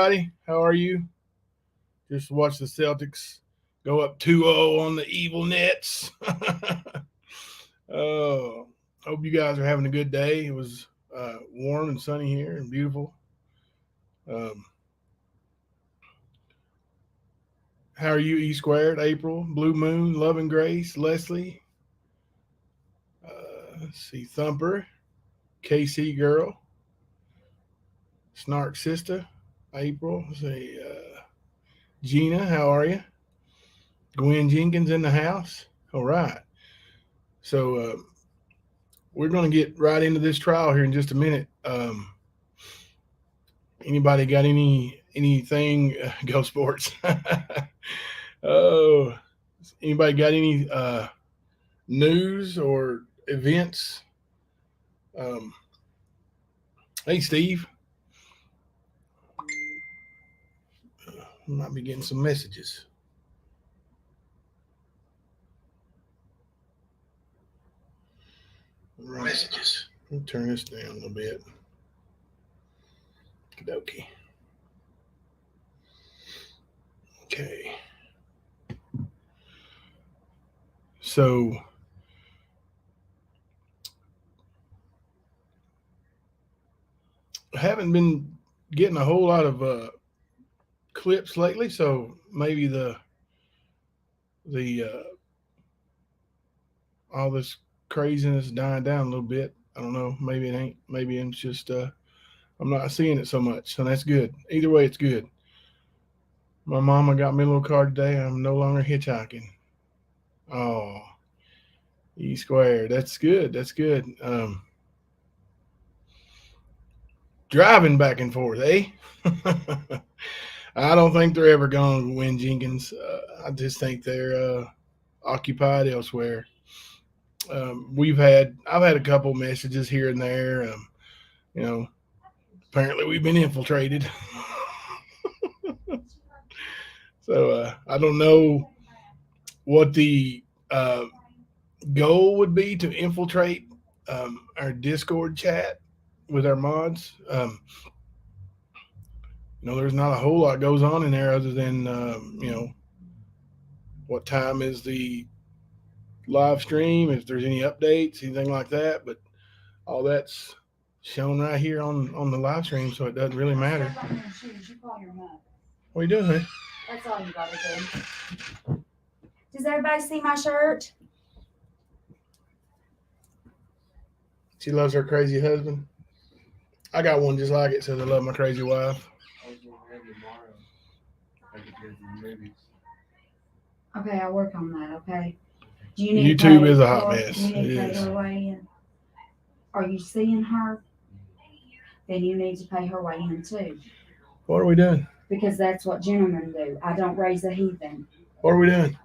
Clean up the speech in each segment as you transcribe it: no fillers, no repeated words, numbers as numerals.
everybody. How are you? Just watch the Celtics go up 2-0 on the evil Nets. Oh, hope you guys are having a good day. It was warm and sunny here and beautiful. Um, how are you, E Squared, April, Blue Moon, Love and Grace, Leslie? Let's see, Thumper, KC Girl, Snark Sister, April. Let's see, Gina, how are you? Gwen Jenkins in the house. All right. So we're going to get right into this trial here in just a minute. Anybody got anything? Go Sports. Oh, anybody got any news or events? Um, hey, Steve. Might be getting some messages. Right. Messages. Let me turn this down a little bit. Okie. Okay. So I haven't been getting a whole lot of clips lately, so maybe the all this craziness dying down a little bit. I don't know. Maybe it ain't. Maybe it's just I'm not seeing it so much, so that's good. Either way, it's good. My mama got me a little card today. I'm no longer hitchhiking. Oh, E squared. That's good. That's good. Driving back and forth, eh? I don't think they're ever going to win, Jenkins. I just think they're occupied elsewhere. I've had a couple messages here and there. You know, apparently we've been infiltrated. So I don't know what the goal would be to infiltrate our Discord chat with our mods. There's not a whole lot goes on in there other than what time is the live stream, if there's any updates, anything like that. But all that's shown right here on the live stream, so it doesn't really matter. What are you doing, honey? That's all you gotta do. Does everybody see my shirt? She loves her crazy husband. I got one just like it, says I love my crazy wife. Okay, I'll work on that, okay? Do you need YouTube to is a hot her, mess. You need It to pay is. her way in. Are you seeing her? Then you need to pay her way in too. What are we doing? Because that's what gentlemen do. I don't raise a heathen. What are we doing?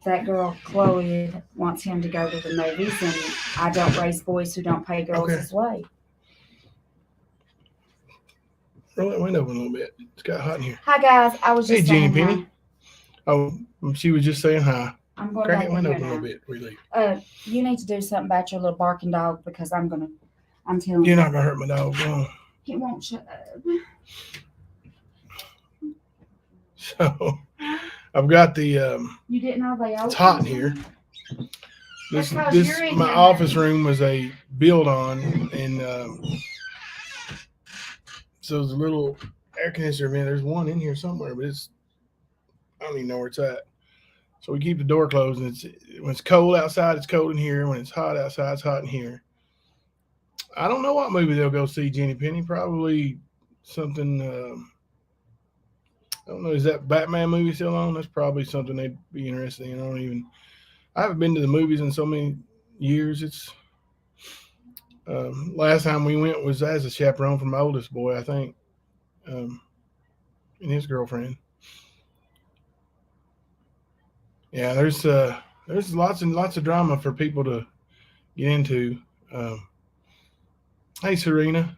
That girl, Chloe, wants him to go to the movies, and I don't raise boys who don't pay girls his way. Roll that window open a little bit. It's got hot in here. Hi, guys. I was just Jenny saying Penny. Hi. Oh, she was just saying hi. I'm going Crack back that window in open a here little now. bit before you leave. You need to do something about your little barking dog because I'm telling you. You're not going to hurt my dog. Go on. He won't shut up. So, I've got the. You didn't know they opened? It's hot in here. This my office room was a build on, and so there's a little air conditioner vent. There's one in here somewhere, but I don't even know where it's at. So we keep the door closed, and when it's cold outside, it's cold in here. When it's hot outside, it's hot in here. I don't know what movie they'll go see, Jenny Penny. Probably something. I don't know. Is that Batman movie still on? That's probably something they'd be interested in. I haven't been to the movies in so many years. It's last time we went was as a chaperone for my oldest boy, I think, and his girlfriend. Yeah, there's lots and lots of drama for people to get into. Hey, Serena.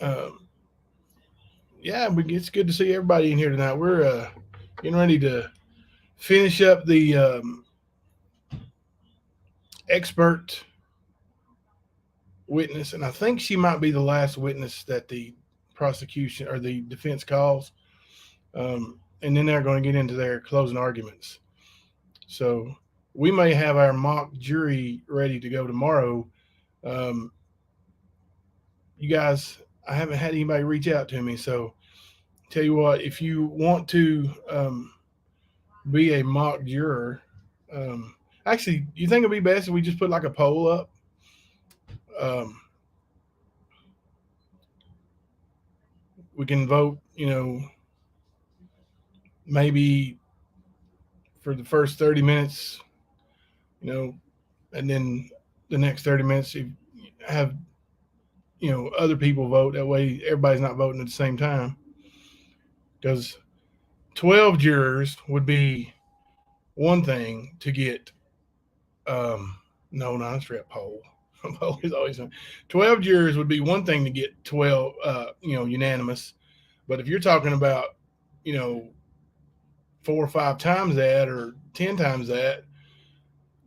Yeah, it's good to see everybody in here tonight. We're getting ready to finish up the expert witness, and I think she might be the last witness that the prosecution or the defense calls, and then they're going to get into their closing arguments. So we may have our mock jury ready to go tomorrow. Um, you guys, I haven't had anybody reach out to me, so tell you what, if you want to be a mock juror, actually, you think it'd be best if we just put like a poll up? Um, we can vote, maybe for the first 30 minutes, and then the next 30 minutes, you have, other people vote. That way everybody's not voting at the same time. Because 12 jurors would be one thing to get, no, not a strip poll. Poll is always 12 jurors would be one thing to get 12, unanimous. But if you're talking about, 4 or 5 times that or 10 times that,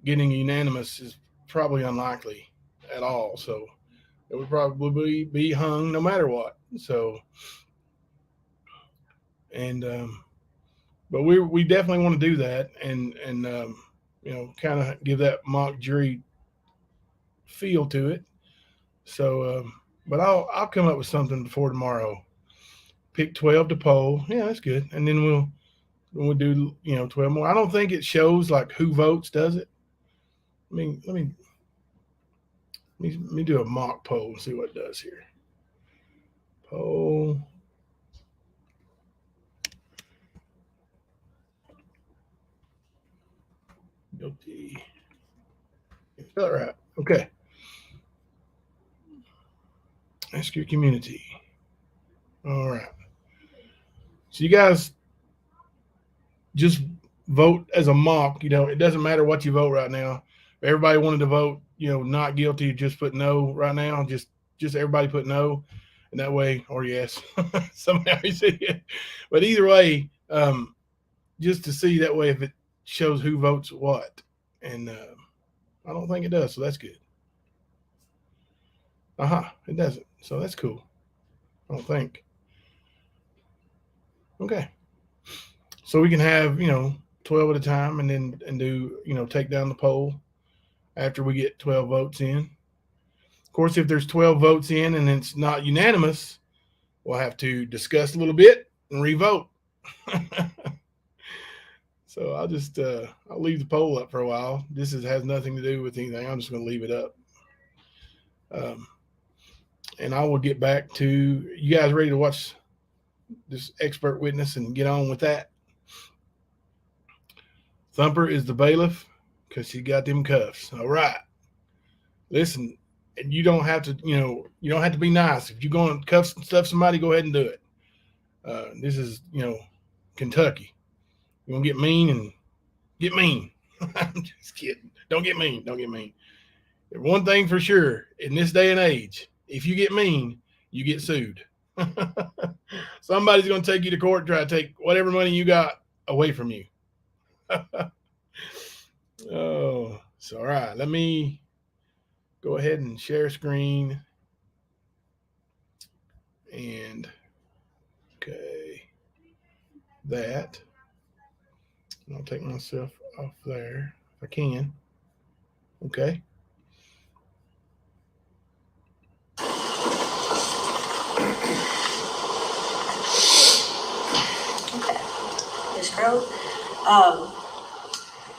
getting unanimous is probably unlikely at all. So it would probably be hung no matter what. So, and but we definitely want to do that, and kind of give that mock jury feel to it. So, but I'll come up with something before tomorrow. Pick 12 to poll. Yeah, that's good, and then we'll do 12 more. I don't think it shows like who votes, does it? I mean, let me do a mock poll and see what it does here. Poll. Guilty. All right. Okay. Ask your community. All right. So you guys just vote as a mock. It doesn't matter what you vote right now. If everybody wanted to vote, not guilty, just put no right now. Just everybody put no, and that way, or yes, somehow you see it. But either way, just to see that way if it shows who votes what, and I don't think it does, so that's good. It doesn't, so that's cool. I don't think. Okay. So we can have 12 at a time, and then do take down the poll after we get 12 votes in. Of course, if there's 12 votes in and it's not unanimous, we'll have to discuss a little bit and revote. So I'll just I'll leave the poll up for a while. This has nothing to do with anything. I'm just going to leave it up. And I will get back to you guys. Ready to watch this expert witness and get on with that? Thumper is the bailiff because she got them cuffs. All right. Listen, and you don't have to, you don't have to be nice. If you're going to cuff stuff somebody, go ahead and do it. This is, Kentucky. You want to get mean and get mean. I'm just kidding. Don't get mean. Don't get mean. One thing for sure, in this day and age, if you get mean, you get sued. Somebody's going to take you to court and try to take whatever money you got away from you. Oh, so all right. Let me go ahead and share screen. And okay, that. I'll take myself off there if I can. Okay. Okay, Ms. Crow,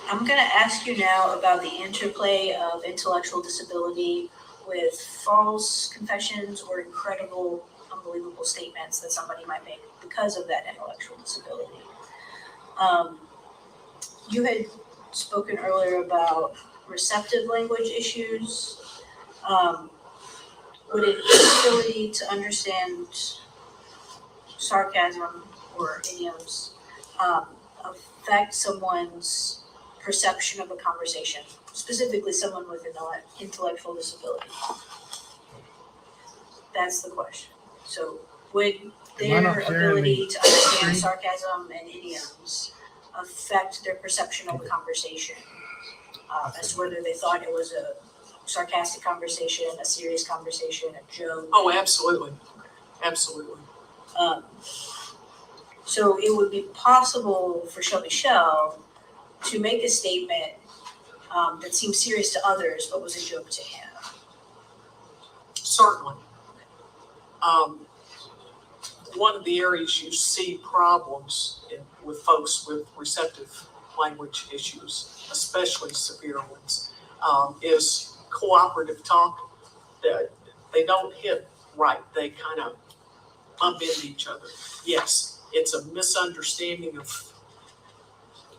I'm going to ask you now about the interplay of intellectual disability with false confessions or incredible, unbelievable statements that somebody might make because of that intellectual disability. You had spoken earlier about receptive language issues. Would an inability to understand sarcasm or idioms affect someone's perception of a conversation, specifically someone with an intellectual disability? That's the question. So would their ability to understand sarcasm and idioms affect their perception of a conversation as to whether they thought it was a sarcastic conversation, a serious conversation, a joke? Oh, absolutely. Absolutely. So it would be possible for Shelby Shell to make a statement that seemed serious to others but was a joke to him. Certainly. One of the areas you see problems with folks with receptive language issues, especially severe ones, is cooperative talk. They don't hit right. They kind of bump into each other. Yes, it's a misunderstanding of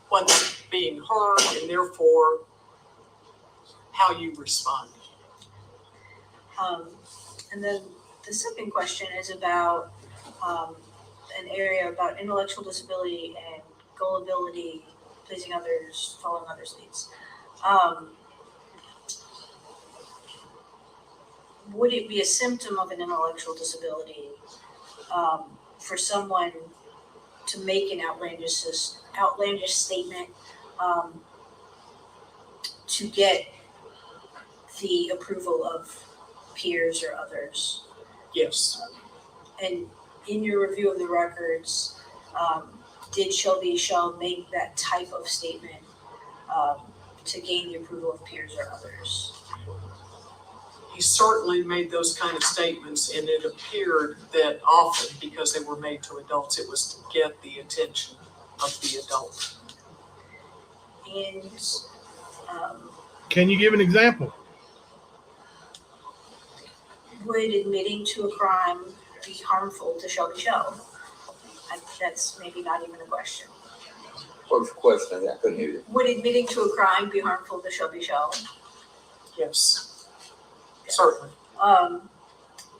what's being heard and therefore how you respond. And then the second question is about an area about intellectual disability and gullibility, pleasing others, following others' leads. Would it be a symptom of an intellectual disability for someone to make an outlandish statement to get the approval of peers or others? Yes. And in your review of the records, did Shelby Shell make that type of statement to gain the approval of peers or others? He certainly made those kind of statements, and it appeared that often, because they were made to adults, it was to get the attention of the adult. And Can you give an example? would admitting to a crime be harmful to Shelby Shell? That's maybe not even a question. What was the question? I couldn't hear you. Would admitting to a crime be harmful to Shelby Shell? Yes, certainly.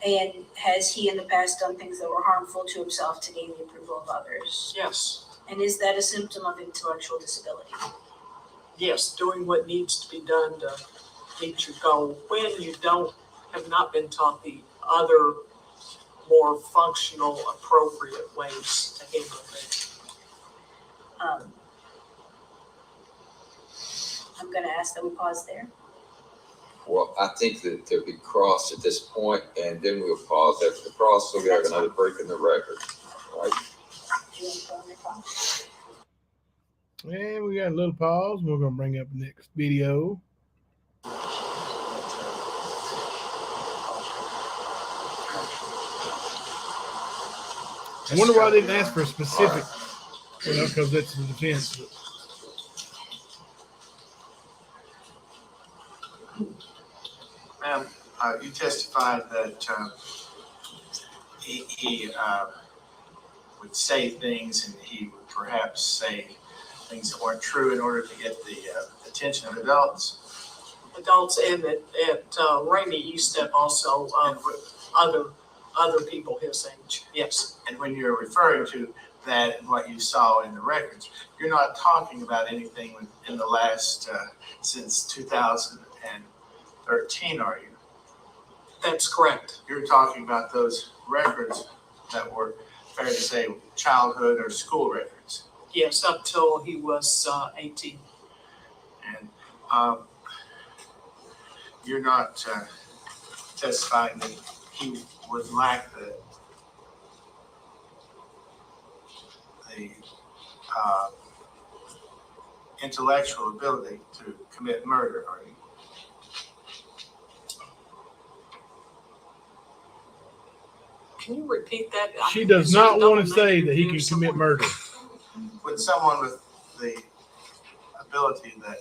And has he in the past done things that were harmful to himself to gain the approval of others? Yes. And is that a symptom of intellectual disability? Yes, doing what needs to be done to meet your goal when you have not been taught the other more functional, appropriate ways to handle it. I'm going to ask that we pause there. Well, I think that there'll be cross at this point, and then we'll pause after the cross, so we have another break in the record. Right? Do you want to put on your pause? And we got a little pause. We're going to bring up the next video. I wonder why they didn't ask for a specific, because that's the defense. Ma'am, you testified that he would say things, and he would perhaps say things that weren't true in order to get the attention of adults. Adults, and at Rainy E-Step also other people his age. Yes. And when you're referring to that and what you saw in the records, you're not talking about anything in the last since 2013, are you? That's correct. You're talking about those records that were, fair to say, childhood or school records. Yes, up till he was 18. And you're not testifying that he would lack the intellectual ability to commit murder, are you? Can you repeat that? She does not want to say that he can commit murder. Would someone with the ability that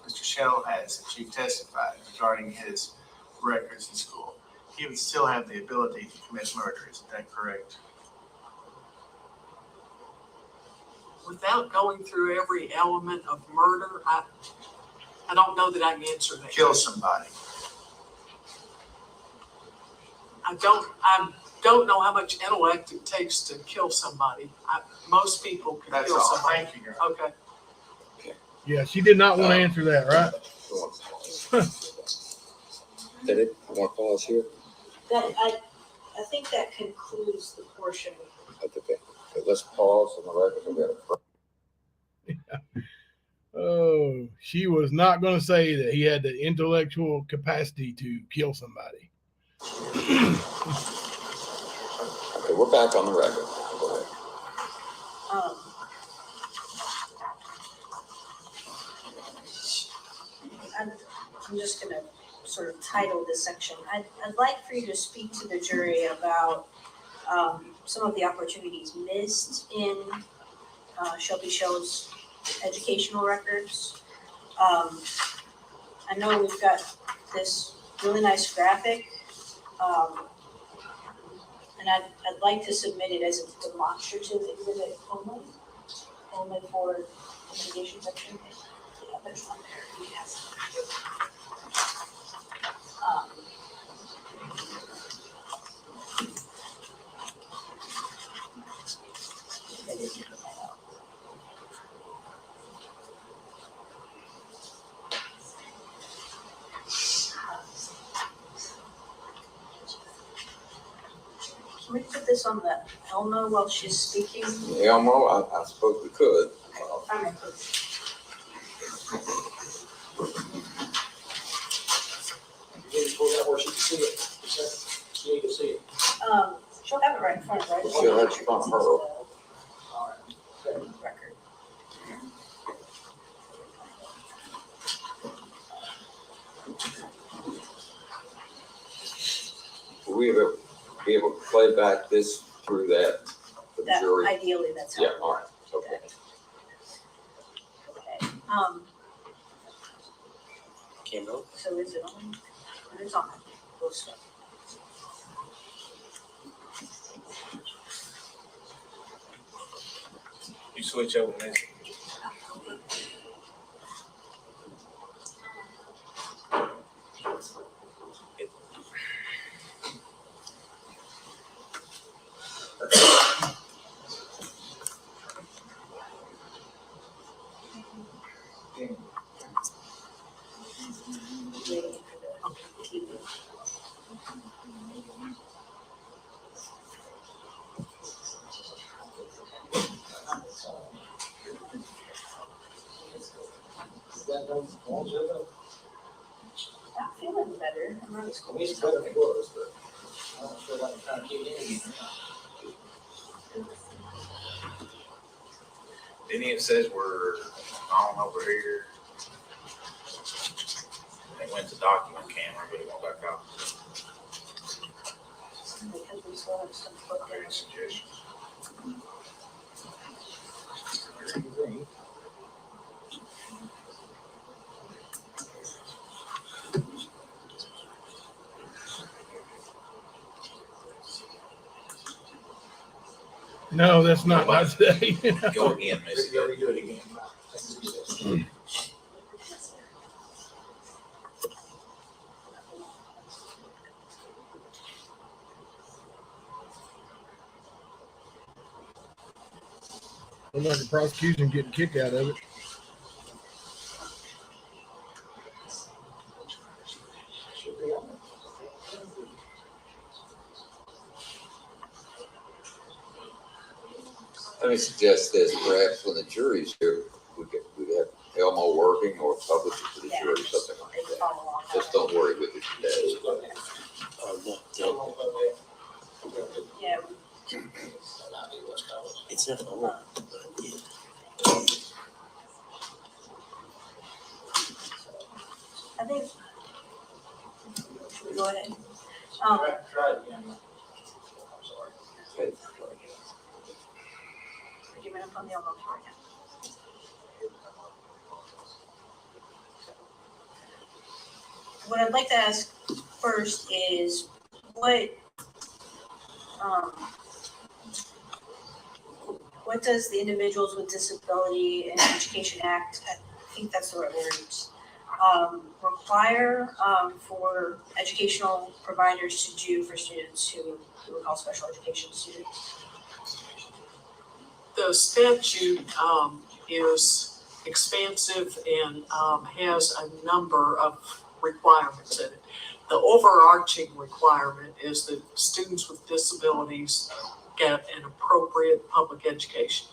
Mr. Shell has, that you testified regarding his records in school, he would still have the ability to commit murder, isn't that correct? Without going through every element of murder, I don't know that I can answer that. Kill somebody. I don't know how much intellect it takes to kill somebody. Most people can That's kill all. somebody. Thank you, Your Honor. Okay. Yeah, she did not want to answer that, right? Did it? I want to pause here. I think that concludes the portion. That's okay. So let's pause on the record. We got a Oh, she was not going to say that he had the intellectual capacity to kill somebody. I we're back on the record. Go ahead. I'm just gonna sort of title this section. I'd like for you to speak to the jury about some of the opportunities missed in Shelby Shell's educational records. I know we've got this really nice graphic, and I'd like to submit it as a demonstrative exhibit only for the mitigation section. Yeah, but it's on there. Yes. I didn't put that out. Can we put this on the Elmo while she's speaking? Elmo, I suppose we could. I'm gonna put You need to pull that where she can see it. She need to see it. she'll have it right in front of her. I just She'll wanna have make it in sure front of it's her. All right. Okay. the record. Will we ever be able to play back this through that, for the That, jury? ideally, that's how. Yeah, it all right, would okay. work. Okay, Kimbo? so is it on? It's on. We'll start. You switch over next. Waiting for the TV. I'm feeling better. I'm not as cold. It's better than it was, but I don't feel like I'm trying to keep it in. Then it says we're on over here. It went to document camera, but it went back out. Because we still have some foot there. Any suggestions? No, that's not today. Go again, Missy. Go redo it again. Look like the prosecution getting a kick out of it. Should be on there. Let me suggest this, perhaps when the jury's here, we'd have Elmo working or publish it to the Yeah. jury, something like They can that. follow along. Just don't worry with it today. Yeah, It's not on. I think. Should we go ahead? Try it again. I'm sorry. Okay. We're giving up on the elbow right now. What I'd like to ask first is what does the Individuals with Disability and Education Act, I think that's the right words, require for educational providers to do for students who we call special education students? The statute is expansive and has a number of requirements in it. The overarching requirement is that students with disabilities get an appropriate public education,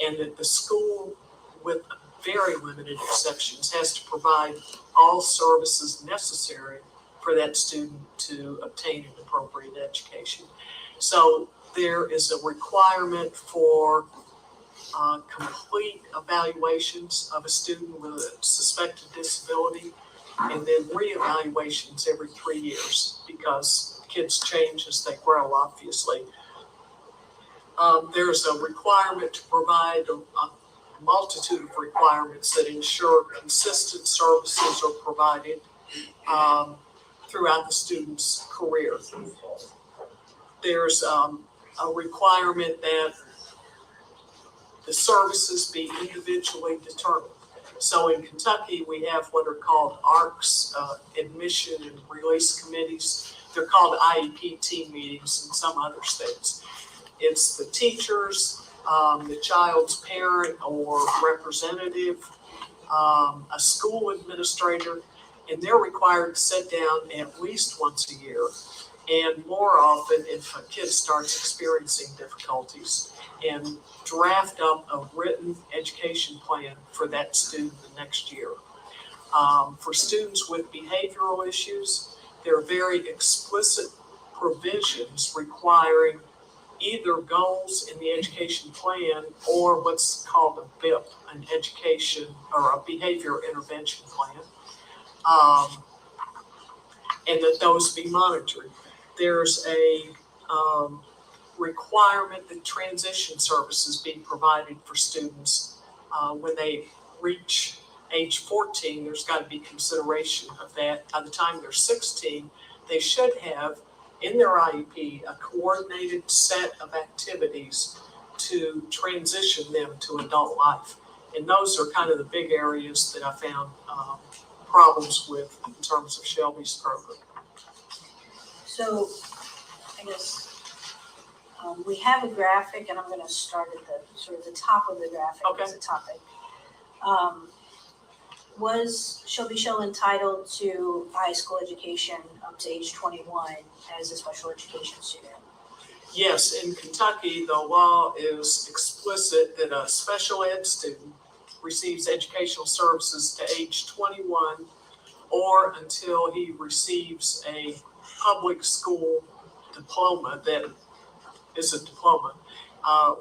and that the school, with very limited exceptions, has to provide all services necessary for that student to obtain an appropriate education. So there is a requirement for complete evaluations of a student with a suspected disability, and then reevaluations every 3 years because kids change as they grow, obviously. There's a requirement to provide a multitude of requirements that ensure consistent services are provided throughout the student's career. There's a requirement that the services be individually determined. So in Kentucky, we have what are called ARCs, admission and release committees. They're called IEP team meetings in some other states. It's the teachers, the child's parent or representative, a school administrator, and they're required to sit down at least once a year, and more often if a kid starts experiencing difficulties, and draft up a written education plan for that student the next year. For students with behavioral issues, there are very explicit provisions requiring either goals in the education plan or what's called a BIP, an education or a behavior intervention plan, and that those be monitored. There's a requirement that transition services be provided for students when they reach age 14. There's got to be consideration of that. By the time they're 16, they should have in their IEP a coordinated set of activities to transition them to adult life. And those are kind of the big areas that I found problems with in terms of Shelby's program. So I guess we have a graphic, and I'm going to start at the sort of the top of the graphic as a topic. Was Shelby Shell entitled to high school education up to age 21 as a special education student? Yes, in Kentucky, the law is explicit that a special ed student receives educational services to age 21 or until he receives a public school diploma that is a diploma.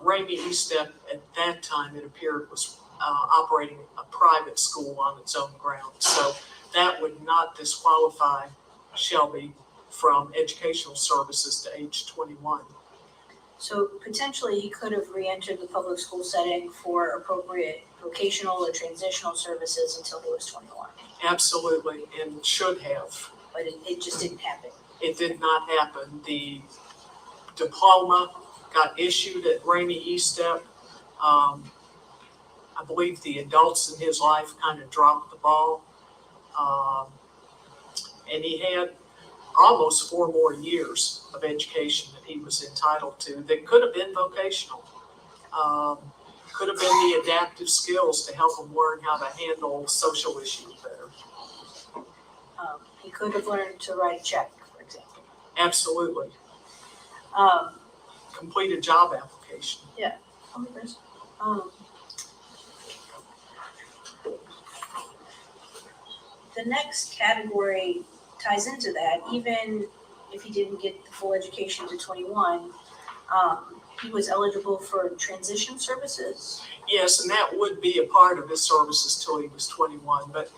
Ramey Estep at that time, it appeared, was operating a private school on its own grounds. So that would not disqualify Shelby from educational services to age 21. So potentially he could have re-entered the public school setting for appropriate vocational or transitional services until he was 21. Absolutely, and should have. But it just didn't happen. It did not happen. The diploma got issued at Ramey Estep. I believe the adults in his life kind of dropped the ball. And he had almost 4 more years of education that he was entitled to that could have been vocational. Could have been the adaptive skills to help him learn how to handle social issues better. He could have learned to write a check, for example. Absolutely. Complete a job application. The next category ties into that. Even if he didn't get the full education to 21, he was eligible for transition services. Yes, and that would be a part of his services till he was 21. But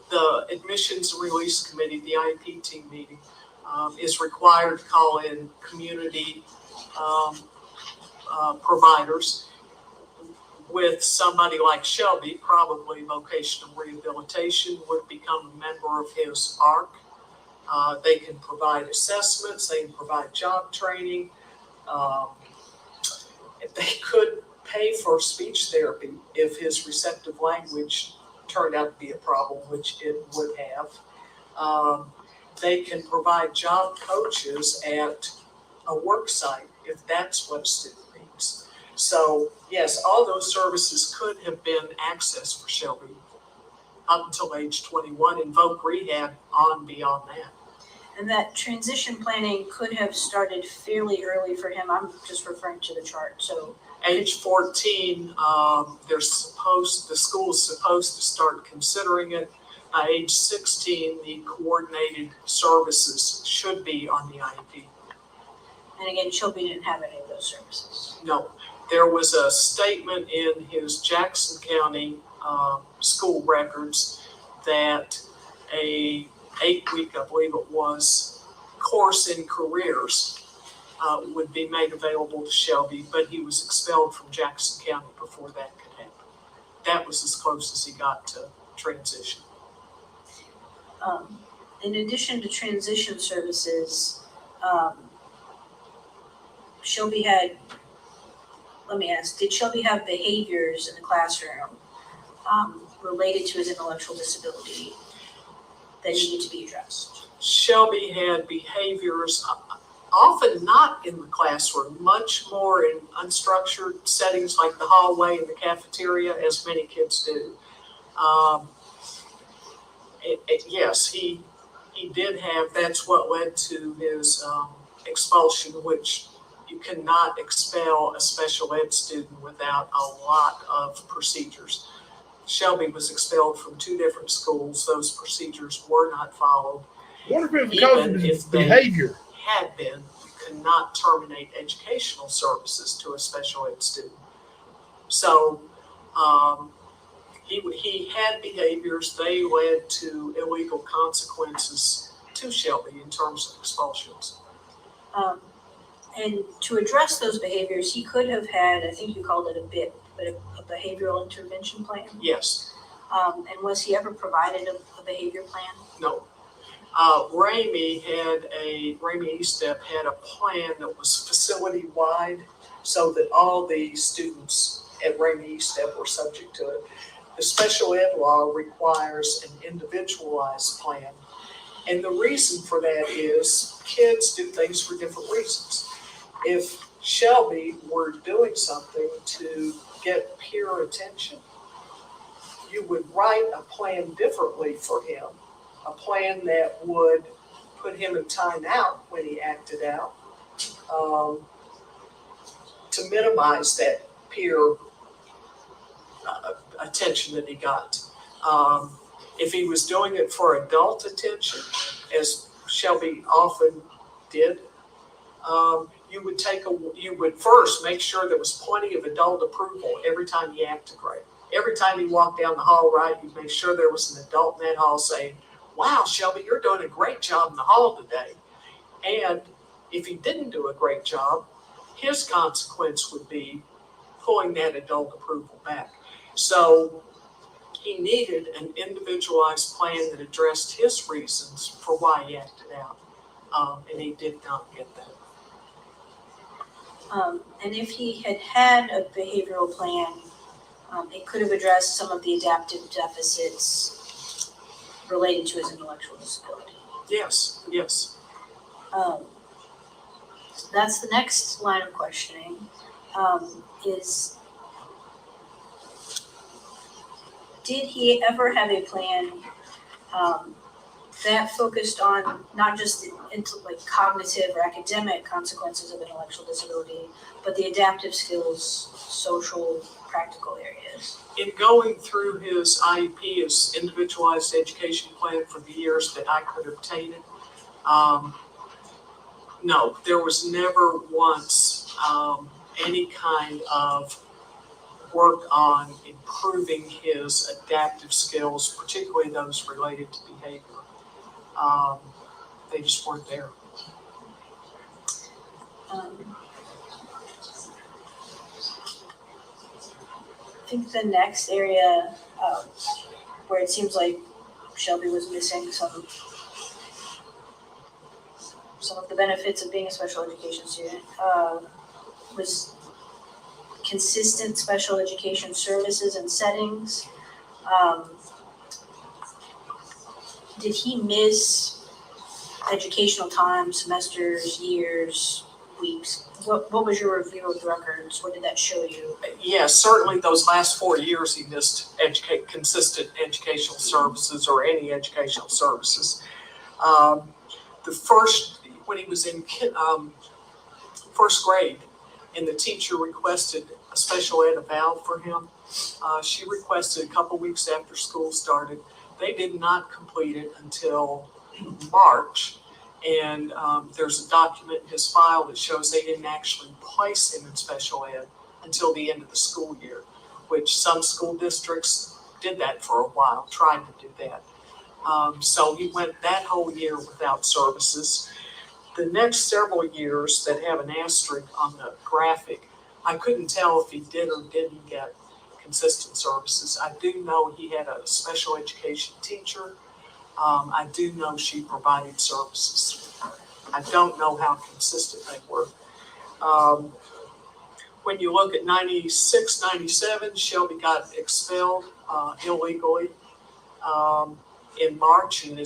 the Admissions and Release Committee, the IEP team meeting, is required to call in community providers. With somebody like Shelby, probably vocational rehabilitation would become a member of his ARC. They can provide assessments, they can provide job training. They could pay for speech therapy if his receptive language turned out to be a problem, which it would have. They can provide job coaches at a work site if that's what a student needs. So yes, all those services could have been accessed for Shelby up until age 21, and Voc Rehab on beyond that. And that transition planning could have started fairly early for him. I'm just referring to the chart. So Age 14, the school is supposed to start considering it. By age 16, the coordinated services should be on the IEP. And again, Shelby didn't have any of those services. No, there was a statement in his Jackson County school records that a 8-week, I believe it was, course in careers would be made available to Shelby, but he was expelled from Jackson County before that could happen. That was as close as he got to transition. In addition to transition services, Shelby had, let me ask, did Shelby have behaviors in the classroom related to his intellectual disability that needed to be addressed? Shelby had behaviors, often not in the classroom, much more in unstructured settings like the hallway and the cafeteria, as many kids do. Yes, he did have, that's what led to his expulsion, which you cannot expel a special ed student without a lot of procedures. Shelby was expelled from 2 different schools. Those procedures were not followed. I wonder if it's because of Even his if they behavior. had been, you could not terminate educational services to a special ed student. So he had behaviors, they led to illegal consequences to Shelby in terms of expulsions. And to address those behaviors, he could have had, I think you called it a behavioral intervention plan. Yes, And was he ever provided a behavior plan? no. Ramey Estep had a plan that was facility-wide so that all the students at Ramey Estep were subject to it. The special ed law requires an individualized plan. And the reason for that is kids do things for different reasons. If Shelby were doing something to get peer attention, you would write a plan differently for him, a plan that would put him in timeout when he acted out, to minimize that peer attention that he got. If he was doing it for adult attention, as Shelby often did, you would first make sure there was plenty of adult approval every time he acted right. Every time he walked down the hall right, you'd make sure there was an adult in that hall saying, "Wow, Shelby, you're doing a great job in the hall today." And if he didn't do a great job, his consequence would be pulling that adult approval back. So he needed an individualized plan that addressed his reasons for why he acted out, and he did not get that. And if he had had a behavioral plan, it could have addressed some of the adaptive deficits related to his intellectual disability. Yes, yes. That's the next line of questioning, is did he ever have a plan that focused on not just like cognitive or academic consequences of intellectual disability, but the adaptive skills, social, practical areas? In going through his IEP, his individualized education plan for the years that I could obtain it, no, there was never once any kind of work on improving his adaptive skills, particularly those related to behavior. They just weren't there. I think the next area where it seems like Shelby was missing some of the benefits of being a special education student was consistent special education services and settings. Did he miss educational time, semesters, years, weeks? What was your review of the records? What did that show you? Yes, certainly those last 4 years he missed consistent educational services or any educational services. When he was in first grade, and the teacher requested a special ed eval for him, she requested a couple weeks after school started. They did not complete it until March, And there's a document in his file that shows they didn't actually place him in special ed until the end of the school year, which some school districts did that for a while, tried to do that. So he went that whole year without services. The next several years that have an asterisk on the graphic, I couldn't tell if he did or didn't get consistent services. I do know he had a special education teacher. I do know she provided services. I don't know how consistent they were. When you look at 96, 97, Shelby got expelled illegally in March, and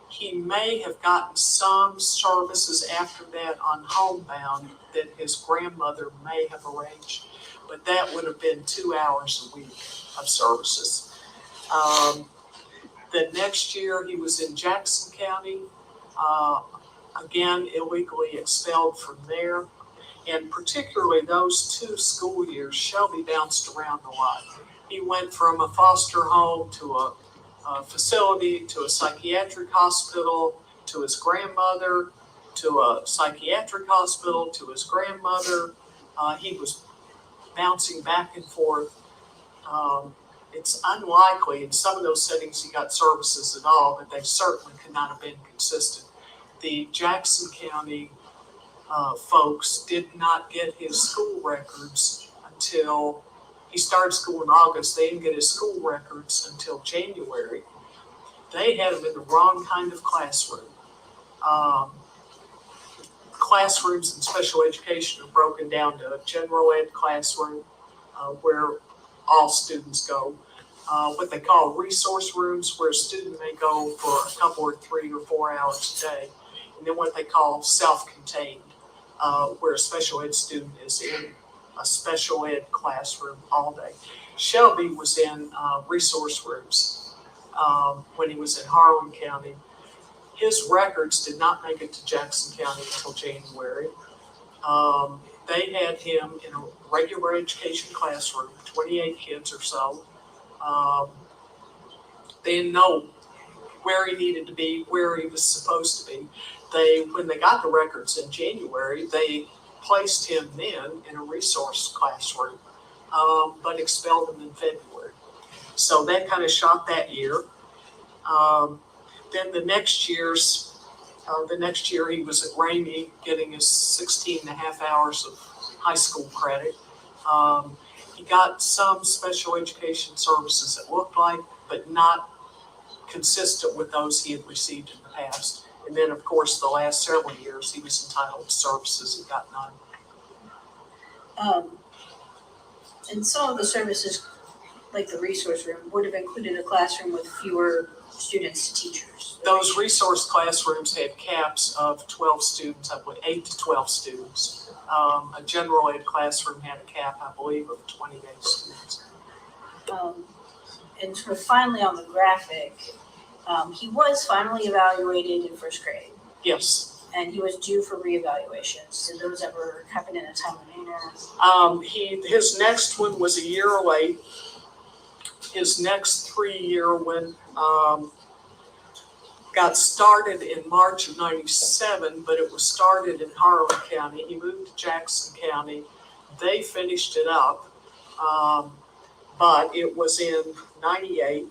he may have gotten some services after that on homebound that his grandmother may have arranged, but that would have been 2 hours a week of services. The next year he was in Jackson County, again illegally expelled from there. And particularly those 2 school years, Shelby bounced around a lot. He went from a foster home to a facility, to a psychiatric hospital, to his grandmother, to a psychiatric hospital, to his grandmother. He was bouncing back and forth. It's unlikely in some of those settings he got services at all, but they certainly could not have been consistent. The Jackson County folks did not get his school records until he started school in August. They didn't get his school records until January. They had him in the wrong kind of classroom. Classrooms in special education are broken down to a general ed classroom where all students go. What they call resource rooms, where a student may go for a couple or 3 or 4 hours a day. And then what they call self-contained, where a special ed student is in a special ed classroom all day. Shelby was in resource rooms when he was in Harlan County. His records did not make it to Jackson County until January. They had him in a regular education classroom, 28 kids or so. They didn't know where he needed to be, where he was supposed to be. When they got the records in January, they placed him then in a resource classroom, but expelled him in February. So that kind of shot that year. Then the next year he was at Ramey getting his 16 and a half hours of high school credit. He got some special education services, it looked like, but not consistent with those he had received in the past. And then, of course, the last several years, he was entitled to services and got none. And some of the services, like the resource room, would have included a classroom with fewer students to teachers. Those resource classrooms had caps of 12 students, I believe, 8 to 12 students. A general ed classroom had a cap, I believe, of 28 students. And sort of finally on the graphic, he was finally evaluated in first grade, Yes. and he was due for reevaluations. Did those ever happen in a timely manner? His next one was a year late. His next 3-year one got started in March of 97, but it was started in Harlan County. He moved to Jackson County. They finished it up, but it was in 98,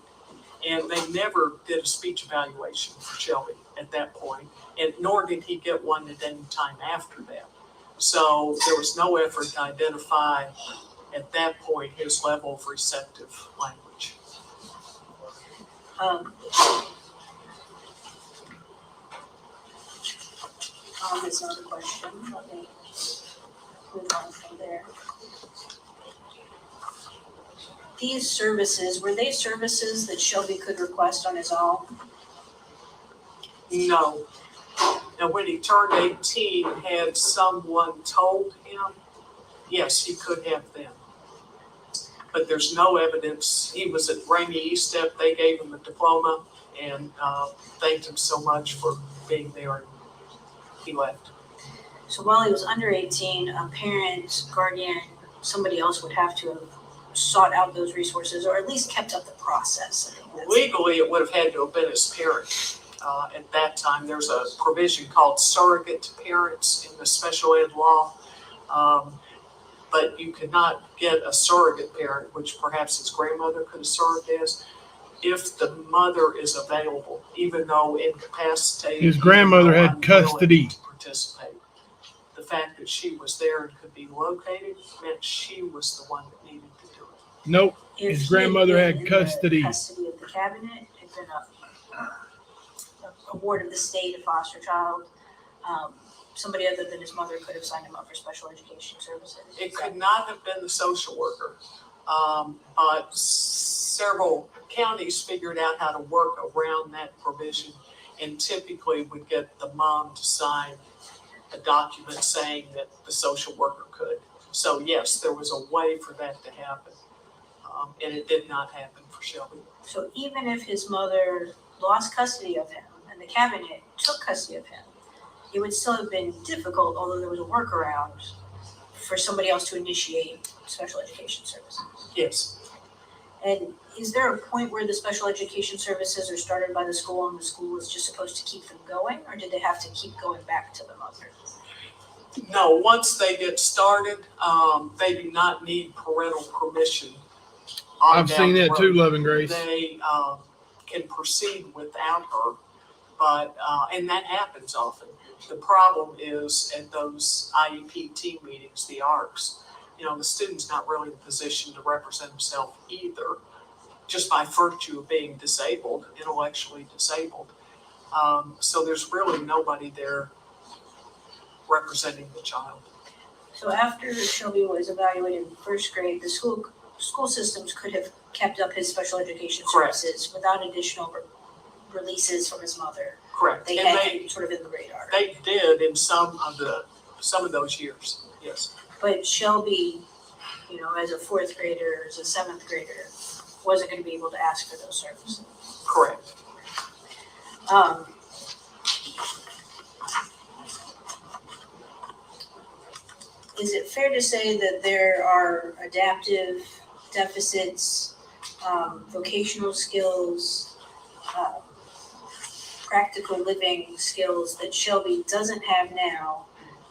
and they never did a speech evaluation for Shelby at that point, and nor did he get one at any time after that. So there was no effort to identify at that point his level of receptive language. There's another question. Let me move on from there. These services, were they services that Shelby could request on his own? No. Now, when he turned 18, had someone told him, yes, he could have them. But there's no evidence. He was at Ramey East Step. They gave him a diploma and thanked him so much for being there, and he left. So while he was under 18, a parent, guardian, somebody else would have to have sought out those resources or at least kept up the process. Legally, it would have had to have been his parent. at that time. There's a provision called surrogate parents in the special ed law. But you could not get a surrogate parent, which perhaps his grandmother could have served as, if the mother is available, even though incapacitated. His grandmother even though had unwilling custody. to participate. The fact that she was there and could be located meant she was the one that needed to do it. Nope. If His he grandmother been had in the custody. Custody of the cabinet, had been a ward of the state, a foster child, somebody other than his mother could have signed him up for special education services. It could not have been the social worker, but several counties figured out how to work around that provision and typically would get the mom to sign a document saying that the social worker could. So yes, there was a way for that to happen, and it did not happen for Shelby. So even if his mother lost custody of him and the cabinet took custody of him, it would still have been difficult, although there was a workaround, for somebody else to initiate special education services. Yes, And is there a point where the special education services are started by the school and the school is just supposed to keep them going, or did they have to keep going back to the mother? no, once they get started, they do not need parental permission. on I've down seen the that too, road. Love and Grace. They can proceed without her, but, and that happens often. The problem is at those IEP team meetings, the ARCs, the student's not really in a position to represent himself either, just by virtue of being disabled, intellectually disabled. So there's really nobody there representing the child. So after Shelby was evaluated in first grade, the school systems could have kept up his special education Correct. services without additional releases from his mother. Correct. They And had him sort of in the radar. they did in some of those years, yes. But Shelby, as a fourth grader, as a seventh grader, wasn't going to be able to ask for those services. Correct. Is it fair to say that there are adaptive deficits, vocational skills, practical living skills that Shelby doesn't have now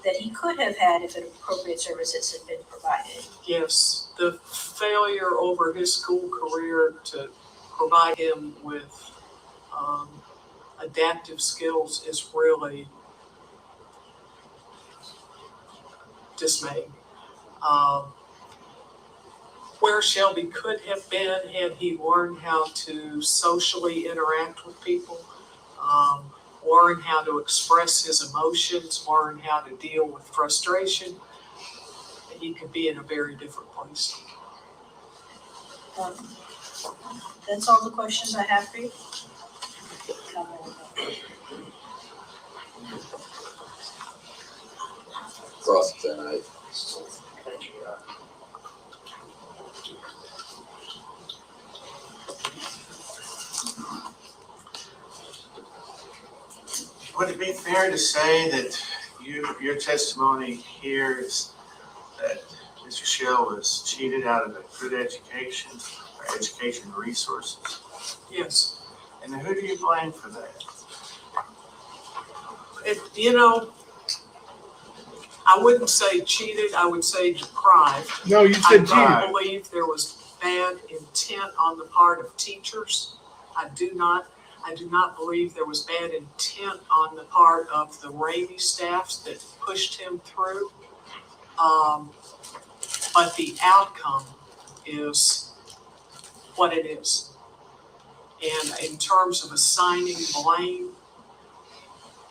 that he could have had if appropriate services had been provided? Yes, the failure over his school career to provide him with adaptive skills is really dismaying. Where Shelby could have been had he learned how to socially interact with people, learn how to express his emotions, learn how to deal with frustration, he could be in a very different place. That's all the questions I have for you. Cross-examination. Would it be fair to say that your testimony here is that Mr. Shell was cheated out of a good education or education resources? Yes. And who do you blame for that? I wouldn't say cheated, I would say deprived. No, you I said cheated. don't believe there was bad intent on the part of teachers. I do not believe there was bad intent on the part of the Ramey staffs that pushed him through. But the outcome is what it is. And in terms of assigning blame,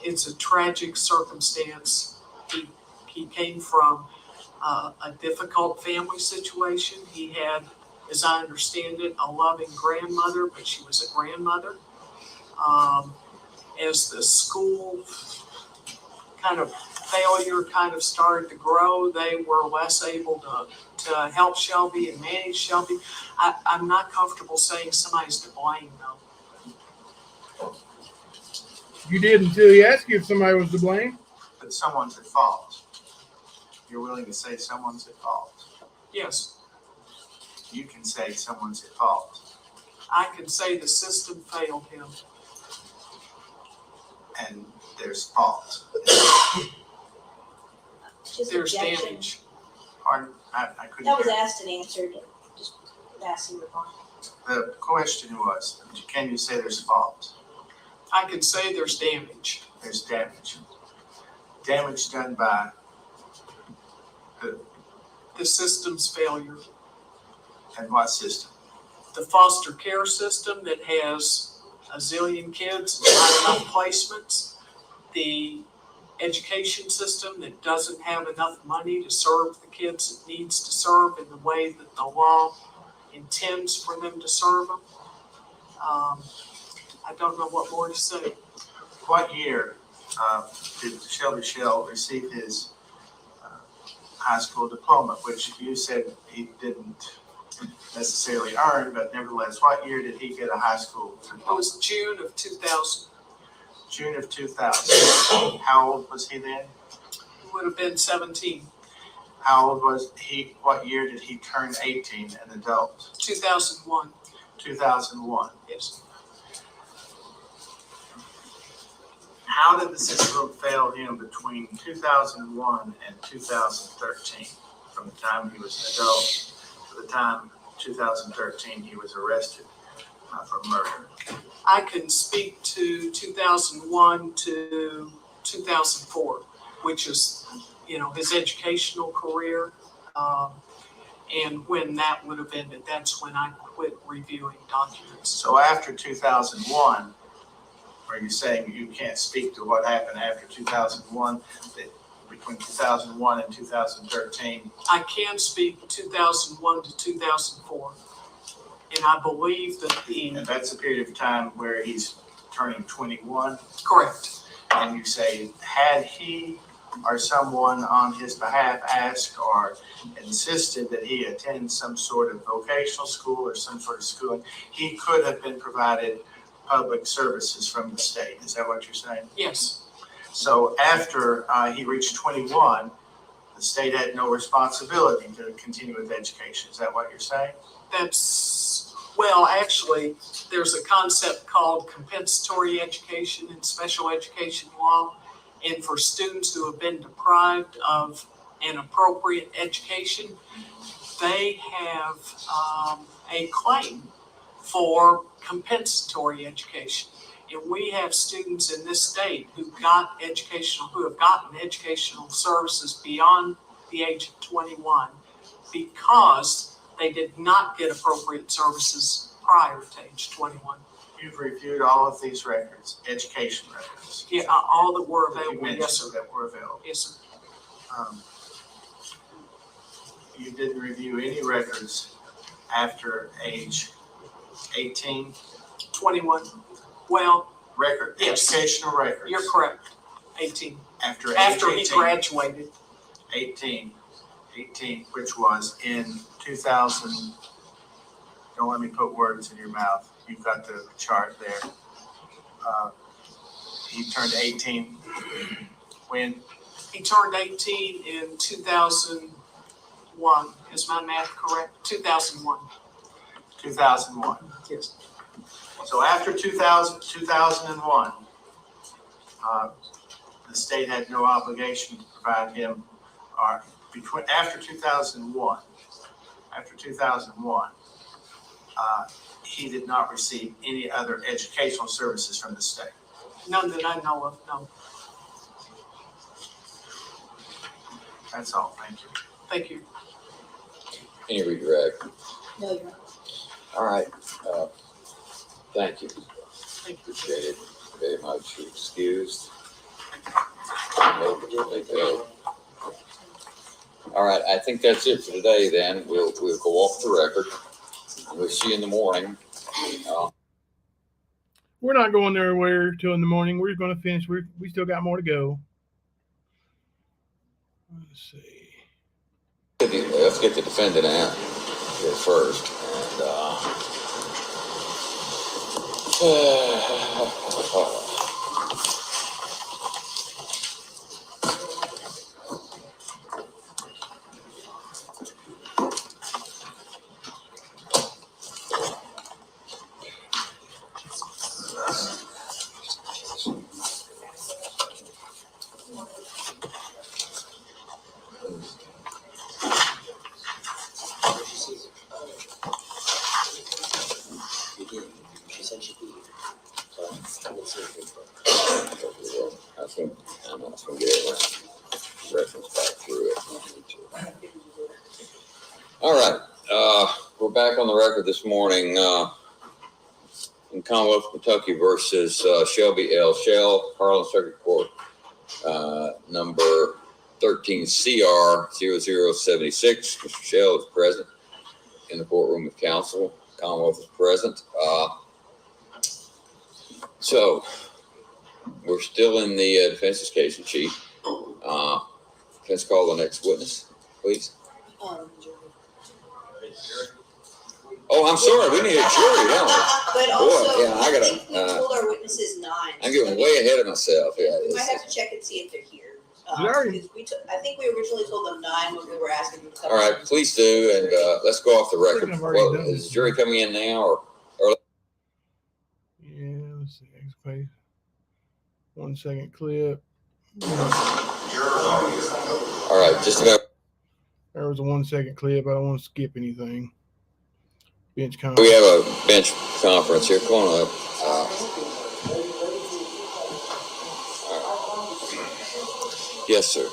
it's a tragic circumstance. He came from a difficult family situation. He had, as I understand it, a loving grandmother, but she was a grandmother. As the school failure started to grow, they were less able to help Shelby and manage Shelby. I'm not comfortable saying somebody's to blame, though. You did until he asked you if somebody was to blame. But someone's at fault. You're willing to say someone's at fault. Yes, You can say someone's at fault. I can say the system failed him. and there's fault. Just There's objection. damage. Pardon? I couldn't That was hear. asked and answered, just asked and responded. The question was, can you say there's fault? I can say there's damage. There's damage. Damage done by The system's failure. and what system? The foster care system that has a zillion kids and not enough placements. The education system that doesn't have enough money to serve the kids it needs to serve in the way that the law intends for them to serve them. I don't know what more to say. What year did Shelby Shell receive his high school diploma, which you said he didn't necessarily earn, but nevertheless, what year did he get a high school It diploma? was June of 2000. June of 2000. How old was he then? He would have been 17. How old was he? What year did he turn 18, an adult? 2001. 2001. Yes. How did the system fail him between 2001 and 2013? From the time he was an adult to the time 2013 he was arrested for murder. I can speak to 2001 to 2004, which is, his educational career. And when that would have ended, that's when I quit reviewing documents. So after 2001, are you saying you can't speak to what happened after 2001, that between 2001 and 2013? I can speak 2001 to 2004. And I believe that And that's a period of time where he's turning 21. correct. And you say, had he or someone on his behalf asked or insisted that he attend some sort of vocational school or some sort of schooling, he could have been provided public services from the state. Is that what you're saying? Yes, So after he reached 21, the state had no responsibility to continue with education. Is that what you're saying? actually, there's a concept called compensatory education in special education law. And for students who have been deprived of an appropriate education, they have a claim for compensatory education. And we have students in this state who have gotten educational services beyond the age of 21 because they did not get appropriate services prior to age 21. You've reviewed all of these records, education records. Yeah, all that were That you available, yes, mentioned sir. that were available. Yes, sir. You didn't review any records after age 18? 21. Well, yes. Educational records. you're correct. 18. After age After 18. he graduated. 18, which was in 2000. Don't let me put words in your mouth. You've got the chart there. He turned 18 when? He turned 18 in 2001. Is my math correct? 2001. 2001. Yes. So after 2001, the state had no obligation to provide him, or after 2001, he did not receive any other educational services from the state. None that I know of, no. That's all, thank you. Thank you. Any redirect? No, you're not. All right, thank you. Thank you. Appreciate it very much. You're excused. All right, I think that's it for today then. We'll go off the record. We'll see you in the morning. We're not going nowhere till in the morning. We're going to finish. We still got more to go. Let's see. Let's get the defendant out here first. did. She said she'd be here. So I would see her. I think I'm not gonna get it. Reference back through it. All right, we're back on the record this morning, in Commonwealth of Kentucky versus, Shelby L. Shell, Harlan Circuit Court, number 13 CR 0076. Mr. Shell is present in the courtroom with counsel. Commonwealth is present. So we're still in the defense's case in chief. Let's call the next witness, please. Oh, I'm sorry. We need a jury, don't we? But also, Boy, yeah, I gotta, think we told our witnesses 9. I'm getting way ahead of myself. Yeah, We might have to check and see if they're here. Larry. Because I think we originally told them 9 when we were asking them to come. all right, please do, and let's go off the I think record. I've already Well, done is this. the jury coming in now, or Yeah, let's see. Next page. 1 second clip. all right? Just about. There was a 1 second clip. I don't want to skip anything. Bench We conference. have a bench conference here. Come on up. Yes, sir.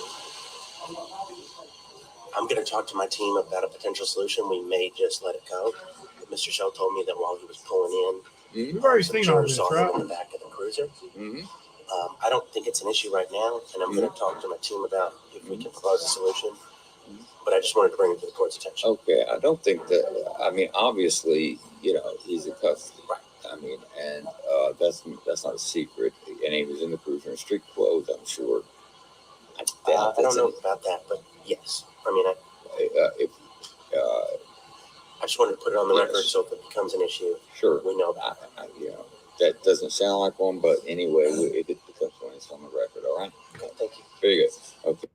I'm going to talk to my team about a potential solution. We may just let it go. Mr. Shell told me that while he was pulling in, We've already some seen all jurors this, saw him right? in the back of the cruiser. Mm-hmm. I don't think it's an issue right now, and I'm going to talk to my team about if we can propose a solution. But I just wanted to bring it to the court's attention. Okay, I don't think that. I mean, obviously, he's a custody. Right. I mean, and that's not a secret. And he was in the cruiser in street clothes, I'm sure. I doubt I don't know about that, but yes. I mean, I just wanted to put it on the record, so if it becomes an issue, sure. we know that. That doesn't sound like one, but anyway, if it becomes one, it's on the record. All right. Okay, thank you. Very good. Okay.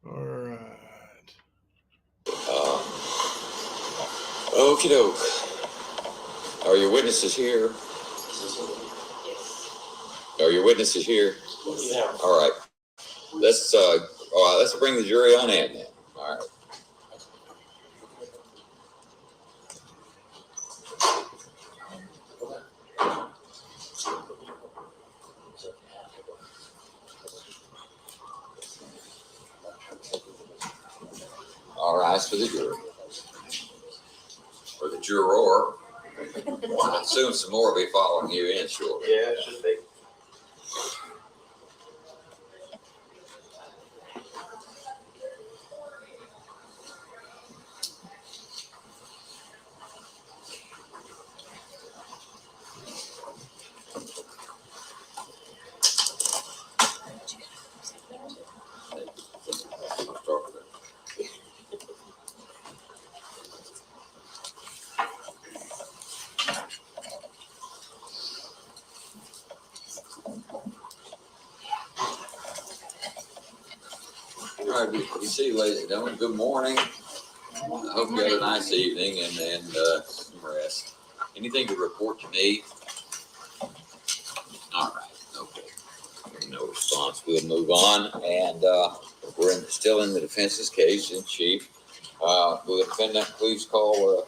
All right. Okie doke. Are your witnesses here? Are your witnesses here? Yeah. All right. Let's bring the jury on in then. All right. All rise for the jury. Or the juror. I assume some more will be following you in shortly. Yeah, it should be. All right, we see you, ladies and gentlemen. Good morning. I hope you had a nice evening and some rest. Anything to report to me? All right, okay. No response. We'll move on, and we're still in the defense's case in chief. Will the defendant please call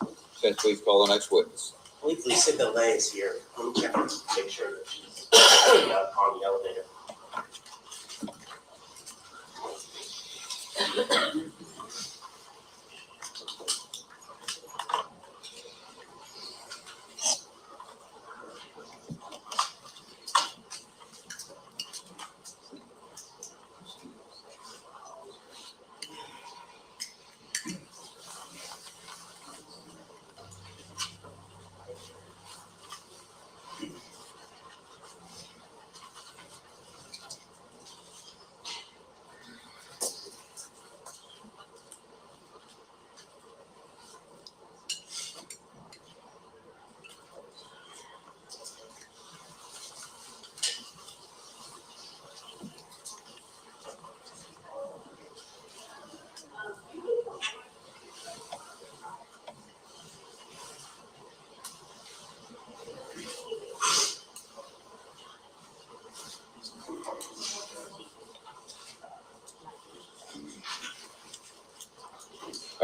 the next witness? I believe Lisa Delay is here. Let me check and make sure that she's on the elevator.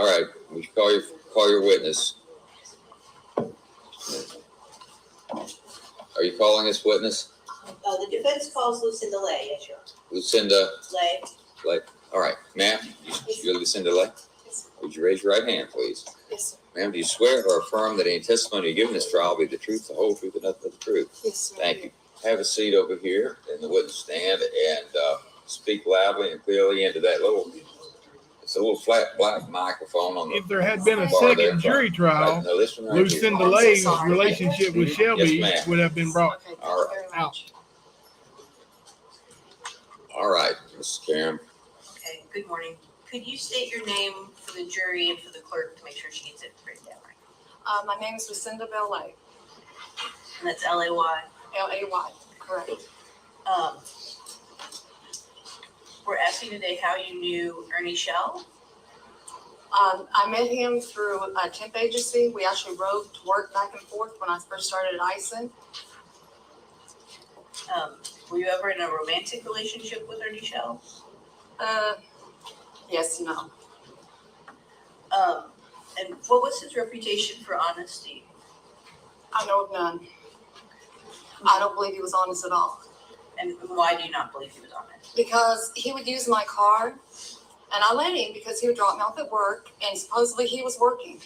All right, we should call your witness. Are you calling this witness? The defense calls Lucinda Lay, yes, Your Honor. Lucinda Lay. All right, ma'am, you're Lucinda Lay? Would you raise your right hand, please? Yes, sir. Ma'am, do you swear or affirm that any testimony you give in this trial will be the truth, the whole truth, and nothing but the truth? Yes, sir. Thank you. Have a seat over here in the witness stand and speak loudly and clearly into that it's a little flat black microphone on the. If there had been a bar there. second jury trial, Right, no, this one right here. Lucinda I'm so Lay's sorry. relationship with Yes, Shelby ma'am. would have been brought Okay, thank All you right. very much. All right, Mrs. Karen. Okay, good morning. Could you state your name for the jury and for the clerk to make sure she gets it written down right? My name is Lucinda Bell Lay, And that's L-A-Y. L-A-Y, correct. We're asking today how you knew Ernie Shell. I met him through a temp agency. We actually rode to work back and forth when I first started at ISON. Were you ever in a romantic relationship with Ernie Shell? Yes and no. And what was his reputation for honesty? I know of none. I don't believe he was honest at all. And why do you not believe he was honest? Because he would use my car, and I let him because he would drop me off at work, and supposedly he was working.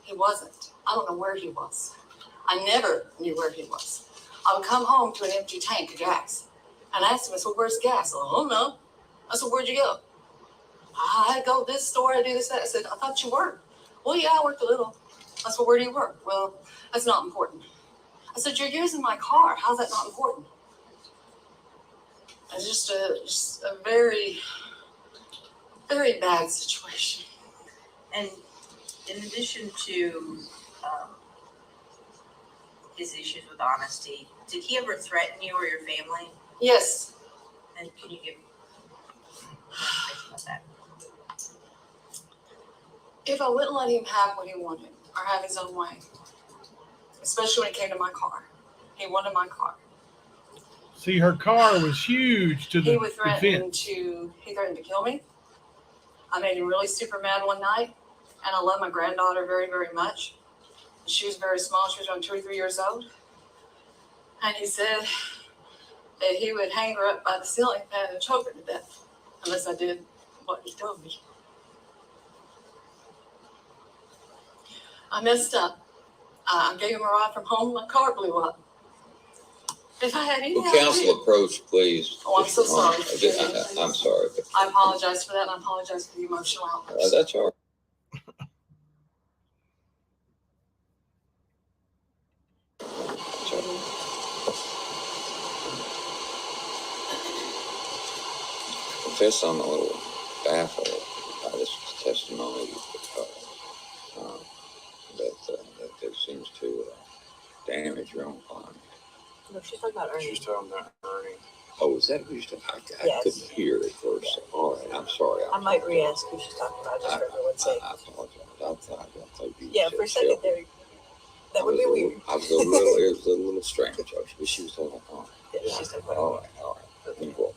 He wasn't. I don't know where he was. I never knew where he was. I would come home to an empty tank of gas, and I asked him, I said, where's gas? Oh, no. I said, where'd you go? I go to this store, I do this, that. I said, I thought you worked. Well, yeah, I worked a little. I said, where do you work? Well, that's not important. I said, you're using my car. How's that not important? It's just a very, very bad situation. And in addition to his issues with honesty, did he ever threaten you or your family? Yes, And can you give information about that? if I wouldn't let him have what he wanted or have his own way, especially when it came to my car. He wanted my car. See, her car was huge to the He would threaten defense. he threatened to kill me. I made him really super mad one night, and I love my granddaughter very, very much. She was very small. She was around 2 or 3 years old. And he said that he would hang her up by the ceiling fan and choke her to death unless I did what he told me. I messed up. I gave him a ride from home. My car blew up. If I had any Will idea. counsel approach, please? Oh, I'm so sorry. I'm sorry. But, I apologize for that, and I apologize for the emotional outburst. that's all right. Confess I'm a little baffled by this testimony that there seems to damage your own client. No, she's talking about Ernie. She's talking about Ernie. Oh, is that who you're talking about? I Yes. couldn't hear at first. All right, I'm sorry. I might re-ask who she's talking about. I just heard her one say. I apologize. I thought you Yeah, said for a second Shelby. there, that would be weird. I was a little, it was a little strange, but she was talking about, all Yeah, she's talking right, about. all right. You go.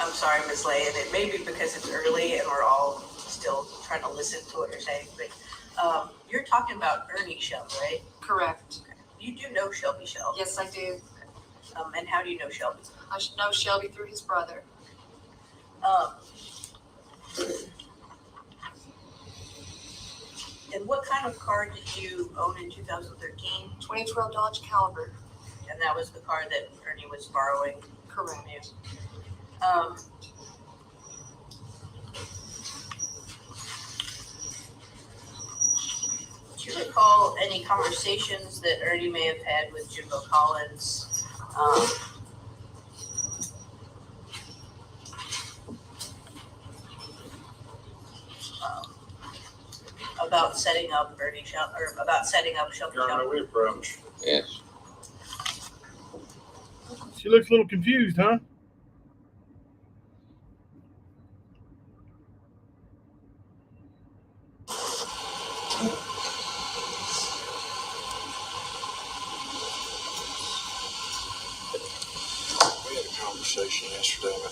I'm sorry, Ms. Lay, and it may be because it's early and we're all still trying to listen to what you're saying, but you're talking about Ernie Shell, right? Correct. You do know Shelby Shell. Yes, I do. And how do you know Shelby? I should know Shelby through his brother. And what kind of car did you own in 2013? 2012 Dodge Caliber. And that was the car that Ernie was borrowing from Correct. you. Do you recall any conversations that Ernie may have had with Jimbo Collins? About setting up Ernie Shell, or about setting up Shelby Your Honor, Shell? we approached. Yes. She looks a little confused, huh?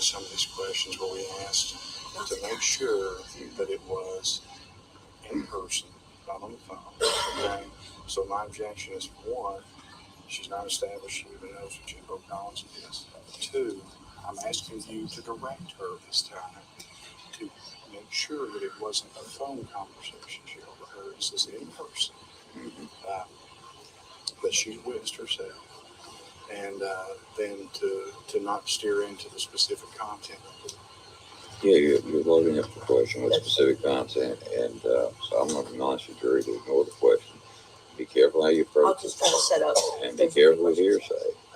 some of these questions where we asked to make sure that it was in person, not on the phone. Okay? So my objection is, one, she's not established she even knows who Jimbo Collins is. Two, I'm asking you to direct her this time to make sure that it wasn't a phone conversation she overheard. This is in person. That she witnessed herself. And then to not steer into the specific content of it. Yeah, you're loading up the question with specific content, and so I'm going to admonish the jury to ignore the question. Be careful how you I'll approach just it, try to set up. and be careful with hearsay.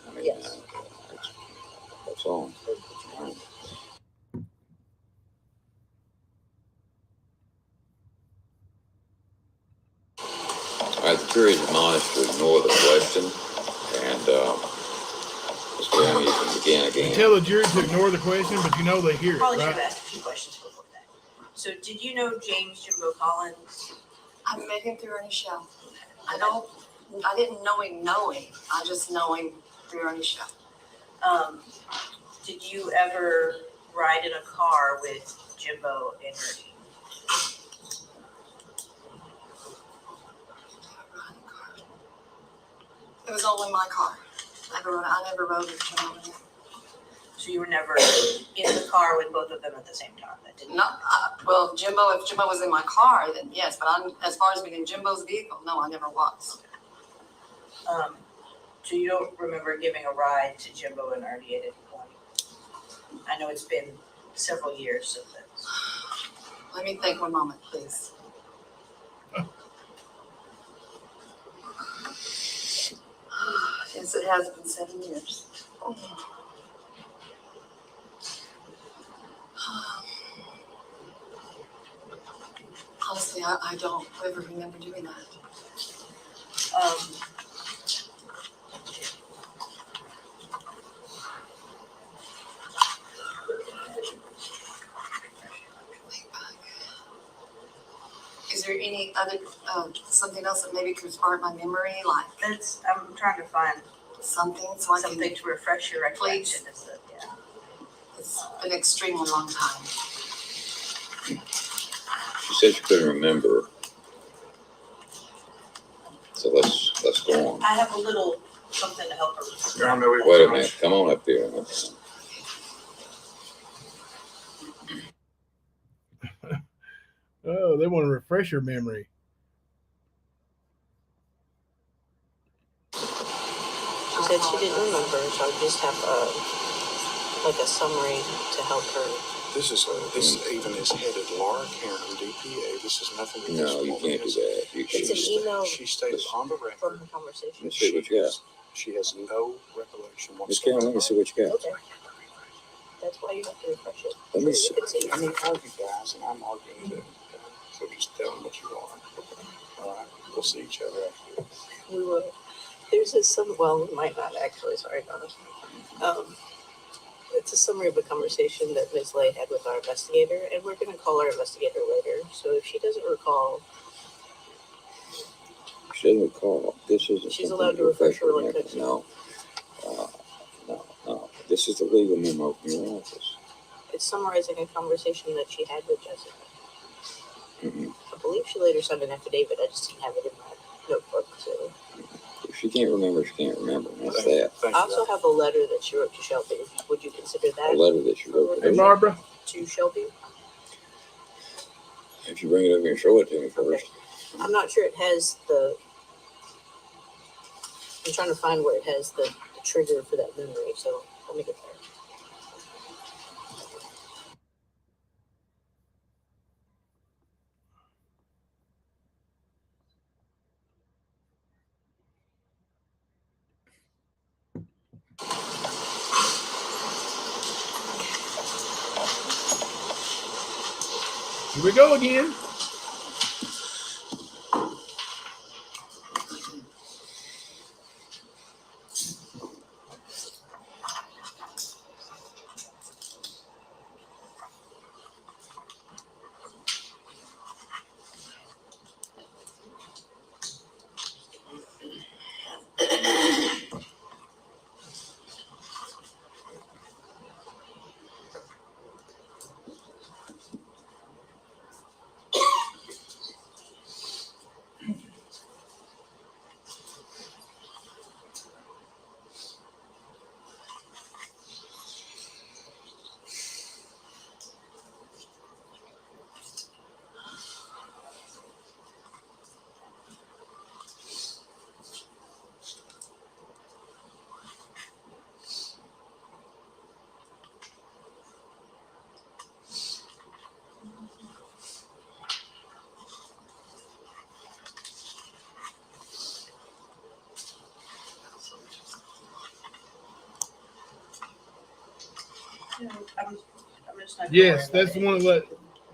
I mean, Yes. that's all. All right, the jury is admonished to ignore the question, and Mr. Graham, you can begin You again. tell the jury to ignore the question, but you know they hear it, Probably should right? have asked a few questions before that. So did you know James Jimbo Collins? I met him through Ernie Shell. I didn't know him. I just know him through Ernie Shell. Did you ever ride in a car with Jimbo and Ernie? It was all in my car. I never rode with Jimbo in it. So you were never in the car with both of them at the same time? That didn't. No, well, Jimbo, if Jimbo was in my car, then yes, but as far as being in Jimbo's vehicle, no, I never was. So you don't remember giving a ride to Jimbo and Ernie at any point? I know it's been several years since then. Let me think one moment, please. Yes, it has been 7 years. Honestly, I don't ever remember doing that. Is there any other, something else that maybe could spark my memory, like I'm trying to find something so I can, something to refresh your recollection. Yeah. it's an extremely long time. She said she couldn't remember, so let's go on. I have a little something to help her. I know we Wait a minute, come on up here. Oh, they want to refresh your memory. She said she didn't remember, so I just have like a summary to help her. This even is headed Laura Karen, DPA. This is nothing. No, you can't do that. It's an email She stated on the from record. her conversation. Let's see what you got. She has no recollection Miss Karen, whatsoever. let me see what you got. Okay. That's why you have to refresh it. Let me So see. you can see. I mean, argue, guys, and I'm arguing too. So just tell them what you are. All right, we'll see each other after this. We will. There's well, we might not actually, sorry, Donna. It's a summary of a conversation that Ms. Lay had with our investigator, and we're going to call our investigator later. So if she doesn't recall, She doesn't recall. This isn't. She's something allowed to refresh her memory. recollection. No. No. This is the legal memo from your office. it's summarizing a conversation that she had with Jessica. Mm-hmm. I believe she later signed an affidavit. I just didn't have it in my notebook. So If she can't remember, she can't remember. That's that. Thank I you. also have a letter that she wrote to Shelby. Would you consider A that letter that she wrote to Hey, me. Barbara. to Shelby? If you bring it over and show it to me first. I'm not sure it has the. I'm trying to find where it has the trigger for that memory. So let me get there. Here we go again. I'm just not. gonna Yes, worry that's about the one that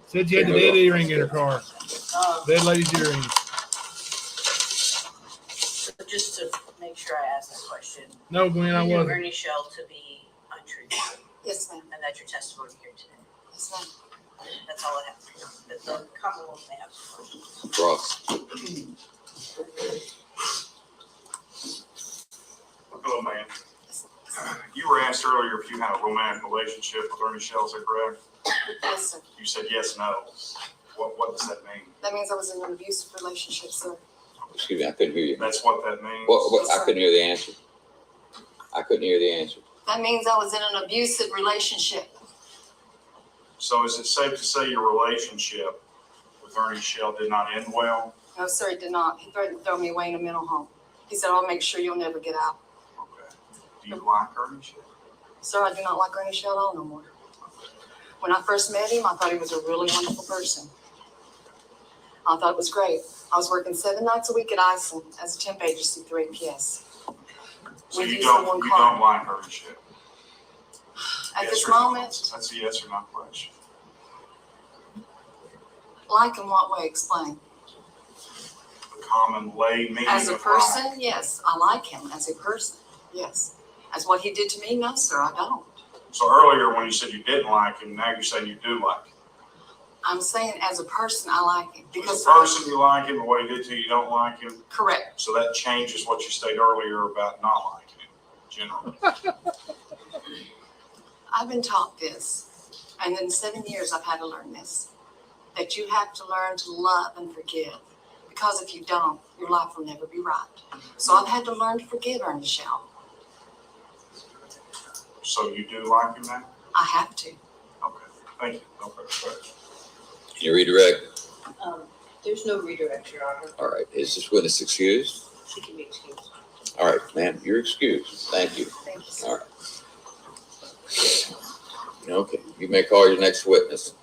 said you had the dead earring in her car. it. Dead lady's earring. So just to make sure I ask that question, No, Gwen, I you knew wasn't. Ernie Shell to be untruthful, Yes, ma'am. and that's your testimony here today. Yes, ma'am. That's all I have. That the Commonwealth may have some questions. Ross. Hello, ma'am. You were asked earlier if you had a romantic relationship with Ernie Shell, is that correct? Yes, sir. You said yes, no. What does that mean? That means I was in an abusive relationship, sir. Excuse me, I couldn't hear you. That's what that means? What, I couldn't hear the answer. I couldn't hear the answer. That means I was in an abusive relationship. So is it safe to say your relationship with Ernie Shell did not end well? No, sir, he did not. He threatened to throw me away in a mental home. He said, I'll make sure you'll never get out. Okay. Do you like Ernie Shell? Sir, I do not like Ernie Shell at all no more. When I first met him, I thought he was a really wonderful person. I thought it was great. I was working 7 nights a week at Iceland as a temp agency through APS. So With you use of one car. don't like Ernie Shell? At Yes this or no? moment, That's a yes or no question. like in what way? Explain. The common lay meaning As a of person, like. yes, I like him. As a person, yes. As what he did to me, no, sir, I don't. So earlier when you said you didn't like him, now you're saying you do like him. I'm saying as a person, I like him. As Because a person, you like him, but what he did to you, you don't like him. correct. So that changes what you stated earlier about not liking him, generally. I've been taught this, and in 7 years I've had to learn this, that you have to learn to love and forgive. Because if you don't, your life will never be right. So I've had to learn to forgive Ernie Shell. So you do like him now? I have to. Okay, thank you. No further questions. Can you redirect? There's no redirect, Your Honor. All right. Is this witness excused? She can be excused. All right, ma'am, you're excused. Thank you. Thank you, sir. All right. Okay, you may call your next witness.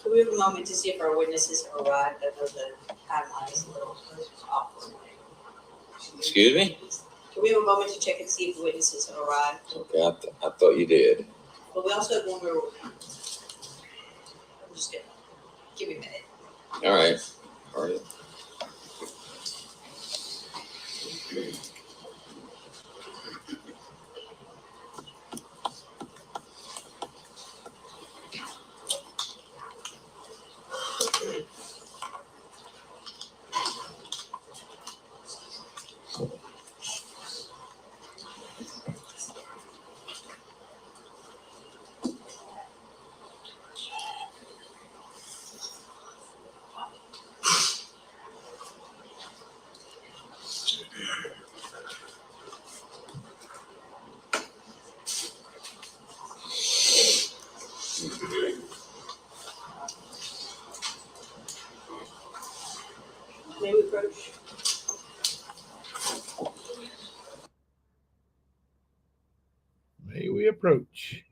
So we have a moment to see if our witnesses have arrived. I know the timeline is a little awkward. Excuse me? Can we have a moment to check and see if the witnesses have arrived? Okay, I thought you did. But we also have one more. I'm just gonna, give me a minute. All right. All right. May we approach? May we approach?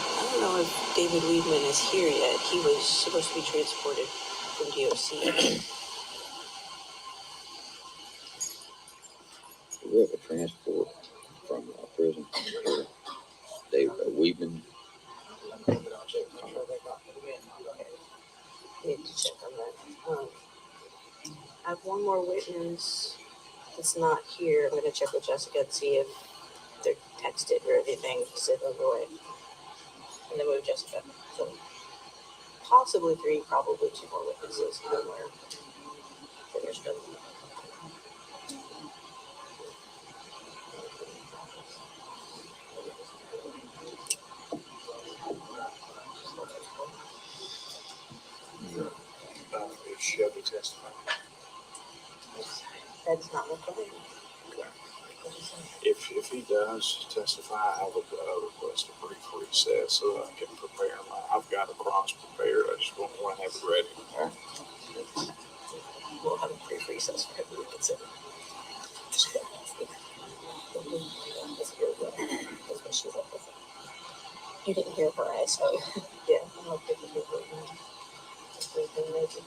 I don't know if David Weedman is here yet. He was supposed to be transported from DOC. Do we have a transport from prison? Dave Weedman. Need to check on that. I have one more witness that's not here. I'm gonna check with Jessica and see if they're texted or anything to say they're on the way. And then move Jessica. So possibly 3, probably 2 more witnesses. I don't know where they're still. If Shelby testified. That's not my plan. If he does testify, I would request a brief recess so that I can prepare I've got a cross prepared. I just want to have it ready. We'll have a brief recess for him to consider. You didn't hear her, I saw. Yeah. don't know if they can do it right now. If they can make it.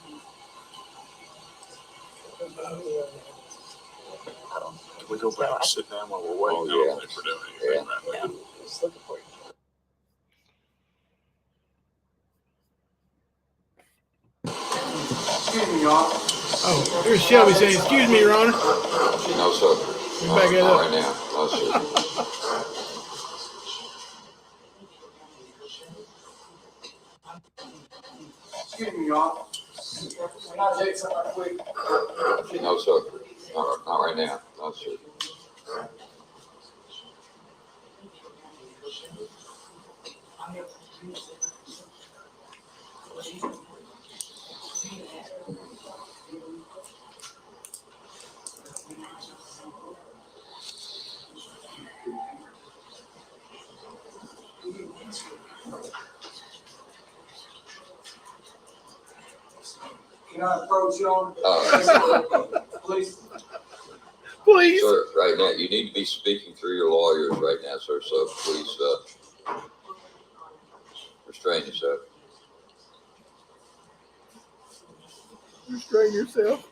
I don't. Can we go back and sit down while we're waiting? Oh, I yeah. don't think we're doing anything right now. Yeah, just looking for you. Excuse me, y'all. Oh, here's Shelby saying, "Excuse me, Your Honor." No, sir. You back it Not up. right now. No, sir. Excuse me, y'all. Can I tell you something quick? No, sir. Not right now. No, sir. Can I approach y'all? Please? Please. Sir, right now, you need to be speaking through your lawyers right now, sir, so please, restrain yourself. Restrain yourself.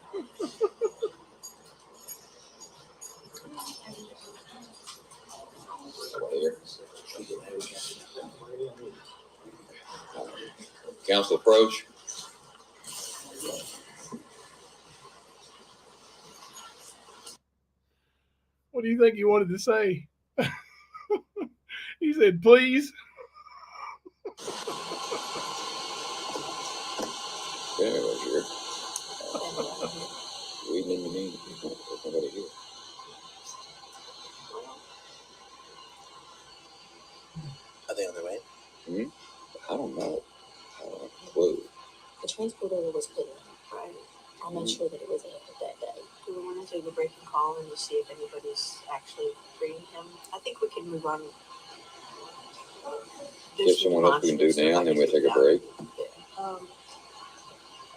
Here. Counsel approach. What do you think he wanted to say? He said, "Please." Anyways, here. Reading in the meeting. There's nobody here. Are they on their way? I don't know. I don't have a clue. The transport order was put in, right? I'll make sure that it was in that day. Do we want to take a break and call and just see if anybody's actually freeing him? I think we can move on. There's someone else we can do now, and then we'll take a break. I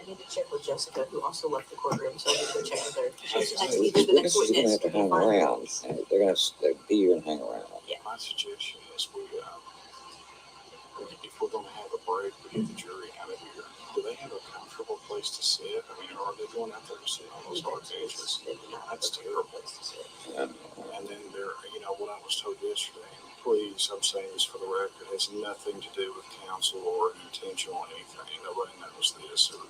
need to check with Jessica, who also left the courtroom, so I need to go check with her. She's We're either the next gonna witness have to or the hang final around. witness. They're gonna be here and hang around. My suggestion is if we're gonna have a break, we get the jury out of here. Do they have a comfortable place to sit? I mean, are they going out there to sit on those hard benches? That's terrible. And then there, what I was told yesterday, and please, I'm saying this for the record, has nothing to do with counsel or intentional anything. Nobody knows this, or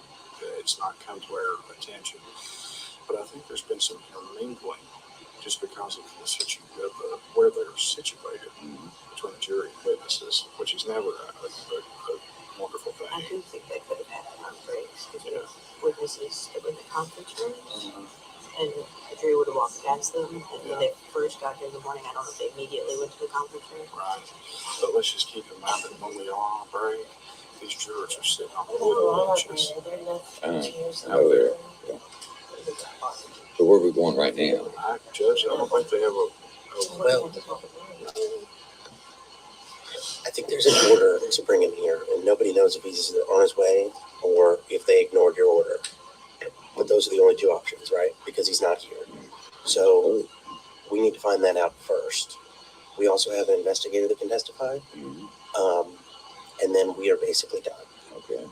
it's not come to our attention. But I think there's been some intermingling just because of the where they're situated between the jury and witnesses, which is never a wonderful thing. I do think they could have had an breaks because witnesses that were in the conference room and the jury would have walked past them. And when they first got here in the morning, I don't know if they immediately went to the conference room. Right. But let's just keep in mind that when we are on a break, these jurors are sitting on the wooden benches. Oh, there. Yeah. So where are we going right now? Judge, I don't think they have Well, I think there's an order to bring him here, and nobody knows if he's on his way or if they ignored your order. But those are the only two options, right? Because he's not here. So we need to find that out first. We also have an investigator that can testify. And then we are basically done. Okay.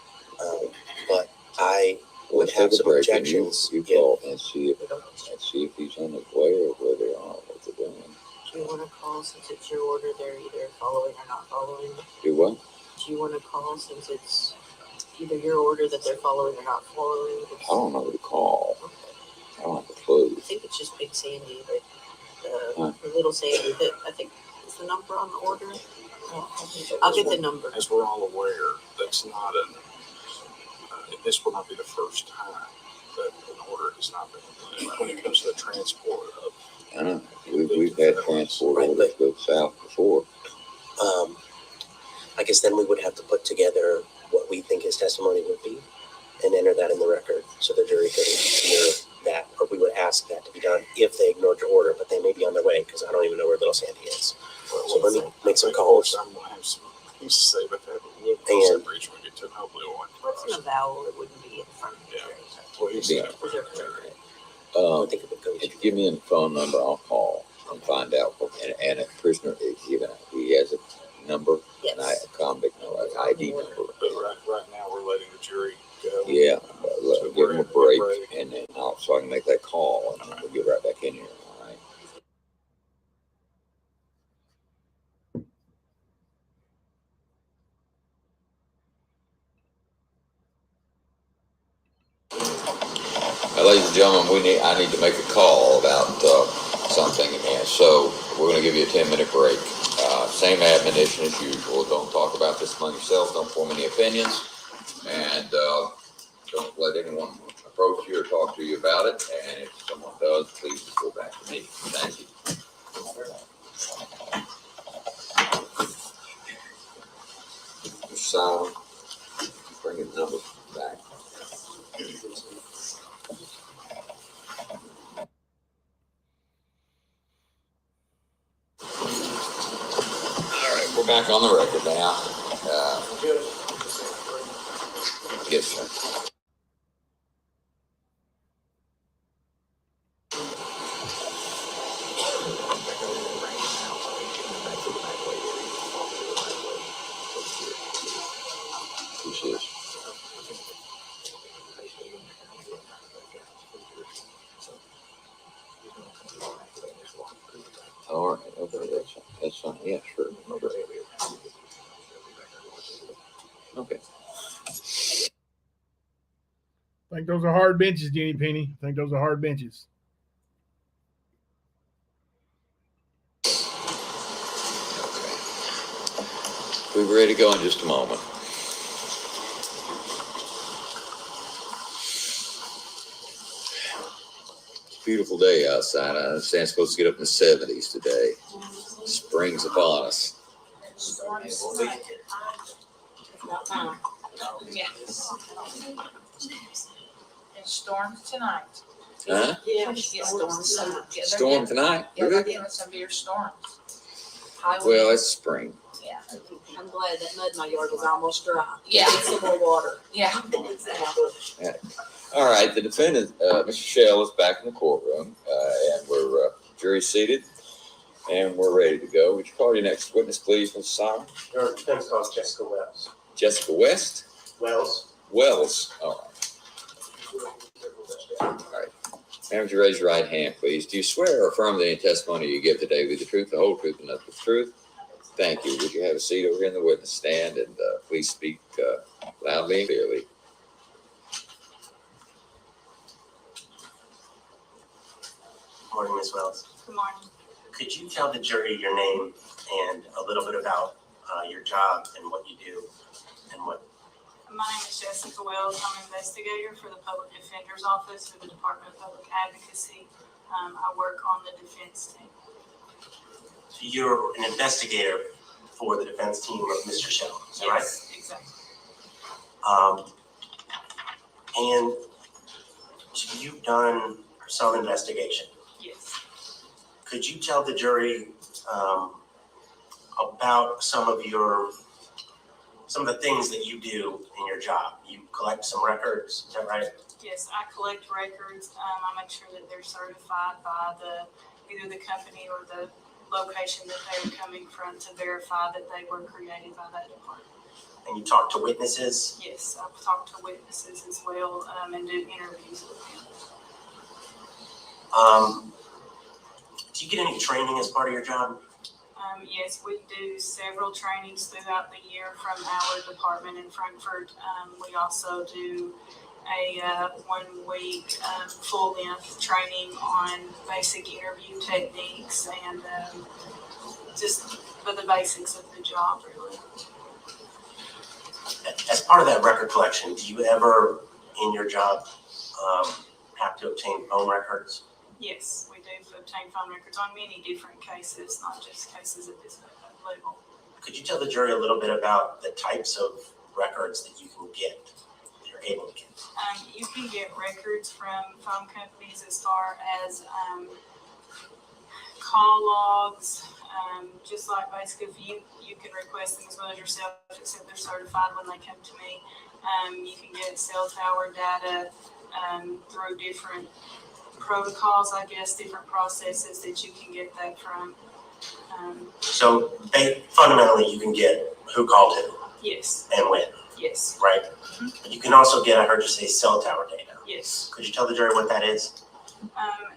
But I would have some objections. You call and see if he's on his way or where they are, what they're doing. Do you want to call since it's your order they're either following or not following? Do what? Do you want to call since it's either your order that they're following or not following? I don't know who to call. I don't have a clue. I think it's just Big Sandy, but Little Sandy. That I think is the number on the order. I'll get the number. As we're all aware, that's not this will not be the first time that an order has not been when it comes to the transport of. I know. We've had transport orders go south before. I guess then we would have to put together what we think his testimony would be and enter that in the record so the jury could hear that, or we would ask that to be done if they ignored your order, but they may be on their way because I don't even know where Little Sandy is. So let me make some calls. I'm going to have some things to say about that, but we'll cross that bridge when we get to it. Hopefully it won't. What's an avowal? It wouldn't be in front of the jury. Well, he's there. I think it would go If you give me a phone number, I'll call and find out. And a prisoner is given, he has a number. Yes. convict ID number. But right now, we're letting the jury go. Yeah, So give them a break, break. and then so I can make that call, and we'll get right back in here. All right. Now, ladies and gentlemen, I need to make a call about something, and so we're going to give you a 10-minute break. Same admonition as usual. Don't talk about this among yourselves. Don't form any opinions, and don't let anyone approach you or talk to you about it. And if someone does, please just go back to me. Thank you. Mr. Solomon, bring his number back. All right, we're back on the record now. Yes, sir. All right, okay, that's fine. Yeah, sure. Okay. I think those are hard benches, Jenny Penny. I think those are hard benches. We'll be ready to go in just a moment. It's a beautiful day outside. I understand it's supposed to get up in the 70s today. Spring's upon us. Storms tonight. Huh? Yeah, storms. Storm tonight? Yeah, Really? they're getting severe storms. Well, it's spring. Yeah. I'm glad that mud in my yard was almost dry. Yeah. Get some more water. Yeah. Yeah. All right, the defendant, Mr. Shell, is back in the courtroom, and we're jury seated, and we're ready to go. Would you call your next witness, please, Mr. Simon? Your defense calls Jessica Wells. Jessica West? Wells. Wells. All right. All right. Ma'am, would you raise your right hand, please? Do you swear or affirm that any testimony you give today will be the truth, the whole truth, and nothing but the truth? Thank you. Would you have a seat over here in the witness stand, and please speak loudly and clearly. Morning, Ms. Wells. Good morning. Could you tell the jury your name and a little bit about your job and what you do and what? My name is Jessica Wells. I'm an investigator for the Public Defender's Office for the Department of Public Advocacy. I work on the defense team. So you're an investigator for the defense team of Mr. Shell, is that right? Yes, exactly. And you've done some investigation. Yes. Could you tell the jury about some of the things that you do in your job? You collect some records, is that right? Yes, I collect records. I make sure that they're certified by either the company or the location that they are coming from to verify that they were created by that department. And you talk to witnesses? Yes, I've talked to witnesses as well and do interviews with them. Do you get any training as part of your job? Yes, we do several trainings throughout the year from our department in Frankfurt. We also do a 1 week full-length training on basic interview techniques and just for the basics of the job, really. As part of that record collection, do you ever, in your job, have to obtain phone records? Yes, we do obtain phone records on many different cases, not just cases at this level. Could you tell the jury a little bit about the types of records that you can get, that you're able to get? You can get records from phone companies as far as call logs, just like basically if you can request them as well as yourself, except they're certified when they come to me. You can get cell tower data through different protocols, I guess, different processes that you can get that from. So fundamentally, you can get who called who Yes, and when, yes, right? But you can also get, I heard you say, cell tower data. yes. Could you tell the jury what that is?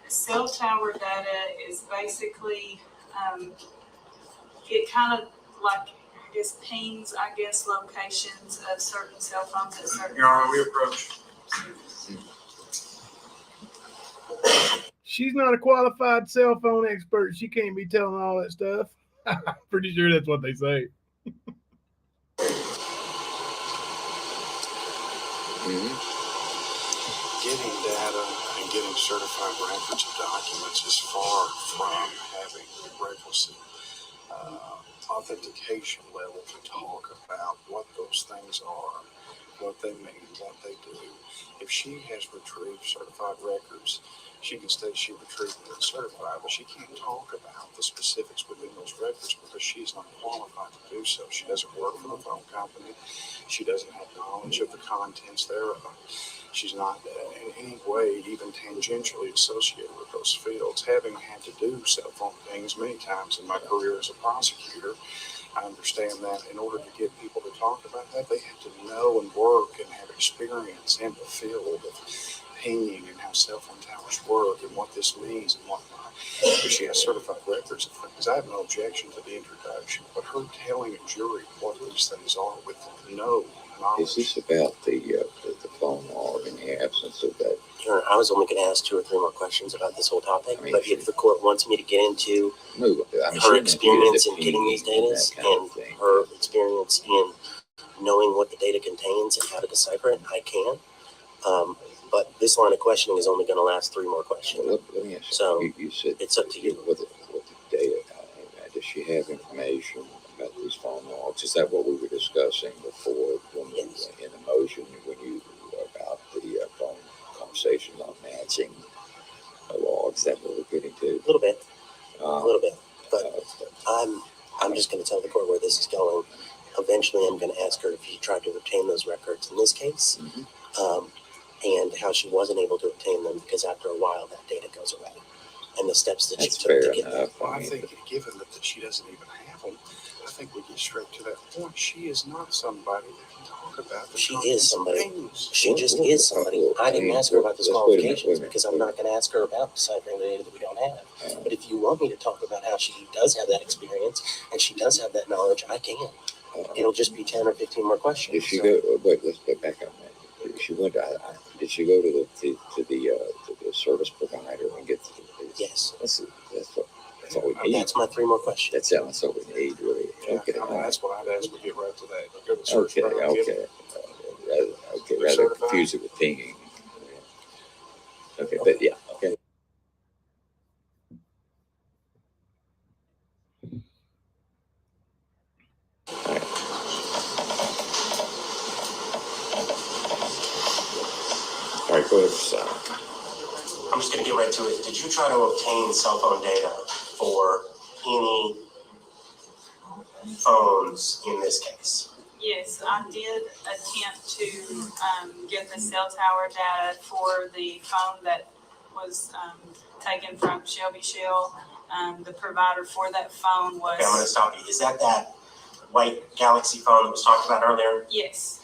Cell tower data is basically, it kind of like, I guess, pings, locations of certain cell phones at certain. Your Honor, we approach. She's not a qualified cell phone expert. She can't be telling all that stuff. Pretty sure that's what they say. Getting data and getting certified records of documents is far from having the requisite authentication level to talk about what those things are, what they mean, what they do. If she has retrieved certified records, she can state she retrieved them and certified, but she can't talk about the specifics within those records because she's not qualified to do so. She doesn't work for the phone company. She doesn't have knowledge of the contents thereof. She's not in any way even tangentially associated with those fields. Having had to do cell phone things many times in my career as a prosecutor, I understand that in order to get people to talk about that, they have to know and work and have experience in the field of pinging and how cell phone towers work and what this means and whatnot. If she has certified records of things, I have no objection to the introduction, but her telling a jury what these things are with no knowledge. Is this about the phone log in the absence of that? Sure, I was only going to ask 2 or 3 more questions about this whole topic, but if the court wants me to get into her experience in getting these data and her experience in knowing what the data contains and how to decipher it, I can. But this line of questioning is only going to last 3 more questions. Well, let me ask you. So you said it's up to you. With the data, does she have information about these phone logs? Is that what we were discussing before when we were in the motion when you about the phone conversations on matching logs? Is that what we're getting to? A little bit. But I'm just going to tell the court where this is going. Eventually, I'm going to ask her if she tried to obtain those records in this case, and how she wasn't able to obtain them because after a while that data goes away, and the steps that she took to get them. Well, I think given that she doesn't even have them, I think we get straight to that point. She is not somebody that can talk about the She contents is somebody. of things. She just is somebody. I didn't ask her about those qualifications because I'm not going to ask her about deciphering the data that we don't have. But if you want me to talk about how she does have that experience and she does have that knowledge, I can. It'll just be 10 or 15 more questions. Did she go? Wait, let's go back on that. She went. Did she go to the service provider and get? Yes. That's all we need. That's my 3 more questions. That's all we need, really. Okay. That's what I'd ask. We get right to that. Go to the service provider. Rather confuse it with pinging. Okay, but yeah, okay. All right, go ahead. I'm just going to get right to it. Did you try to obtain cell phone data for any phones in this case? Yes, I did attempt to get the cell tower data for the phone that was taken from Shelby Shell. The provider for that phone was. Okay, I'm going to stop you. Is that white Galaxy phone that was talked about earlier? Yes.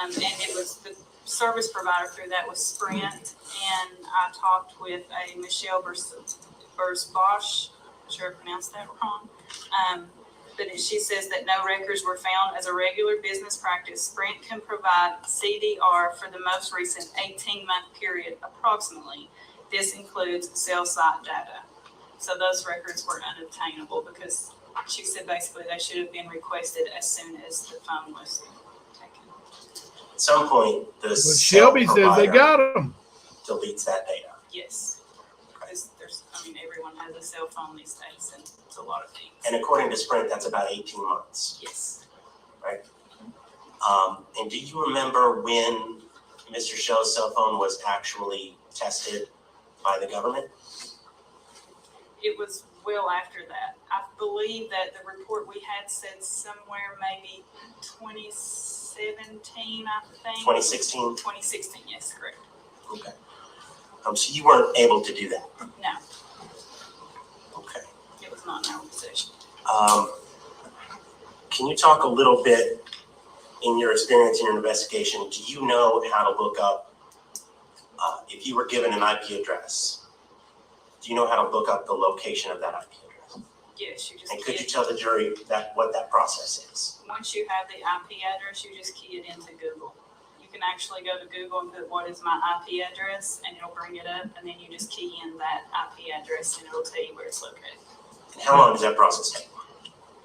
And it was the service provider through that was Sprint, and I talked with a Michelle Bursbosch, I'm sure I pronounced that wrong, but she says that no records were found. As a regular business practice, Sprint can provide CDR for the most recent 18-month period approximately. This includes cell site data. So those records were unobtainable because she said basically they should have been requested as soon as the phone was taken. At some point, the Shelby says they got them. Deletes that data. Yes. Because everyone has a cell phone these days, and it's a lot of things. And according to Sprint, that's about 18 months. Yes. Right? And do you remember when Mr. Shell's cell phone was actually tested by the government? It was well after that. I believe that the report we had said somewhere maybe 2017, I think. 2016? 2016, yes, correct. Okay. So you weren't able to do that? No. Okay. It was not in our Can you talk a little bit, in your experience in your investigation, do you know how to look up, if you were given an IP address, do you know how to look up the location of that IP address? Yes, you just And key could you it. tell the jury what that process is? Once you have the IP address, you just key it into Google. You can actually go to Google and put what is my IP address, and it'll bring it up, and then you just key in that IP address, and it'll tell you where it's located. And how long does that process take?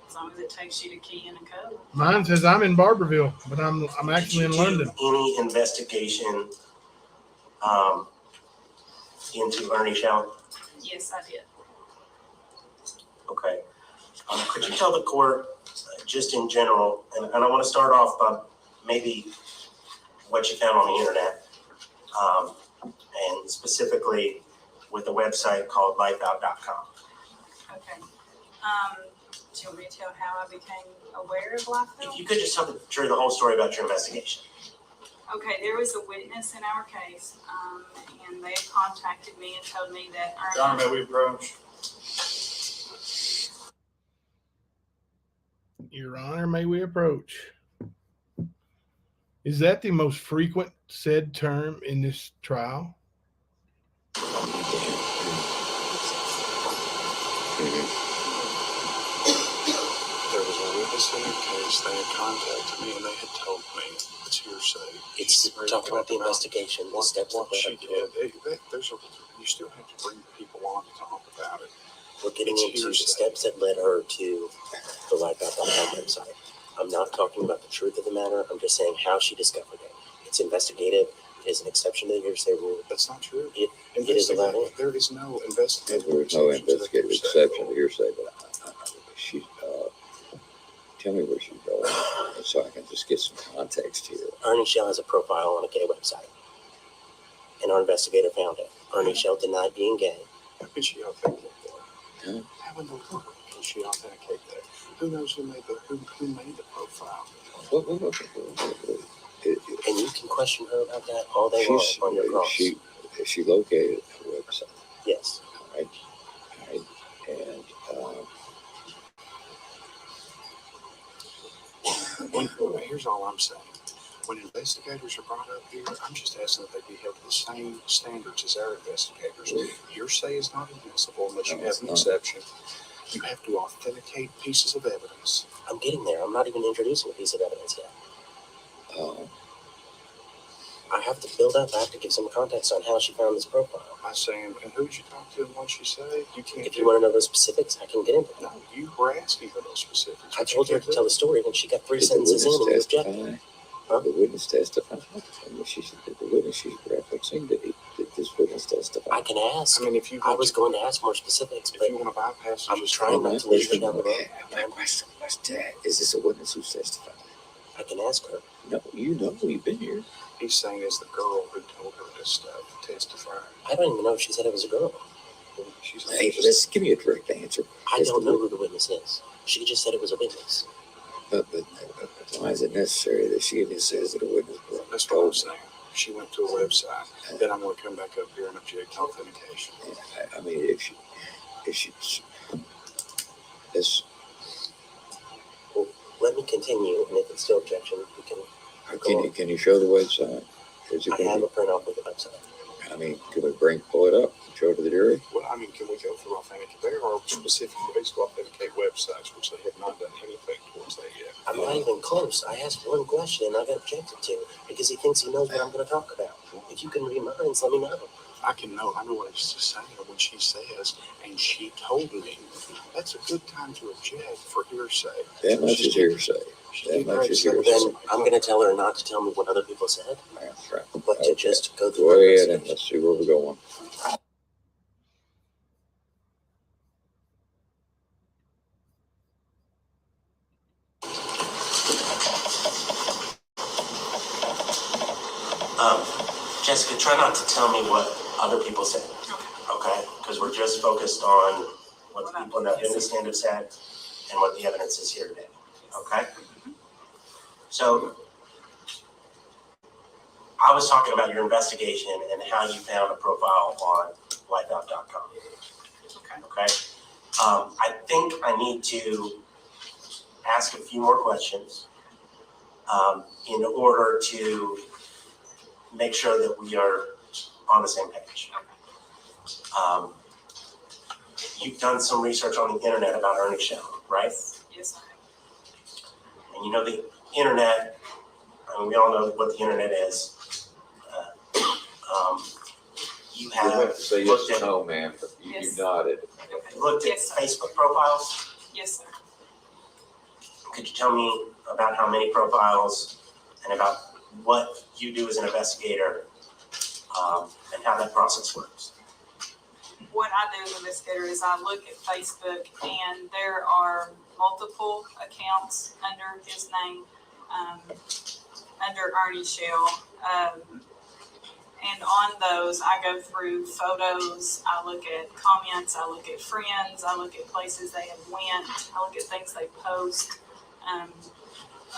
As long as it takes you to key in a code. Mine says I'm in Barberville, but I'm actually in London. Did you do any investigation into Ernie Shell? Yes, I did. Okay. Could you tell the court, just in general, and I want to start off by maybe what you found on the internet, and specifically with a website called lifeout.com. Okay. Do you want me to tell how I became aware of Lifeout? If you could just tell the jury the whole story about your investigation. Okay, there was a witness in our case, and they contacted me and told me that Ernie. May we approach? Your Honor, may we approach? Is that the most frequent said term in this trial? There was a witness in their case. They had contacted me and they had told me it's hearsay. It's talking about the investigation, the steps What that she led up to it. did. You still have to bring people on to talk about it. We're getting It's into the hearsay. steps that led her to the lifeout.com website. I'm not talking about the truth of the matter. I'm just saying how she discovered it. It's investigative. It is an exception to the hearsay rule. That's not true. It is allowed in. There is no investigative There's no investigative exception to hearsay, but she, tell me where she's going so I can just get some context here. Ernie Shell has a profile on a gay website, and our investigator found it. Ernie Shell denied being gay. How can she authenticate that? Huh? How in the world can she authenticate that? Who knows who made the profile? And you can question her about that all day long on your cross. She located a website. Yes. All right. And Here's all I'm saying. When investigators are brought up here, I'm just asking that they be held to the same standards as our investigators. Hearsay is not admissible unless you have an exception. You have to authenticate pieces of evidence. I'm getting there. I'm not even introducing a piece of evidence yet. I have to build up. I have to give some context on how she found this profile. I'm saying, and who did you talk to and what she said? You can't. If you want to know those specifics, I can get into them. No, you were asking for those specifics. I told her to tell the story, and she got 3 sentences in and you objected. Did the witness testify? Did the witness she's referencing, did this witness testify? I can ask. I mean, if you I was going to ask more specifics, but if you want to bypass, I'm trying not to leave her down the road. My question was that, is this a witness who's testified? I can ask her. No, you know, you've been here. He's saying is the girl who told her this stuff testified. I don't even know if she said it was a girl. She's Hey, let's give me a direct answer. I don't know who the witness is. She just said it was a witness. But why is it necessary that she just says that a witness was That's what I'm saying. She went to a website. Then I'm going to come back up here and object to authentication. I mean, if she, this. Well, let me continue, and if it's still objection, we can. Can you show the website? I have a printout with the website. I mean, can we pull it up, and show it to the jury? Well, I mean, can we go through authenticate? There are specific ways to authenticate websites, which they have not done anything towards that yet. I'm not even close. I asked one question and I got objected to because he thinks he knows what I'm going to talk about. If you can read minds, let me know. I know what he's saying when she says, and she told me. That's a good time to object for hearsay. That much is hearsay. That much is hearsay. Then I'm going to tell her not to tell me what other people said, That's right. but to just go through. Go ahead and let's see where we're going. Jessica, try not to tell me what other people said, okay? Because we're just focused on what the people in that witness stand have said and what the evidence is here today, okay? So I was talking about your investigation and how you found a profile on lifeout.com, okay? I think I need to ask a few more questions in order to make sure that we are on the same page. You've done some research on the internet about Ernie Shell, right? Yes, I have. And you know the internet, I mean, we all know what the internet is. You You have have to say looked yes or at, no, ma'am. You Yes. nodded. Okay. looked at Yes, sir. Facebook profiles. Yes, sir. Could you tell me about how many profiles and about what you do as an investigator and how that process works? What I do as an investigator is I look at Facebook, and there are multiple accounts under his name, under Ernie Shell. And on those, I go through photos, I look at comments, I look at friends, I look at places they have went, I look at things they post. A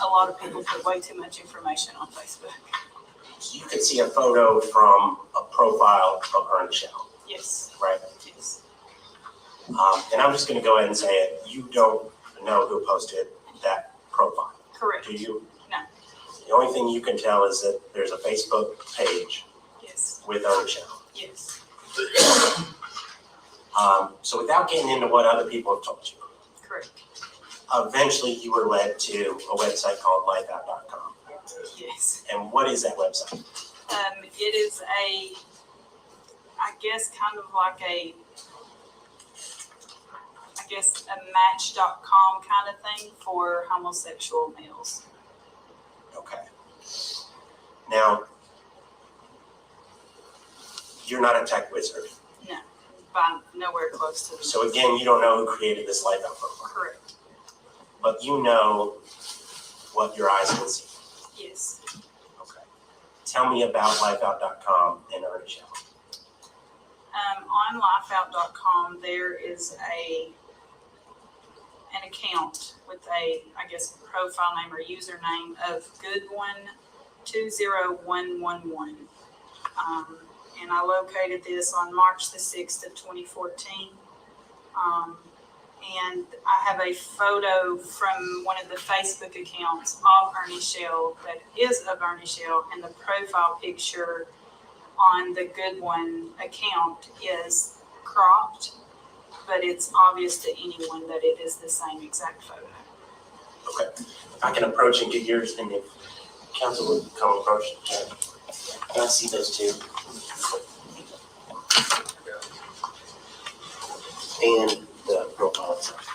lot of people put way too much information on Facebook. So you could see a photo from a profile of Ernie Shell, Yes, right? yes. And I'm just going to go ahead and say it. You don't know who posted that profile, Correct. do you? No. The only thing you can tell is that there's a Facebook page Yes, with Ernie Shell. yes. So without getting into what other people have told you, Correct. eventually you were led to a website called lifeout.com. Yes. And what is that website? It is I guess kind of like a match.com kind of thing for homosexual males. Okay. Now, you're not a tech wizard. No, but nowhere close to the. So again, you don't know who created this Lifeout profile. Correct. But you know what your eyes can see. Yes. Okay. Tell me about lifeout.com and Ernie Shell. On lifeout.com, there is an account with a, I guess, profile name or username of Goodone20111. And I located this on March the 6th of 2014. And I have a photo from one of the Facebook accounts of Ernie Shell that is of Ernie Shell, and the profile picture on the Good One account is cropped, but it's obvious to anyone that it is the same exact photo. Okay. If I can approach and get yours, and if council would come approach, can I see those two? And the profile itself.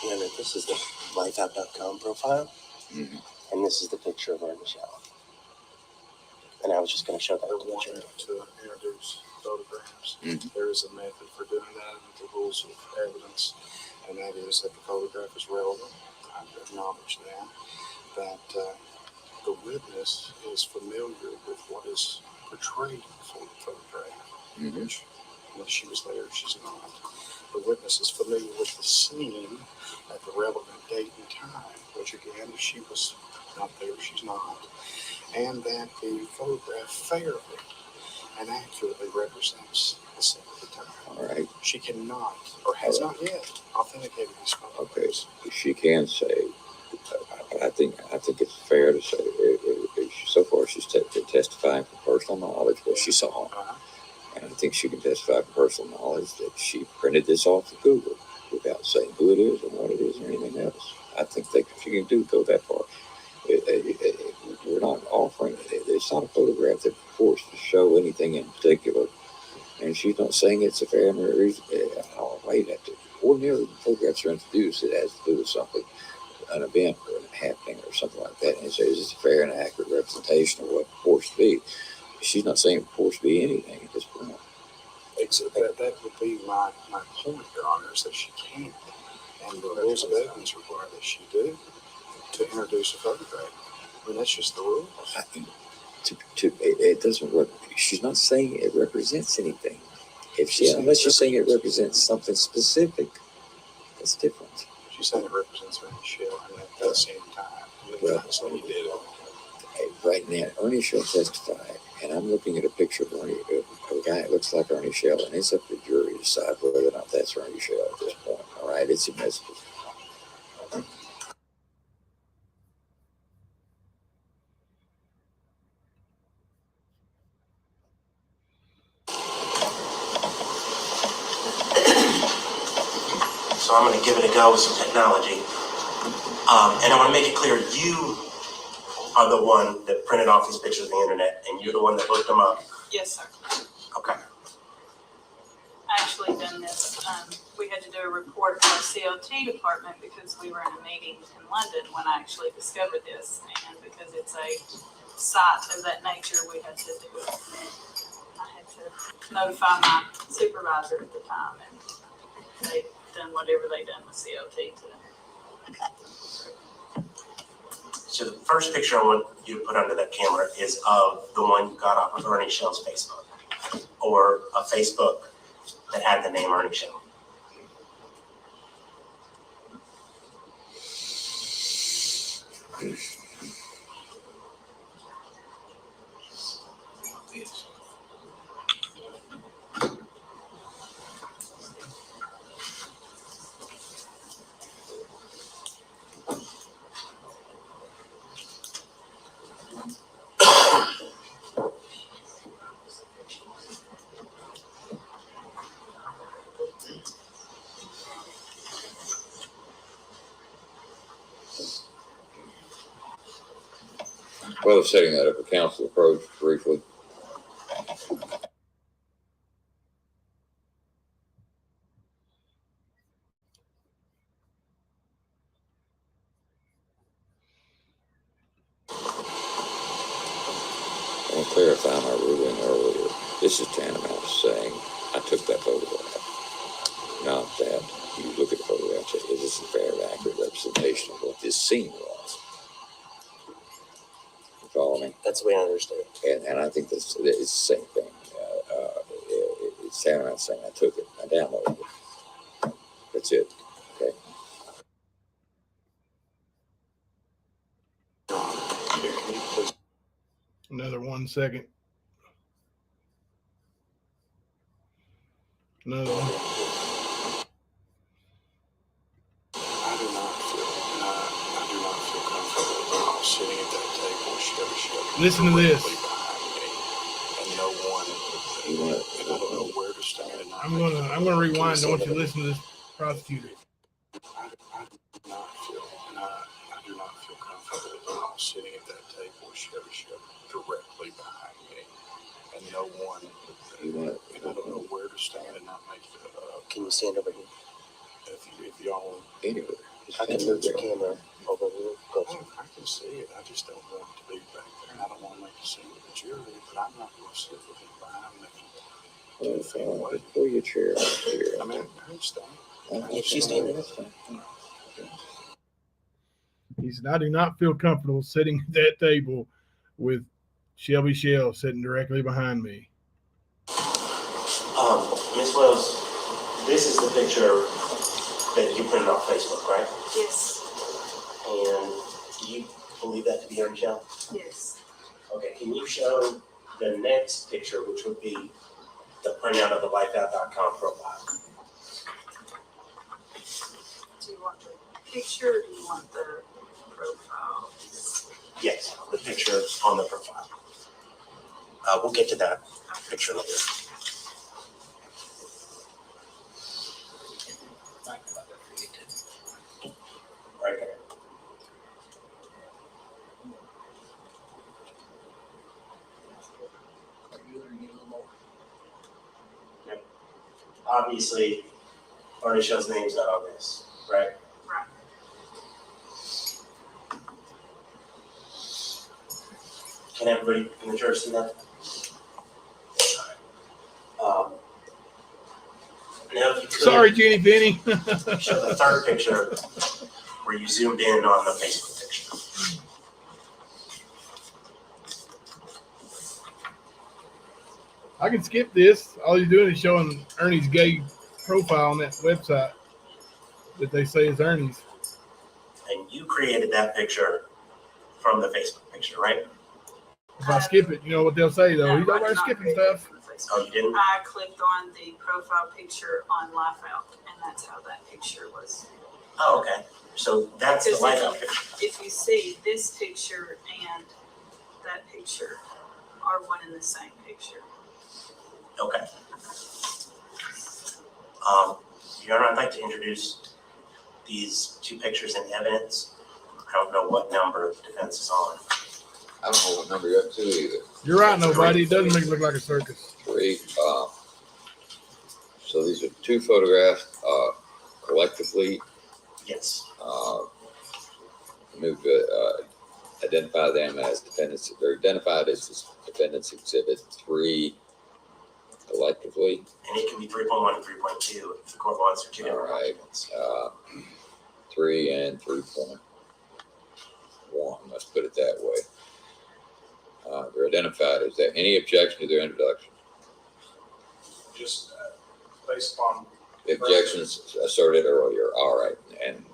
And this is the lifeout.com profile, and this is the picture of Ernie Shell. And I was just going to show that I to the wanted jury. to introduce photographs. There is a method for doing that with the rules of evidence, and that is that the photograph is relevant. I acknowledge that the witness is familiar with what is portrayed for the photograph, which when she was there, she's not. The witness is familiar with the scene at the relevant date and time, which again, if she was not there, she's not. And that the photograph fairly and accurately represents the scene at the time. All right. She cannot, or has not yet, authenticated these photographs. Okay. She can say, but I think it's fair to say, so far she's testifying from personal knowledge what she saw. And I think she can testify from personal knowledge that she printed this off of Google without saying who it is and what it is or anything else. I think she can go that far. We're not offering, it's not a photograph that purports to show anything in particular. And she's not saying it's a fair and reason. Ordinarily, photographs are introduced, it has to do with something, an event or a happening or something like that. And it says it's a fair and accurate representation of what it purports to be. She's not saying it purports to be anything at this point. Except that would be my point, Your Honor, is that she can't. And the rules of evidence require that she do to introduce a photograph. I mean, that's just the rules. It doesn't work. She's not saying it represents anything. Unless you're saying it represents something specific, that's different. She's saying it represents Ernie Shell, and at the same time, so he did it. Right now, Ernie Shell testified, and I'm looking at a picture of Ernie, of a guy that looks like Ernie Shell, and it's up to the jury to decide whether or not that's Ernie Shell at this point. All right, it's a message. So I'm going to give it a go with some technology. And I want to make it clear, you are the one that printed off these pictures of the internet, and you're the one that looked them up. Yes, sir. Okay. I actually done this. We had to do a report for our COT department because we were in a meeting in London when I actually discovered this. And because it's a site of that nature, we had to do it. I had to notify my supervisor at the time, and they done whatever they done with COT to. So the first picture I want you to put under that camera is of the one you got off of Ernie Shell's Facebook, or a Facebook that had the name Ernie Shell. Well, setting that up, a council approach briefly. I want to clarify my ruling earlier. This is tantamount to saying I took that photograph. Not that you look at the photograph and say, is this a fair and accurate representation of what this scene was? You follow me? That's the way I understand it. And I think it's the same thing. It's tantamount to saying I took it, I downloaded it. That's it. Okay. Another 1 second. Another one. I do not feel comfortable sitting at that table with Shelby Listen to this. and no one, and I don't know where to stand. I'm gonna rewind. I want you to listen to this prosecutor. I do not feel comfortable sitting at that table with Shelby directly behind me, and no one, and I don't know where to stand and not make it up. Can you stand over here? If y'all, Anyway, I can move your camera over here. I can see it. I just don't want it to be back there, and I don't want to make a scene with the jury, but I'm not going to sit with him behind me. Pull your chair out here. I mean, I understand. If she's standing. He said, I do not feel comfortable sitting at that table with Shelby Shell sitting directly behind me. Ms. Wells, this is the picture that you printed off Facebook, right? Yes. And do you believe that to be Ernie Shell? Yes. Okay, can you show the next picture, which would be the printout of the lifeout.com profile? Do you want the picture or do you want the profile? Yes, the picture on the profile. We'll get to that picture later. Right there. Yep. Obviously, Ernie Shell's name's not on this, right? Right. Can everybody in the church see that? Now, if you could Sorry, Jenny Penny. show the third picture where you zoomed in on the Facebook picture. I can skip this. All you're doing is showing Ernie's gay profile on that website that they say is Ernie's. And you created that picture from the Facebook picture, right? If I skip it, you know what they'll say though. No, He's I over there did not skipping create it stuff. from Facebook. Oh, you didn't? I clicked on the profile picture on Lifeout, and that's how that picture was. Oh, okay. So that's the Because Lifeout picture. if you see this picture and that picture are one and the same picture. Okay. Your Honor, I'd like to introduce these two pictures in evidence. I don't know what number the defense is on. I don't know what number you're up to either. You're right, nobody. It doesn't make it look like a circus. 3. So these are 2 photographs collectively. Yes. Move to identify them as defendants. They're identified as defendants exhibit 3 collectively. And it can be 3.1 and 3.2 if the court wants, or 2 different All right. documents. 3 and 3.1. Let's put it that way. They're identified. Is there any objection to their introduction? Just based upon. The objections asserted earlier. All right. And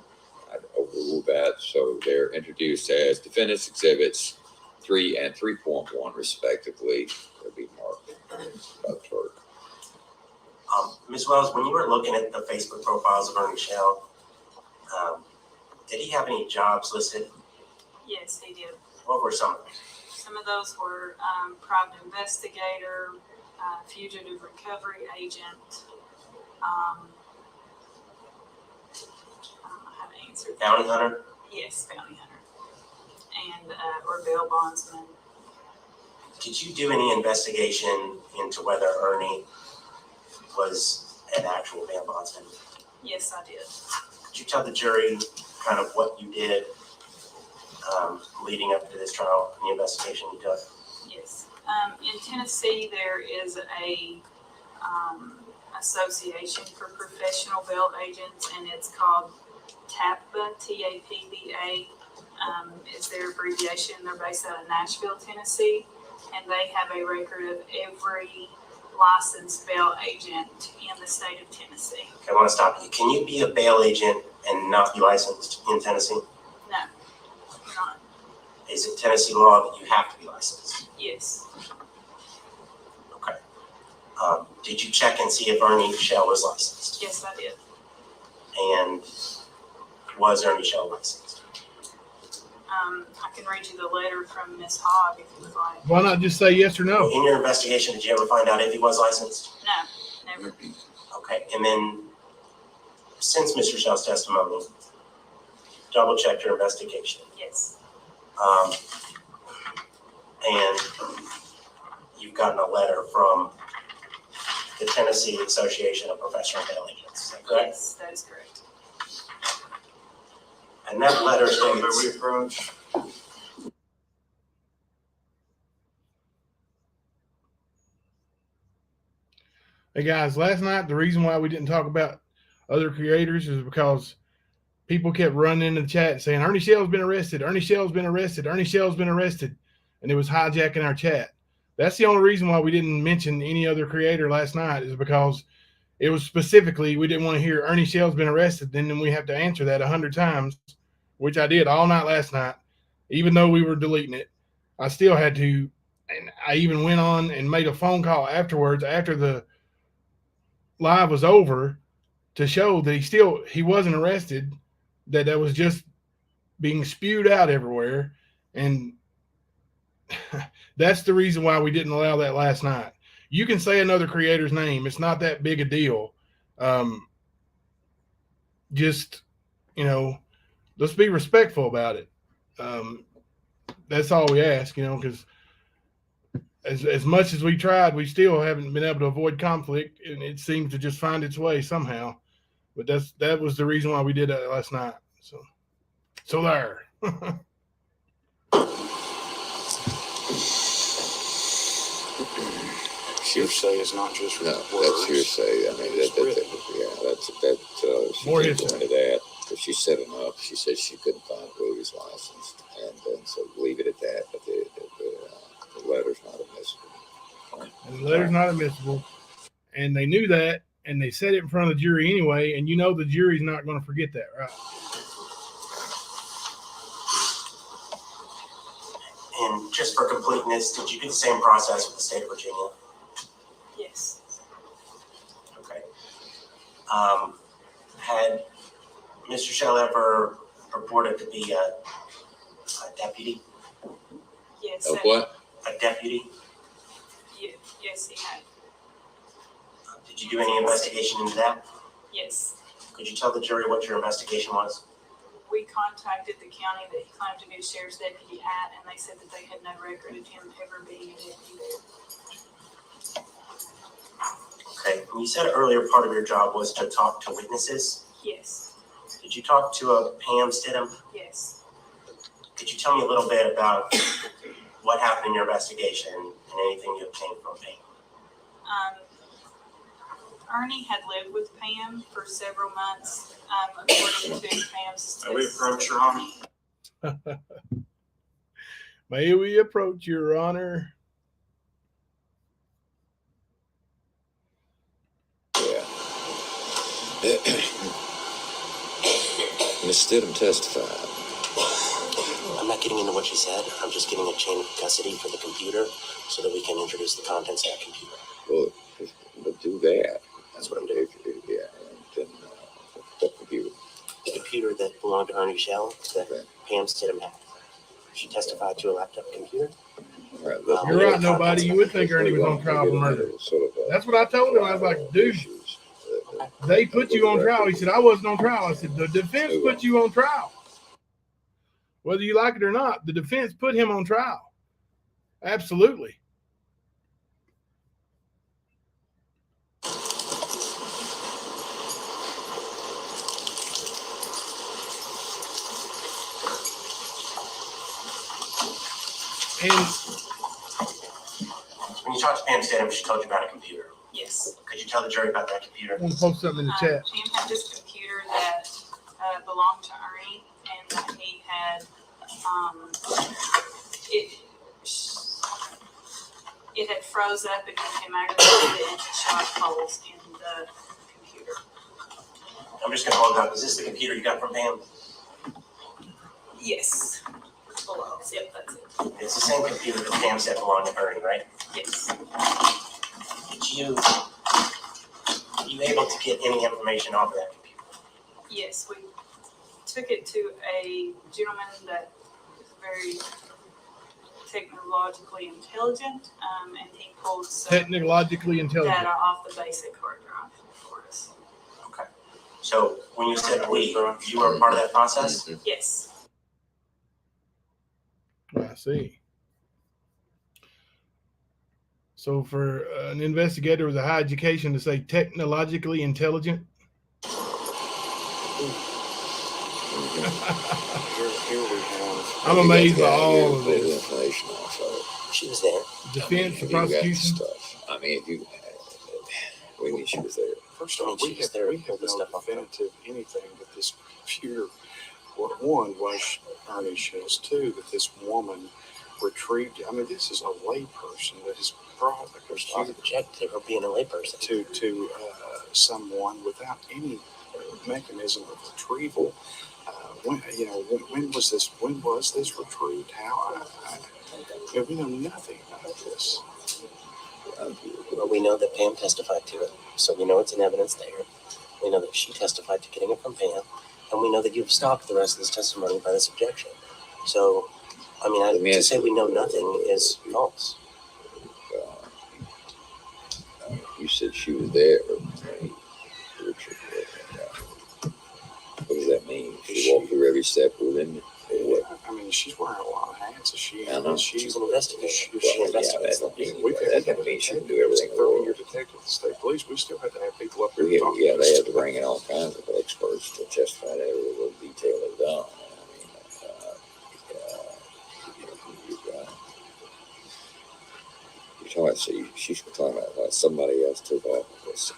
I overrule that. So they're introduced as defendants exhibits 3 and 3.1 respectively. They'll be marked by the clerk. Ms. Wells, when you were looking at the Facebook profiles of Ernie Shell, did he have any jobs listed? Yes, he did. What were some of them? Some of those were private investigator, fugitive recovery agent. I don't know how to answer that. Bounty hunter? Yes, bounty hunter. And or bail bondsman. Did you do any investigation into whether Ernie was an actual bail bondsman? Yes, I did. Could you tell the jury kind of what you did leading up to this trial and the investigation you took? Yes. In Tennessee, there is a association for professional bail agents, and it's called TAPBA, T-A-P-B-A, is their abbreviation. They're based out of Nashville, Tennessee, and they have a record of every licensed bail agent in the state of Tennessee. Okay, I want to stop you. Can you be a bail agent and not be licensed in Tennessee? No, not. Is it Tennessee law that you have to be licensed? Yes. Okay. Did you check and see if Ernie Shell was licensed? Yes, I did. And was Ernie Shell licensed? I can read you the letter from Ms. Hogg if you would like. Why not just say yes or no? In your investigation, did you ever find out if he was licensed? No, never. Okay, and then since Mr. Shell's testimony, double checked your investigation. Yes. And you've gotten a letter from the Tennessee Association of Professional Bail Agents, is that correct? Yes, that is correct. And that letter So that we states, approach. Hey guys, last night the reason why we didn't talk about other creators is because people kept running into the chat saying Ernie Shell's been arrested, Ernie Shell's been arrested, Ernie Shell's been arrested, and it was hijacking our chat. That's the only reason why we didn't mention any other creator last night, is because it was specifically we didn't want to hear Ernie Shell's been arrested, then we have to answer that 100 times, which I did all night last night. Even though we were deleting it, I still had to, and I even went on and made a phone call afterwards after the live was over to show that he wasn't arrested, that was just being spewed out everywhere. And that's the reason why we didn't allow that last night. You can say another creator's name. It's not that big a deal. Just, let's be respectful about it. That's all we ask, because as much as we tried, we still haven't been able to avoid conflict, and it seems to just find its way somehow. But that was the reason why we did that last night. So there. Hearsay is not just No, words. that's hearsay. I mean, that's she More did hearsay. go into that, but she set him up. She said she couldn't find who he was licensed, and then so leave it at that. But the letter's not admissible. The letter's not admissible, and they knew that, and they said it in front of the jury anyway. And you know the jury's not going to forget that, right? And just for completeness, did you do the same process with the state of Virginia? Yes. Okay. Had Mr. Shell ever purported to be a deputy? Yes. Of what? A deputy? Yes, he had. Did you do any investigation into that? Yes. Could you tell the jury what your investigation was? We contacted the county that he claimed to be a sheriff's deputy at, and they said that they had no record of him ever being a deputy there. Okay. And you said earlier part of your job was to talk to witnesses. Yes. Did you talk to a Pam Stidham? Yes. Could you tell me a little bit about what happened in your investigation and anything you obtained from Pam? Ernie had lived with Pam for several months, according to Pam's. May we approach, Your Honor? May we approach, Your Honor? Yeah. Miss Stidham testified. I'm not getting into what she said. I'm just getting a chain of custody for the computer so that we can introduce the contents of that computer. Well, but do that. That's what I'm doing. Yeah, and then what computer? The computer that belonged to Ernie Shell that Pam Stidham had. She testified to a laptop computer. Right, You're right, nobody. You would think Ernie was on trial for murder. That's what I told him. I was like, dude, they put you on trial. He said, I wasn't on trial. I said, the defense put you on trial. Whether you like it or not, the defense put him on trial. Absolutely. And when you talked to Pam Stidham, she told you about a computer. Yes. Could you tell the jury about that computer? I'm going to post something in the chat. Pam had this computer that belonged to Ernie, and that he had it had froze up and became aggravated and shot holes in the computer. I'm just going to hold it up. Is this the computer you got from Pam? Yes. Below. Yep, that's it. It's the same computer that Pam said belonged to Ernie, right? Yes. Were you able to get any information off of that computer? Yes, we took it to a gentleman that is very technologically intelligent, and he pulled some Technologically intelligent. data off the basic hard drive for us. Okay. So when you said we, you were a part of that process? Yes. I see. So for an investigator with a high education to say technologically intelligent. I'm amazed by all of this. Information off of it. She was there. Defense, the You got prosecution. stuff. I mean, if you, we knew she was there. First off, She we was have there to no pull this stuff off. definitive anything that this computer, one was Ernie Shell's, two, that this woman retrieved. I mean, this is a layperson that has brought a I computer object to her being a layperson. to someone without any mechanism of retrieval. When was this retrieved? How? We know nothing about this. Well, we know that Pam testified to it, so we know it's in evidence there. We know that she testified to getting it from Pam, and we know that you've stopped the rest of this testimony by this objection. So, I mean, to say we know nothing is false. You said she was there. What does that mean? She walked through every step within it? I mean, she's wearing a lot of hats. I know. She's an investigator. She Well, investigates that things. don't mean she can do everything in the world. You're a detective at the state police. We still have to have people up here Yeah, talking. yeah, they have to bring in all kinds of experts to testify to every little detail they've done. You're talking about, she's talking about like somebody else took off this,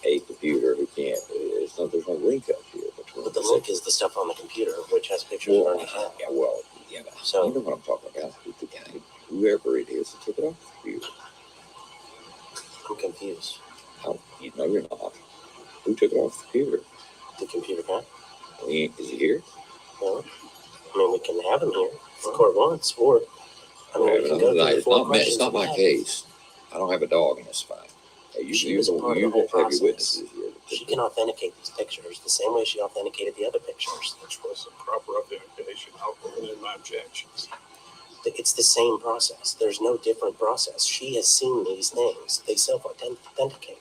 a computer who can't, there's no link up here. But the link is the stuff on the computer, which has pictures of Ernie Shell. Yeah, well, yeah, So- you know what I'm talking about. The guy, whoever it is that took it off the computer. I'm confused. How, no, you're not. Who took it off the computer? The computer guy? Is he here? No. I mean, we can have him here if the court wants, or, I mean, we can go through the It's four not, questions. it's not my case. I don't have a dog in this fight. She was a part of the whole have your process. witnesses here. She can authenticate these pictures the same way she authenticated the other pictures. Which was a proper authentication. I'll put in my objections. It's the same process. There's no different process. She has seen these things. They self-authenticate.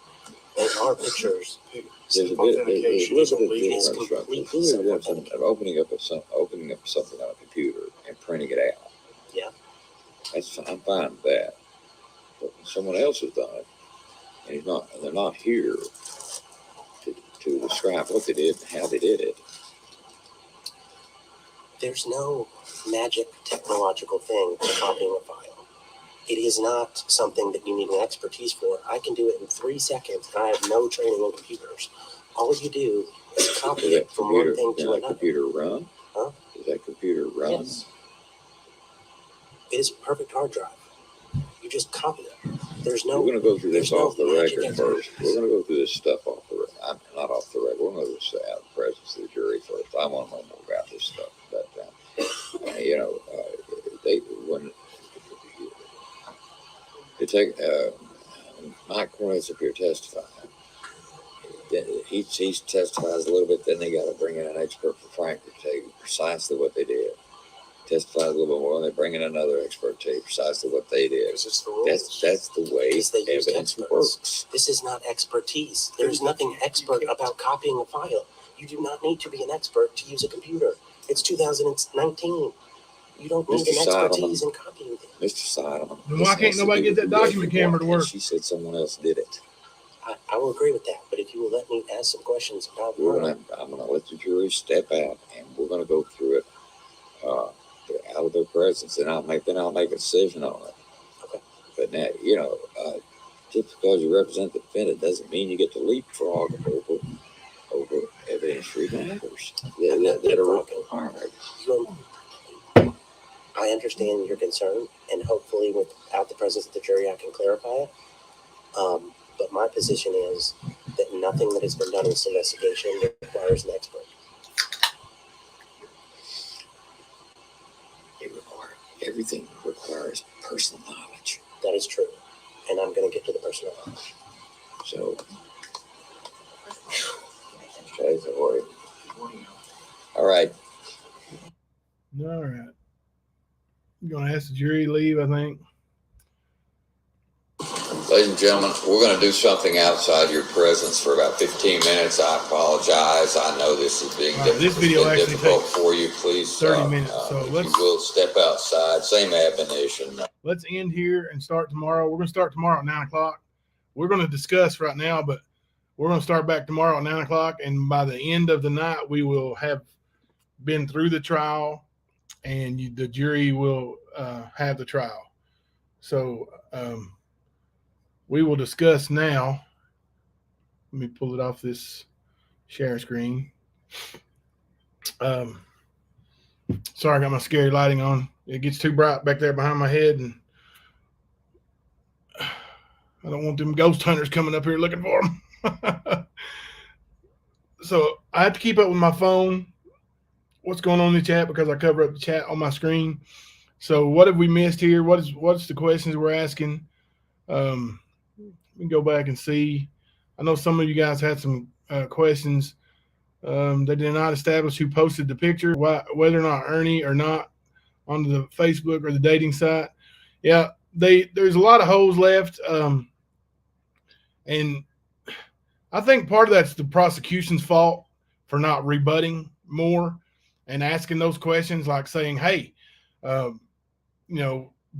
They are pictures. There's a little bit of It's difference. completely There's a difference self-authenticated. of opening up something on a computer and printing it out. Yeah. I'm fine with that. But when someone else has done it, and they're not here to describe what they did and how they did it. There's no magic technological thing to copying a file. It is not something that you need an expertise for. I can do it in 3 seconds, and I have no training on computers. All you do is copy it from one thing to another. Computer run? Huh? Is that computer run? Yes. It is a perfect hard drive. You just copy it. There's no. We're going to go through this there's no off the magic record first. We're going to go through this stuff off the record. I'm not off the record. We're going to go through this out of the presence of the jury first. I want to know more about this stuff. But, they take Mike Cornell's up here testifying. He testifies a little bit, then they got to bring in an expert for Frank to tell you precisely what they did. Testifies a little bit more, and they bring in another expert to tell you precisely what they did. Is this the rules? That's the way They use evidence experts. works. This is not expertise. There's nothing expert about copying a file. You do not need to be an expert to use a computer. It's 2019. You don't need an expertise in copying things. Mr. Seidelman. Then why can't nobody get that document camera to work? She said someone else did it. I will agree with that, but if you will let me ask some questions about I'm gonna let the jury step out, and we're gonna go through it out of their presence, and I'll make a decision on it. Okay. But now, just because you represent the defendant doesn't mean you get to leapfrog over evidentiary matters that are required. I understand your concern, and hopefully without the presence of the jury, I can clarify it. But my position is that nothing that has been done in this investigation requires an expert. Everything requires personal knowledge. That is true, and I'm going to get to the personal knowledge. So, okay, don't worry. All right. All right. You're going to ask the jury to leave, I think. Ladies and gentlemen, we're going to do something outside your presence for about 15 minutes. I apologize. I know this is being This video actually difficult takes for you. Please, 30 minutes. So if let's you will step outside. Same admonition. let's end here and start tomorrow. We're going to start tomorrow at 9 o'clock. We're going to discuss right now, but we're going to start back tomorrow at 9 o'clock. And by the end of the night, we will have been through the trial, and the jury will have the trial. So we will discuss now. Let me pull it off this share screen. Sorry, I got my scary lighting on. It gets too bright back there behind my head, and I don't want them ghost hunters coming up here looking for them. So I have to keep up with my phone. What's going on in the chat, because I cover up the chat on my screen. So what have we missed here? What's the questions we're asking? We can go back and see. I know some of you guys had some questions. They did not establish who posted the picture, whether or not Ernie or not on the Facebook or the dating site. Yeah, there's a lot of holes left. And I think part of that's the prosecution's fault for not rebutting more and asking those questions, like saying, hey,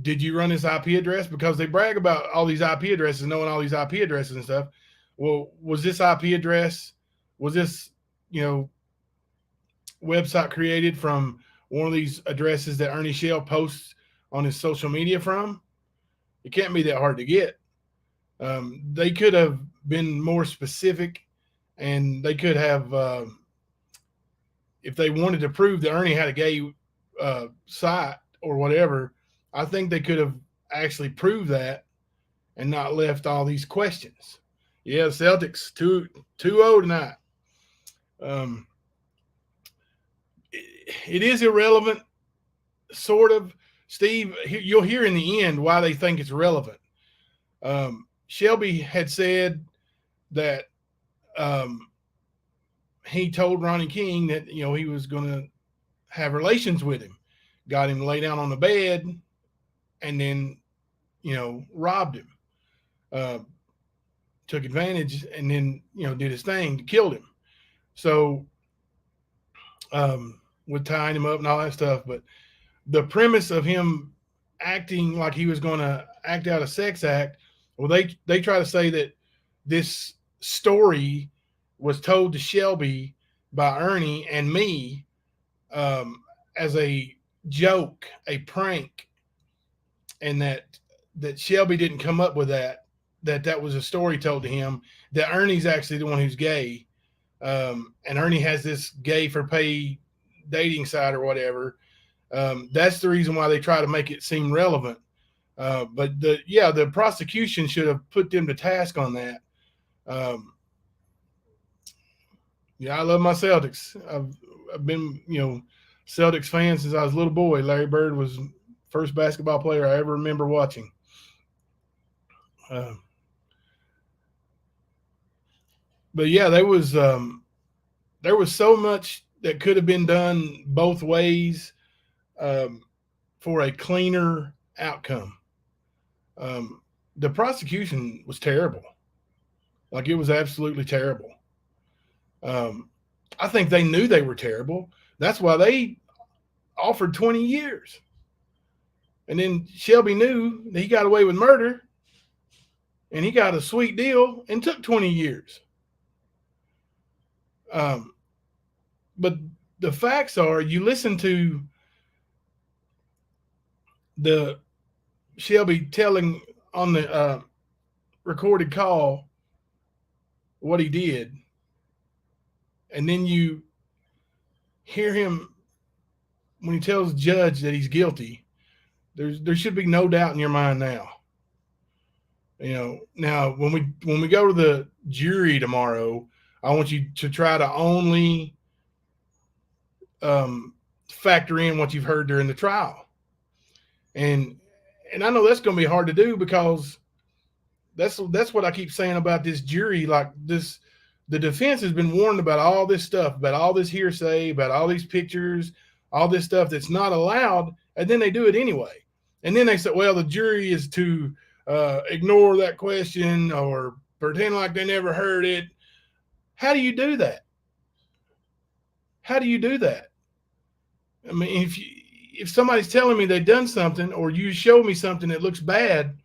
did you run this IP address? Because they brag about all these IP addresses, knowing all these IP addresses and stuff. Well, was this IP address, was this, website created from one of these addresses that Ernie Shell posts on his social media from? It can't be that hard to get. They could have been more specific, and they could have, if they wanted to prove that Ernie had a gay site or whatever, I think they could have actually proved that and not left all these questions. Yeah, Celtics 2-0 tonight. It is irrelevant, sort of. Steve, you'll hear in the end why they think it's relevant. Shelby had said that he told Ronnie King that, he was going to have relations with him, got him to lay down on the bed, and then, robbed him, took advantage, and then, did his thing, killed him. So, with tying him up and all that stuff. But the premise of him acting like he was going to act out a sex act, well, they try to say that this story was told to Shelby by Ernie and me as a joke, a prank, and that Shelby didn't come up with that was a story told to him, that Ernie's actually the one who's gay, and Ernie has this gay for pay dating site or whatever. That's the reason why they try to make it seem relevant. But the prosecution should have put them to task on that. I love my Celtics. I've been, Celtics fan since I was a little boy. Larry Bird was the first basketball player I ever remember watching. But yeah, there was so much that could have been done both ways for a cleaner outcome. The prosecution was terrible. Like, it was absolutely terrible. I think they knew they were terrible. That's why they offered 20 years. And then Shelby knew that he got away with murder, and he got a sweet deal and took 20 years. But the facts are, you listen to the Shelby telling on the recorded call what he did, and then you hear him when he tells the judge that he's guilty. There should be no doubt in your mind now. Now when we go to the jury tomorrow, I want you to try to only factor in what you've heard during the trial. And I know that's going to be hard to do, because that's what I keep saying about this jury. Like this, the defense has been warned about all this stuff, about all this hearsay, about all these pictures, all this stuff that's not allowed, and then they do it anyway. And then they say, well, the jury is to ignore that question or pretend like they never heard it. How do you do that? How do you do that? I mean, if somebody's telling me they've done something, or you show me something that looks bad,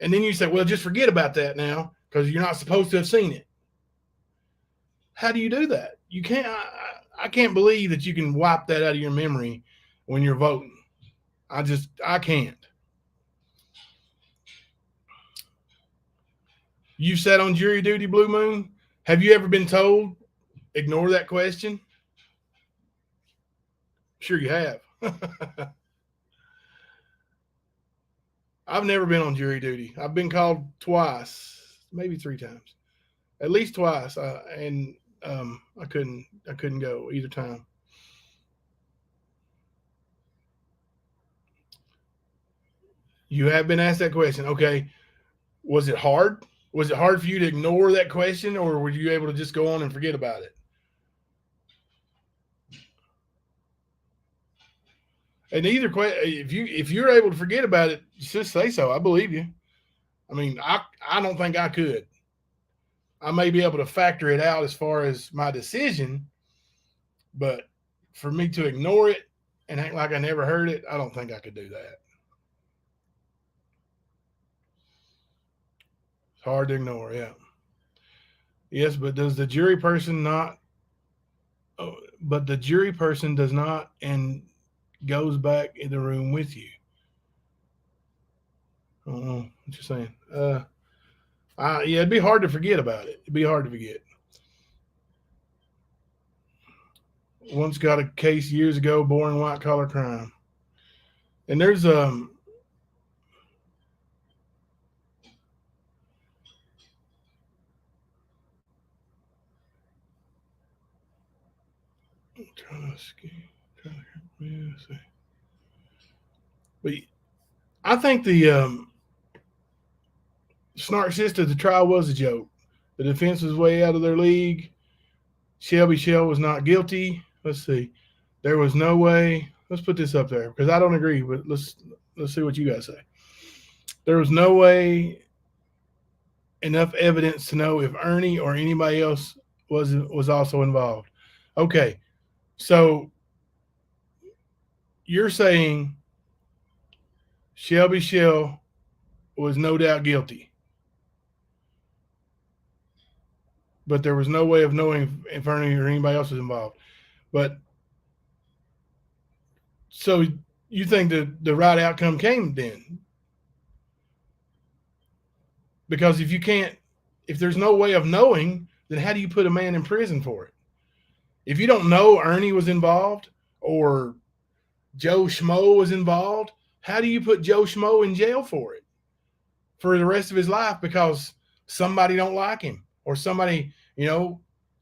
and then you say, well, just forget about that now because you're not supposed to have seen it. How do you do that? You can't. I can't believe that you can wipe that out of your memory when you're voting. I can't. You sat on jury duty, Blue Moon. Have you ever been told, ignore that question? Sure you have. I've never been on jury duty. I've been called twice, maybe 3 times, at least twice, and I couldn't go either time. You have been asked that question. Okay, was it hard? Was it hard for you to ignore that question, or were you able to just go on and forget about it? And either question, if you're able to forget about it, just say so. I believe you. I mean, I don't think I could. I may be able to factor it out as far as my decision, but for me to ignore it and act like I never heard it, I don't think I could do that. It's hard to ignore, yeah. Yes, but does the jury person not? Oh, but the jury person does not, and goes back in the room with you. I don't know what you're saying. Yeah, it'd be hard to forget about it. It'd be hard to forget. Once got a case years ago, boring white collar crime. And there's But I think the snark sister, the trial was a joke. The defense was way out of their league. Shelby Shell was not guilty. Let's see. There was no way. Let's put this up there because I don't agree, but let's see what you guys say. There was no way enough evidence to know if Ernie or anybody else was also involved. Okay, so you're saying Shelby Shell was no doubt guilty, but there was no way of knowing if Ernie or anybody else was involved. But so you think that the right outcome came then? Because if there's no way of knowing, then how do you put a man in prison for it? If you don't know Ernie was involved or Joe Schmo was involved, how do you put Joe Schmo in jail for it for the rest of his life because somebody don't like him or somebody,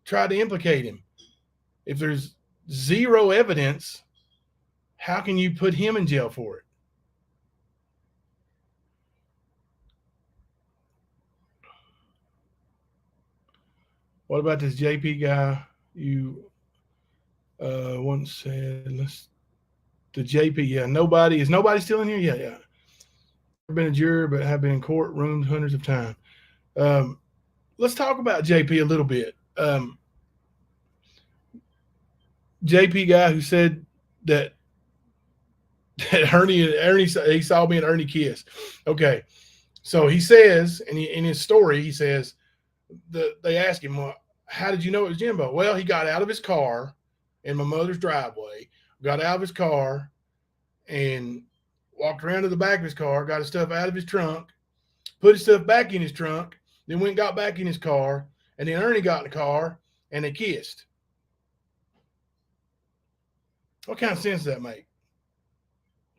tried to implicate him? If there's zero evidence, how can you put him in jail for it? What about this JP guy? You once said, the JP, yeah, is nobody still in here? Yeah. I've been a juror, but have been in courtrooms hundreds of times. Let's talk about JP a little bit. JP guy who said that Ernie, he saw me and Ernie kiss. Okay, so he says, in his story, he says they asked him, well, how did you know it was Jimbo? Well, he got out of his car in my mother's driveway, got out of his car and walked around to the back of his car, got his stuff out of his trunk, put his stuff back in his trunk, then went and got back in his car, and then Ernie got in the car and they kissed. What kind of sense does that make?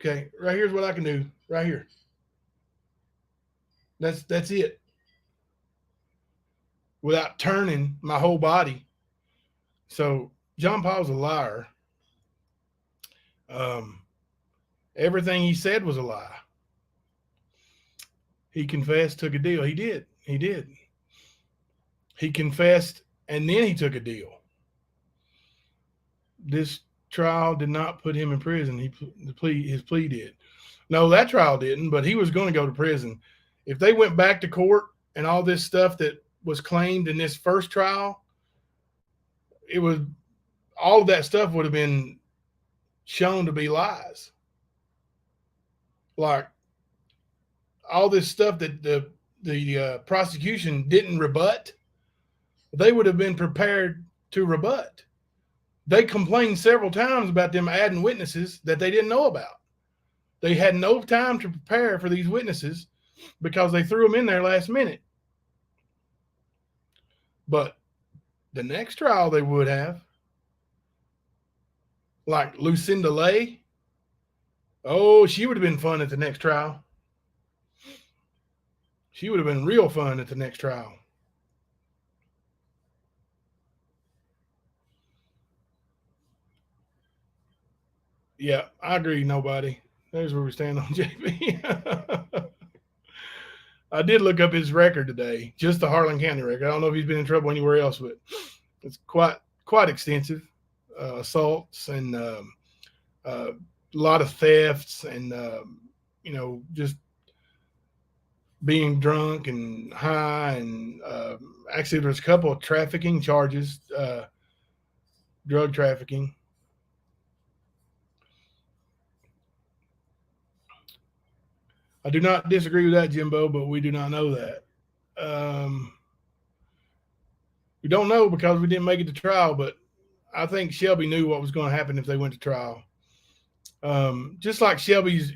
Okay, right here's what I can do. Right here. That's it. Without turning my whole body. So John Paul's a liar. Everything he said was a lie. He confessed, took a deal. He did. He confessed, and then he took a deal. This trial did not put him in prison. His plea did. No, that trial didn't, but he was going to go to prison. If they went back to court and all this stuff that was claimed in this first trial, all of that stuff would have been shown to be lies. Like all this stuff that the prosecution didn't rebut, they would have been prepared to rebut. They complained several times about them adding witnesses that they didn't know about. They had no time to prepare for these witnesses because they threw them in there last minute. But the next trial they would have, like Lucinda Lay, she would have been fun at the next trial. She would have been real fun at the next trial. Yeah, I agree. Nobody. There's where we stand on JP. I did look up his record today, just the Harlan County record. I don't know if he's been in trouble anywhere else, but it's quite extensive. Assaults and a lot of thefts and just being drunk and high and actually there's a couple of trafficking charges, drug trafficking. I do not disagree with that, Jimbo, but we do not know that. We don't know because we didn't make it to trial, but I think Shelby knew what was going to happen if they went to trial. Just like Shelby's,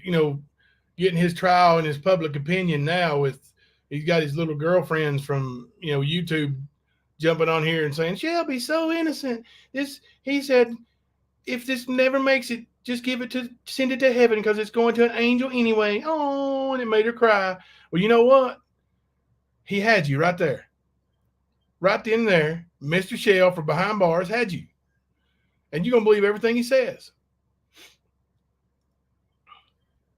getting his trial and his public opinion now he's got his little girlfriends from, YouTube jumping on here and saying, Shelby's so innocent. He said, if this never makes it, just send it to heaven because it's going to an angel anyway. Oh, and it made her cry. Well, you know what? He had you right there. Right in there, Mr. Shell from behind bars had you. and you're gonna believe everything he says.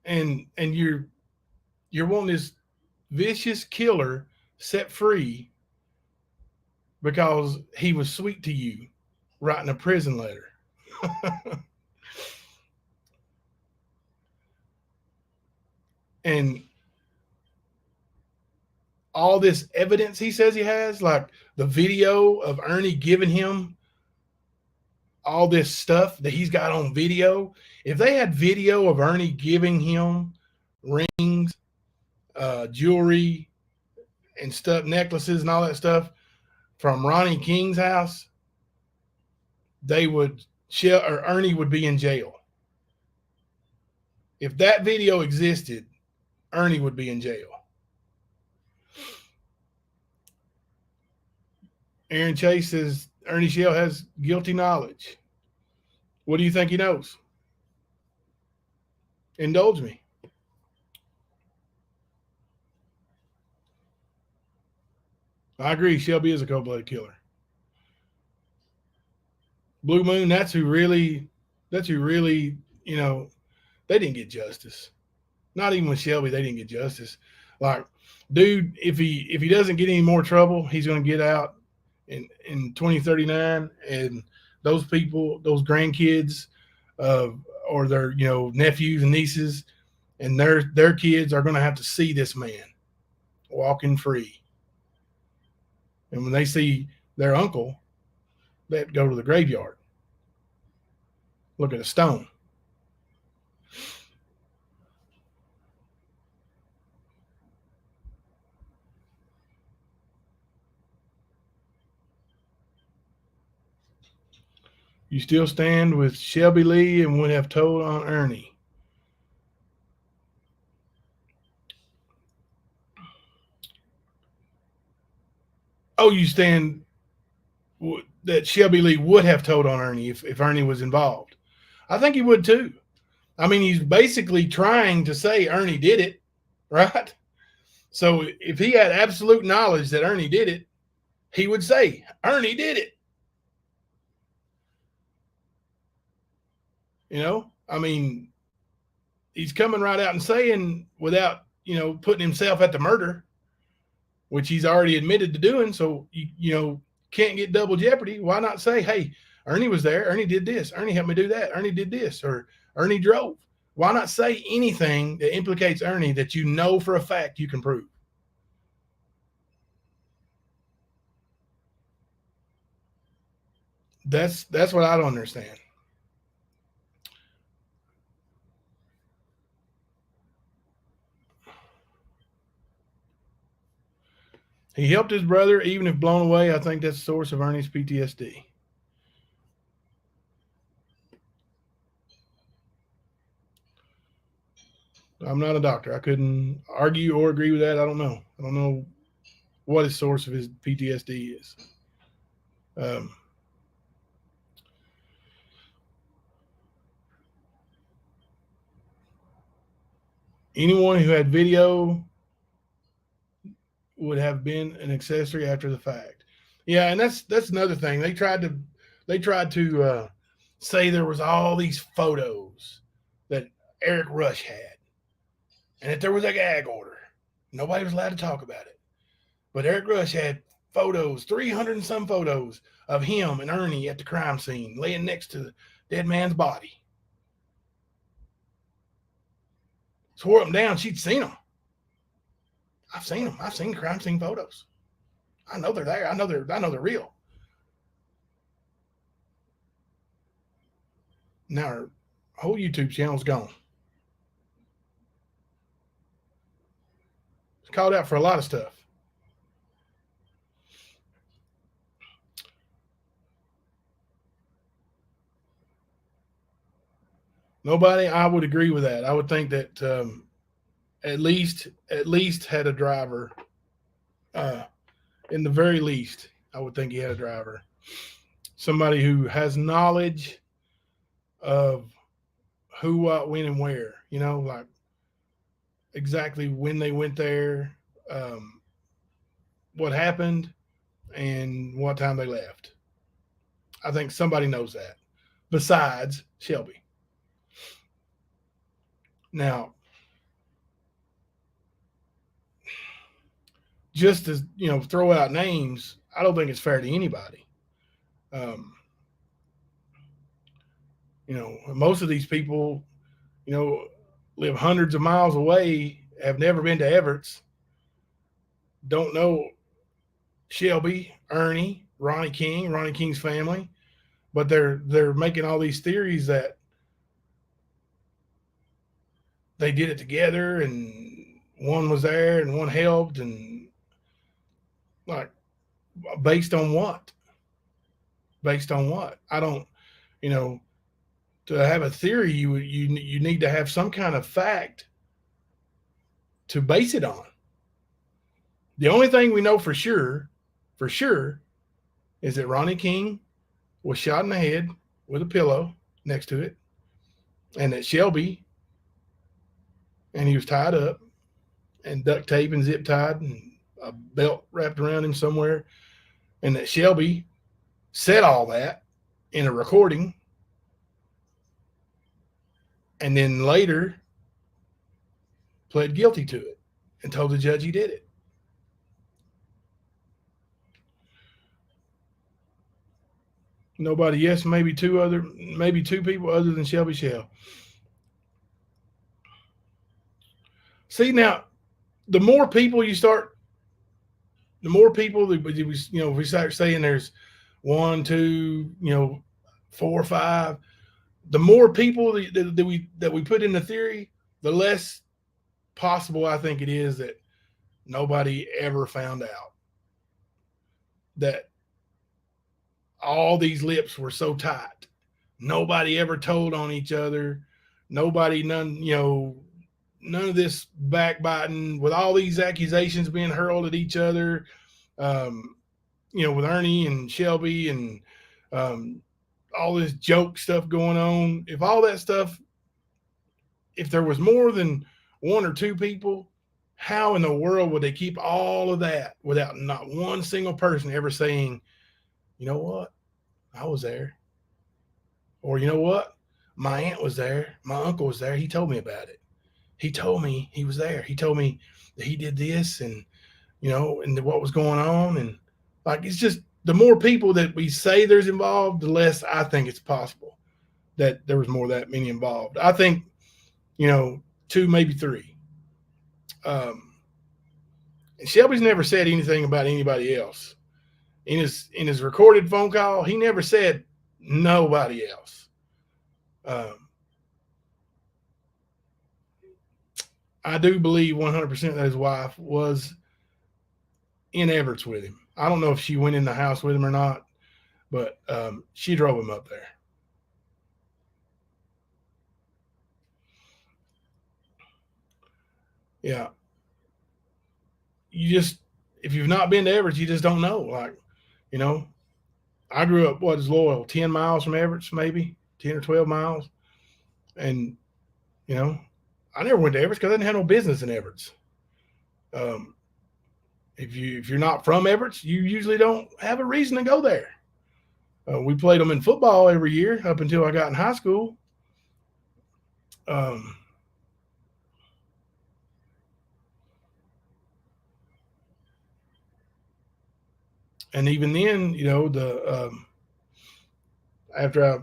And you're wanting this vicious killer set free because he was sweet to you, writing a prison letter. And all this evidence he says he has, like the video of Ernie giving him all this stuff that he's got on video. If they had video of Ernie giving him rings, jewelry, and stuff, necklaces, and all that stuff from Ronnie King's house, they would or Ernie would be in jail. If that video existed, Ernie would be in jail. Aaron Chase says Ernie Shell has guilty knowledge. What do you think he knows? Indulge me. I agree. Shelby is a cold-blooded killer. Blue Moon, that's who really, you know, they didn't get justice. Not even with Shelby, they didn't get justice. Like, dude, if he doesn't get any more trouble, he's going to get out in 2039, and those people, those grandkids, or their nephews and nieces, and their kids are going to have to see this man walking free. And when they see their uncle, they go to the graveyard, look at a stone. You still stand with Shelby Lee and would have told on Ernie. Oh, you stand that Shelby Lee would have told on Ernie if Ernie was involved. I think he would too. I mean, he's basically trying to say Ernie did it, right? So if he had absolute knowledge that Ernie did it, he would say, Ernie did it. I mean, he's coming right out and saying without, putting himself at the murder, which he's already admitted to doing. So, can't get double jeopardy. Why not say, hey, Ernie was there. Ernie did this. Ernie helped me do that. Ernie did this. Or Ernie drove. Why not say anything that implicates Ernie that you know for a fact you can prove? That's what I don't understand. He helped his brother, even if blown away. I think that's the source of Ernie's PTSD. I'm not a doctor. I couldn't argue or agree with that. I don't know. I don't know what his source of his PTSD is. Anyone who had video would have been an accessory after the fact. Yeah, and that's another thing. They tried to say there was all these photos that Eric Rush had, and that there was a gag order. Nobody was allowed to talk about it. But Eric Rush had photos, 300 and some photos of him and Ernie at the crime scene, laying next to the dead man's body. Swore them down. She'd seen them. I've seen them. I've seen crime scene photos. I know they're there. I know they're real. Now our whole YouTube channel's gone. It's called out for a lot of stuff. Nobody, I would agree with that. I would think that at least had a driver. In the very least, I would think he had a driver. Somebody who has knowledge of who, what, when, and where. Like exactly when they went there, what happened, and what time they left. I think somebody knows that. besides Shelby. Now, just to throw out names, I don't think it's fair to anybody. Most of these people, live hundreds of miles away, have never been to Everett's, don't know Shelby, Ernie, Ronnie King's family, but they're making all these theories that they did it together and one was there and one helped, and like based on what? I don't, to have a theory, you need to have some kind of fact to base it on. The only thing we know for sure, is that Ronnie King was shot in the head with a pillow next to it, and that Shelby, and he was tied up and duct tape and zip tied and a belt wrapped around him somewhere, and that Shelby said all that in a recording, and then later pled guilty to it and told the judge he did it. Nobody, yes, maybe two people other than Shelby Shell. See, now, the more people that we start saying there's 1, 2, 4, 5, the more people that we put in the theory, the less possible I think it is that nobody ever found out that all these lips were so tight. Nobody ever told on each other. None of this backbiting with all these accusations being hurled at each other, with Ernie and Shelby and all this joke stuff going on. If all that stuff, if there was more than 1 or 2 people, how in the world would they keep all of that without not one single person ever saying, you know what, I was there? Or you know what, my aunt was there, my uncle was there, he told me about it. He told me he was there. He told me that he did this and, and what was going on. And like, it's just the more people that we say there's involved, the less I think it's possible that there was more that many involved. I think, 2, maybe 3. And Shelby's never said anything about anybody else. In his recorded phone call, he never said nobody else. I do believe 100% that his wife was in Everett's with him. I don't know if she went in the house with him or not, but she drove him up there. Yeah. If you've not been to Everett's, you just don't know. Like, I grew up, what is Loyal, 10 miles from Everett's, maybe 10 or 12 miles. And, I never went to Everett's because I didn't have no business in Everett's. If you're not from Everett's, you usually don't have a reason to go there. We played them in football every year up until I got in high school. And even then, after I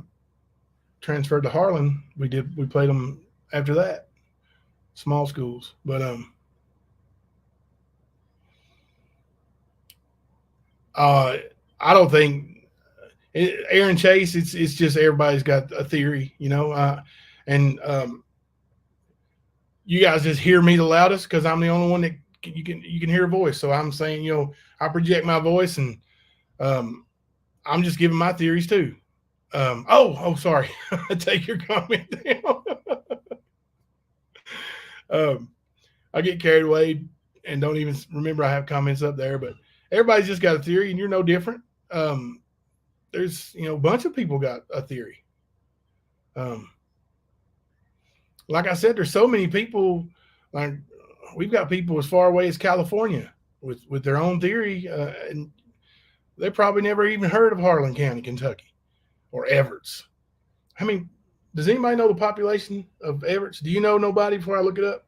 transferred to Harlan, we played them after that, small schools. But I don't think Aaron Chase. It's just everybody's got a theory, and you guys just hear me the loudest because I'm the only one that you can hear a voice. So I'm saying, I project my voice, and I'm just giving my theories too. Sorry, I take your comment down. I get carried away and don't even remember I have comments up there, but everybody's just got a theory, and you're no different. There's, a bunch of people got a theory. Like I said, there's so many people. Like, we've got people as far away as California with their own theory, and they probably never even heard of Harlan County, Kentucky, or Everett's. How many? Does anybody know the population of Everett's? Do you know nobody before I look it up?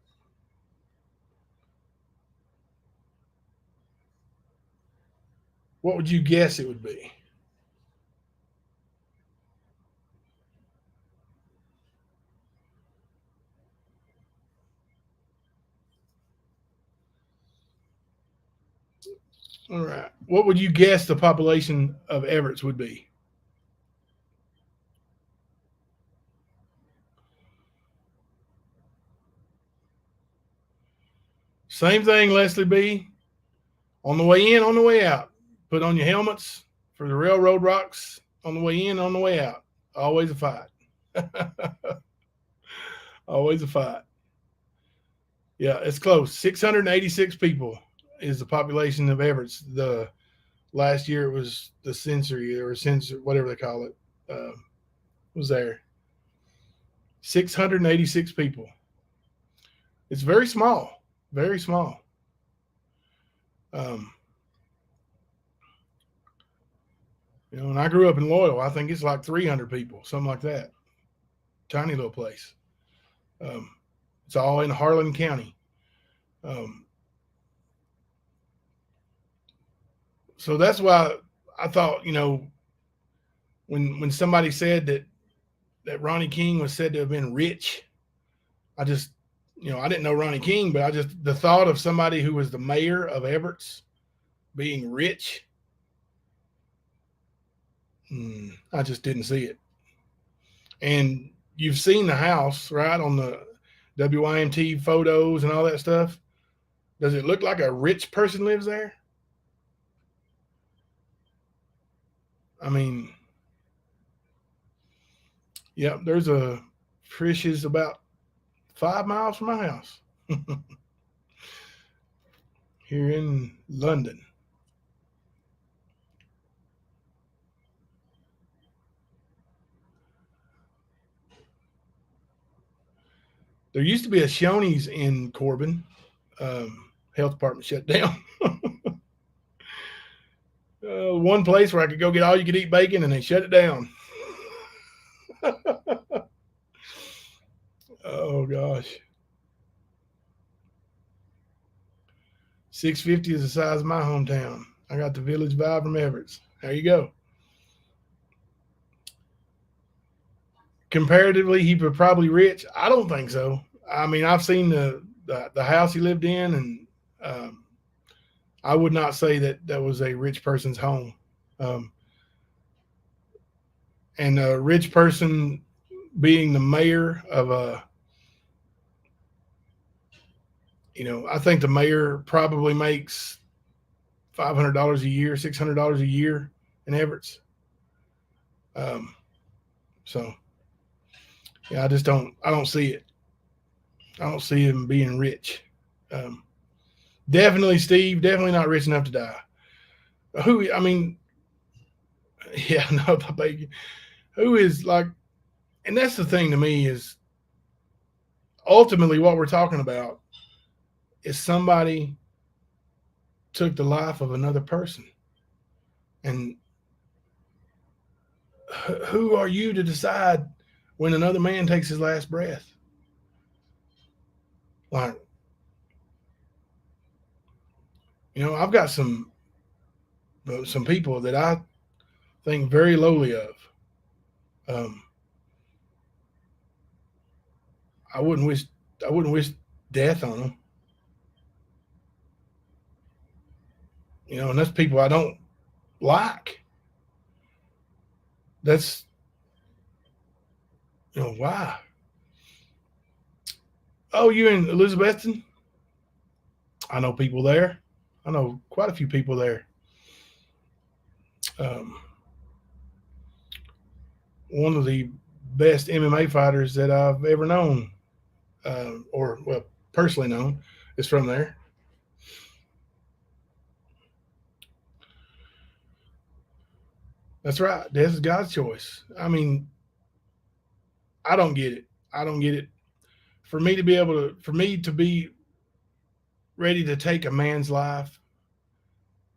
What would you guess it would be? All right. What would you guess the population of Everett's would be? Same thing, Leslie B. On the way in, on the way out. Put on your helmets for the railroad rocks on the way in, on the way out. Always a fight. Always a fight. Yeah, it's close. 686 people is the population of Everett's. The last year it was the censory or censor, whatever they call it, was there. 686 people. It's very small, very small. And I grew up in Loyal. I think it's like 300 people, something like that. Tiny little place. It's all in Harlan County. So that's why I thought, when somebody said that Ronnie King was said to have been rich, I just, I didn't know Ronnie King, but the thought of somebody who was the mayor of Everett's being rich, I just didn't see it. And you've seen the house, right, on the WYMT photos and all that stuff. Does it look like a rich person lives there? I mean, yeah, there's a Frisch's about 5 miles from my house here in London. There used to be a Shoney's in Corbin. Health department shut down. One place where I could go get all you could eat bacon, and they shut it down. Oh gosh. 650 is the size of my hometown. I got the Village Vibe from Everett's. There you go. Comparatively, he was probably rich. I don't think so. I mean, I've seen the house he lived in, and I would not say that was a rich person's home. And a rich person being the mayor of I think the mayor probably makes $500 a year, $600 a year in Everett's. So yeah, I don't see it. I don't see him being rich. Definitely Steve, definitely not rich enough to die. Yeah, no, the bacon. Who is like, and that's the thing to me is ultimately what we're talking about is somebody took the life of another person. And who are you to decide when another man takes his last breath? Like, I've got some people that I think very lowly of. I wouldn't wish death on them. And that's people I don't like. That's, why? Oh, you in Elizabethton? I know people there. I know quite a few people there. One of the best MMA fighters that I've ever known, personally known, is from there. That's right. Death is God's choice. I mean, I don't get it. I don't get it. For me to be ready to take a man's life,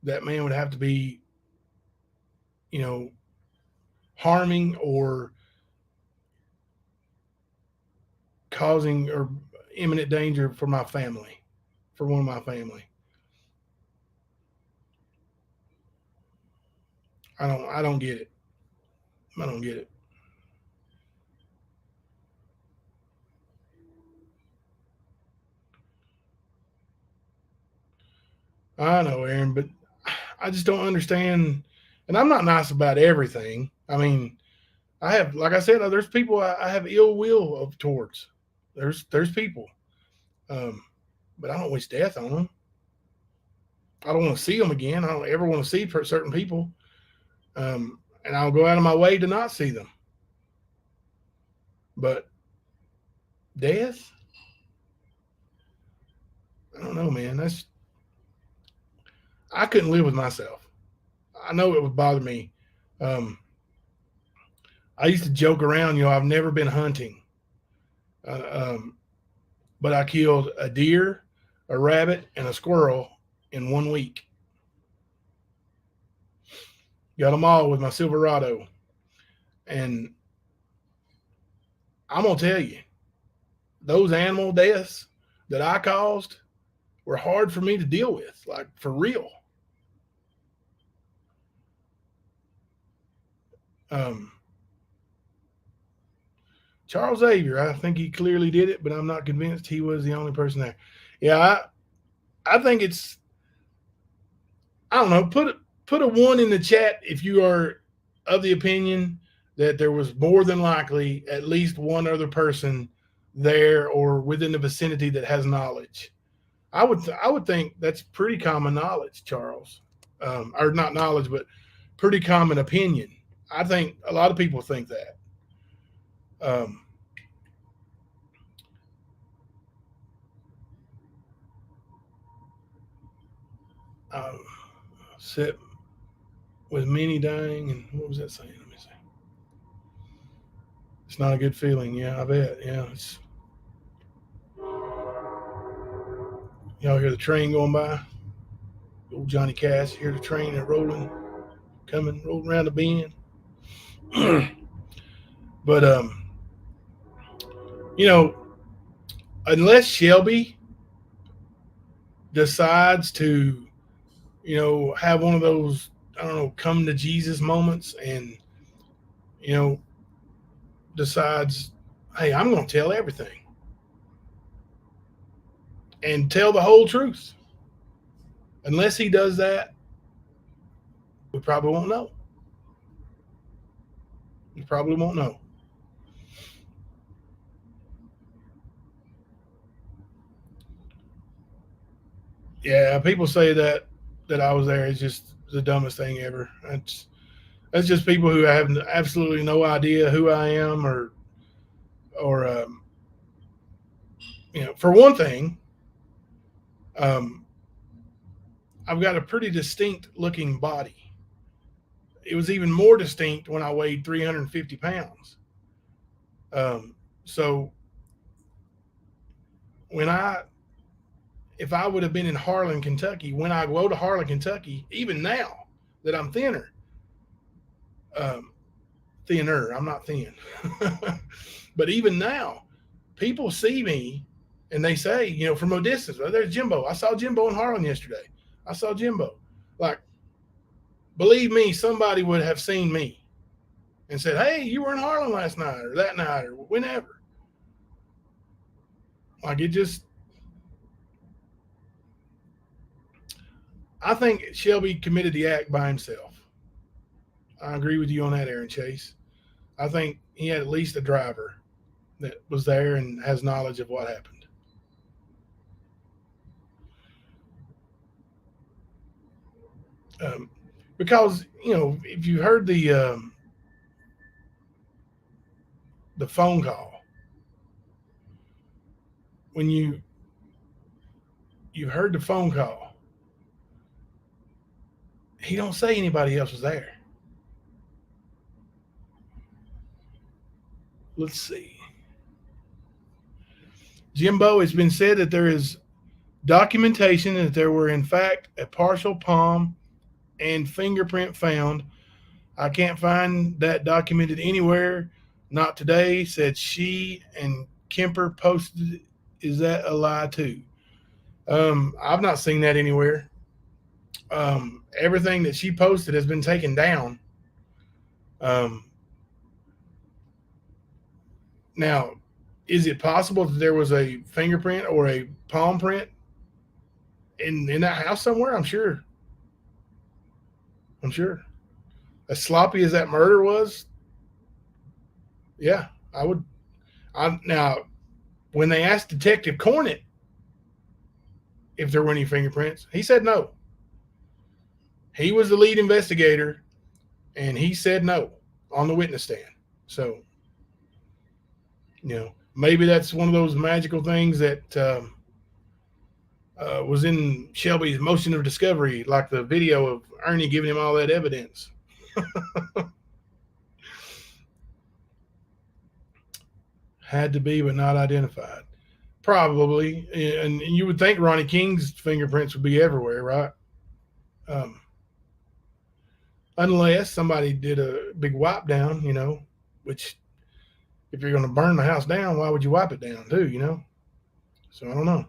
that man would have to be, harming or causing or imminent danger for my family, for one of my family. I don't get it. I don't get it. I know, Aaron, but I just don't understand. And I'm not nice about everything. I mean, I have, like I said, there's people I have ill will of towards. There's people, but I don't wish death on them. I don't want to see them again. I don't ever want to see certain people, and I'll go out of my way to not see them. But death, I don't know, man. I couldn't live with myself. I know it would bother me. I used to joke around, I've never been hunting, but I killed a deer, a rabbit, and a squirrel in 1 week. Got them all with my Silverado. And I'm going to tell you, those animal deaths that I caused were hard for me to deal with, like for real. Charles Xavier, I think he clearly did it, but I'm not convinced he was the only person there. Yeah, I think it's, I don't know, put a 1 in the chat if you are of the opinion that there was more than likely at least one other person there or within the vicinity that has knowledge. I would think that's pretty common knowledge, Charles, or not knowledge, but pretty common opinion. I think a lot of people think that. Sit with many dying, and what was that saying? Let me see. It's not a good feeling. Yeah, I bet. Yeah, it's. Y'all hear the train going by? Old Johnny Cash, hear the train rolling around the bend. But unless Shelby decides to, have one of those, I don't know, come to Jesus moments and, decides, hey, I'm going to tell everything and tell the whole truth. Unless he does that, we probably won't know. We probably won't know. Yeah, people say that I was there is just the dumbest thing ever. That's just people who have absolutely no idea who I am or for one thing, I've got a pretty distinct looking body. It was even more distinct when I weighed 350 pounds. So if I would have been in Harlan, Kentucky, when I go to Harlan, Kentucky, even now that I'm thinner, I'm not thin, but even now, people see me and they say, from a distance, oh, there's Jimbo. I saw Jimbo in Harlan yesterday. I saw Jimbo. Like, believe me, somebody would have seen me and said, hey, you were in Harlan last night or that night or whenever. Like, I think Shelby committed the act by himself. I agree with you on that, Aaron Chase. I think he had at least a driver that was there and has knowledge of what happened. Because, if you heard the phone call, when you heard the phone call, he don't say anybody else was there. Let's see. Jimbo, it's been said that there is documentation that there were, in fact, a partial palm and fingerprint found. I can't find that documented anywhere. Not today, said she and Kemper posted. Is that a lie too? I've not seen that anywhere. Everything that she posted has been taken down. Now, is it possible that there was a fingerprint or a palm print in that house somewhere? I'm sure. As sloppy as that murder was, yeah, I would. Now, when they asked Detective Cornett if there were any fingerprints, he said no. He was the lead investigator, and he said no on the witness stand. So, maybe that's one of those magical things that was in Shelby's motion of discovery, like the video of Ernie giving him all that evidence. Had to be, but not identified. Probably, and you would think Ronnie King's fingerprints would be everywhere, right? Unless somebody did a big wipe down, which if you're going to burn the house down, why would you wipe it down too, So I don't know.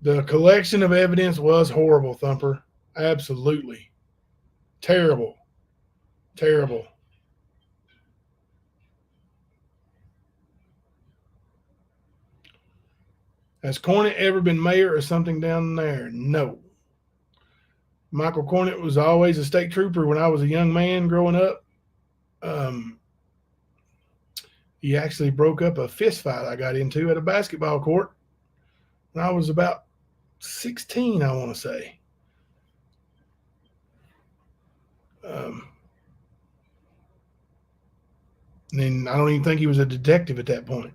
The collection of evidence was horrible, Thumper. Absolutely. Terrible. Has Cornett ever been mayor or something down there? No. Michael Cornett was always a state trooper when I was a young man growing up. He actually broke up a fist fight I got into at a basketball court when I was about 16, I want to say. And I don't even think he was a detective at that point.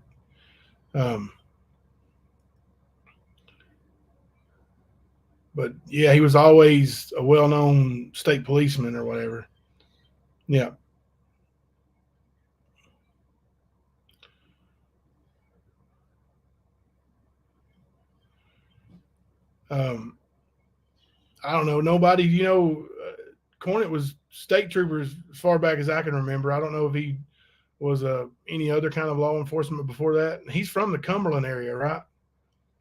But yeah, he was always a well-known state policeman or whatever. Yeah. I don't know. Nobody, Cornett was state troopers as far back as I can remember. I don't know if he was any other kind of law enforcement before that. He's from the Cumberland area, right?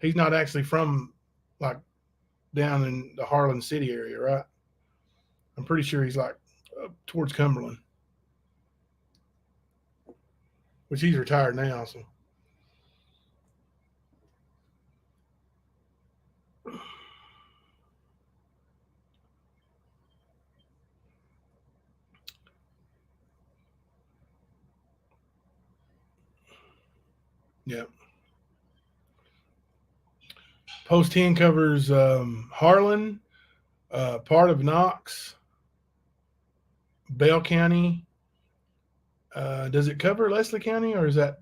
He's not actually from like down in the Harlan City area, right? I'm pretty sure he's like up towards Cumberland, which he's retired now. So. Yeah. Post 10 covers Harlan, part of Knox, Bell County. Does it cover Leslie County, or is that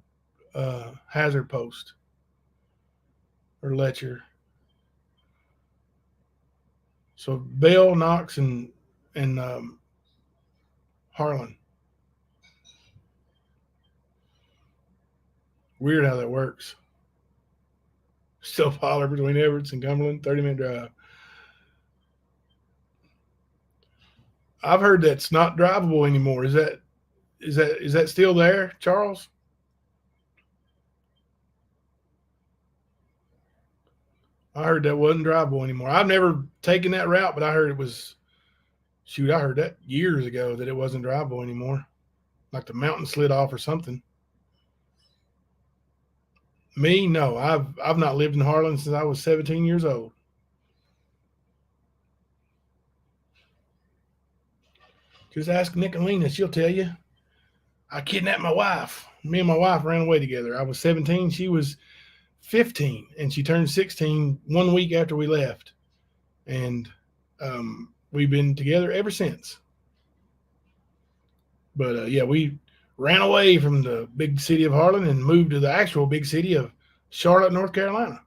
Hazard Post or Letcher? So Bell, Knox, and Harlan. Weird how that works. Still holler between Everett and Cumberland, 30-minute drive. I've heard that's not drivable anymore. Is that still there, Charles? I heard that wasn't drivable anymore. I've never taken that route, but I heard it was. Shoot, I heard that years ago that it wasn't drivable anymore. Like the mountain slid off or something. Me, no. I've not lived in Harlan since I was 17 years old. Just ask Nicolina, she'll tell you. I kidnapped my wife. Me and my wife ran away together. I was 17, she was 15, and she turned 16 1 week after we left. And we've been together ever since. But yeah, we ran away from the big city of Harlan and moved to the actual big city of Charlotte, North Carolina.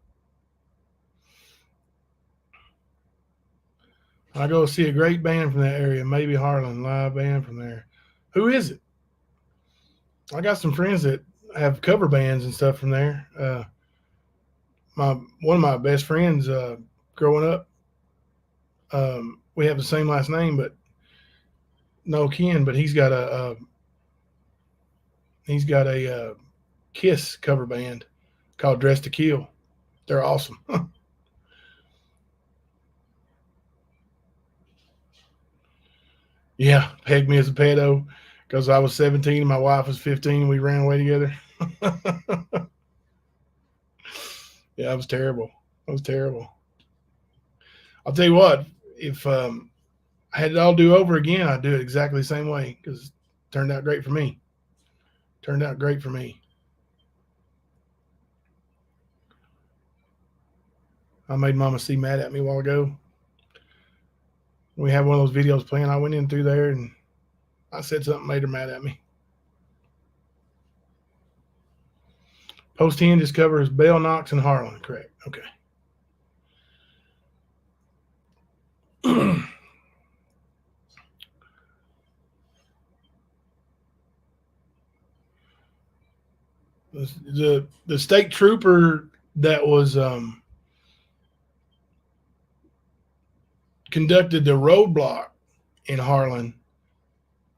I go see a great band from that area, maybe Harlan, live band from there. Who is it? I got some friends that have cover bands and stuff from there. One of my best friends growing up, we have the same last name, but no kin. But he's got a Kiss cover band called Dress to Kill. They're awesome. Yeah, pegged me as a pedo because I was 17 and my wife was 15 and we ran away together. Yeah, that was terrible. That was terrible. I'll tell you what, if I had it all do over again, I'd do it exactly the same way because it turned out great for me. Turned out great for me. I made Mama C mad at me a while ago. We had one of those videos playing. I went in through there and I said something, made her mad at me. Post 10 just covers Bell, Knox, and Harlan, correct? Okay. The state trooper that was conducted the roadblock in Harlan,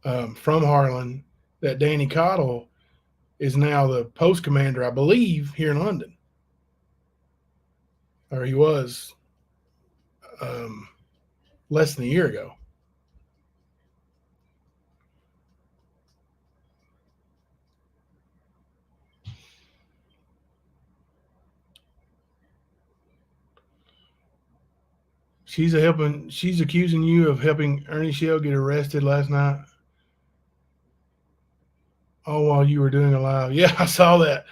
from Harlan, that Danny Cottle is now the post commander, I believe, here in London. Or he was less than a year ago. She's accusing you of helping Ernie Shell get arrested last night. Oh, while you were doing a live. Yeah, I saw that.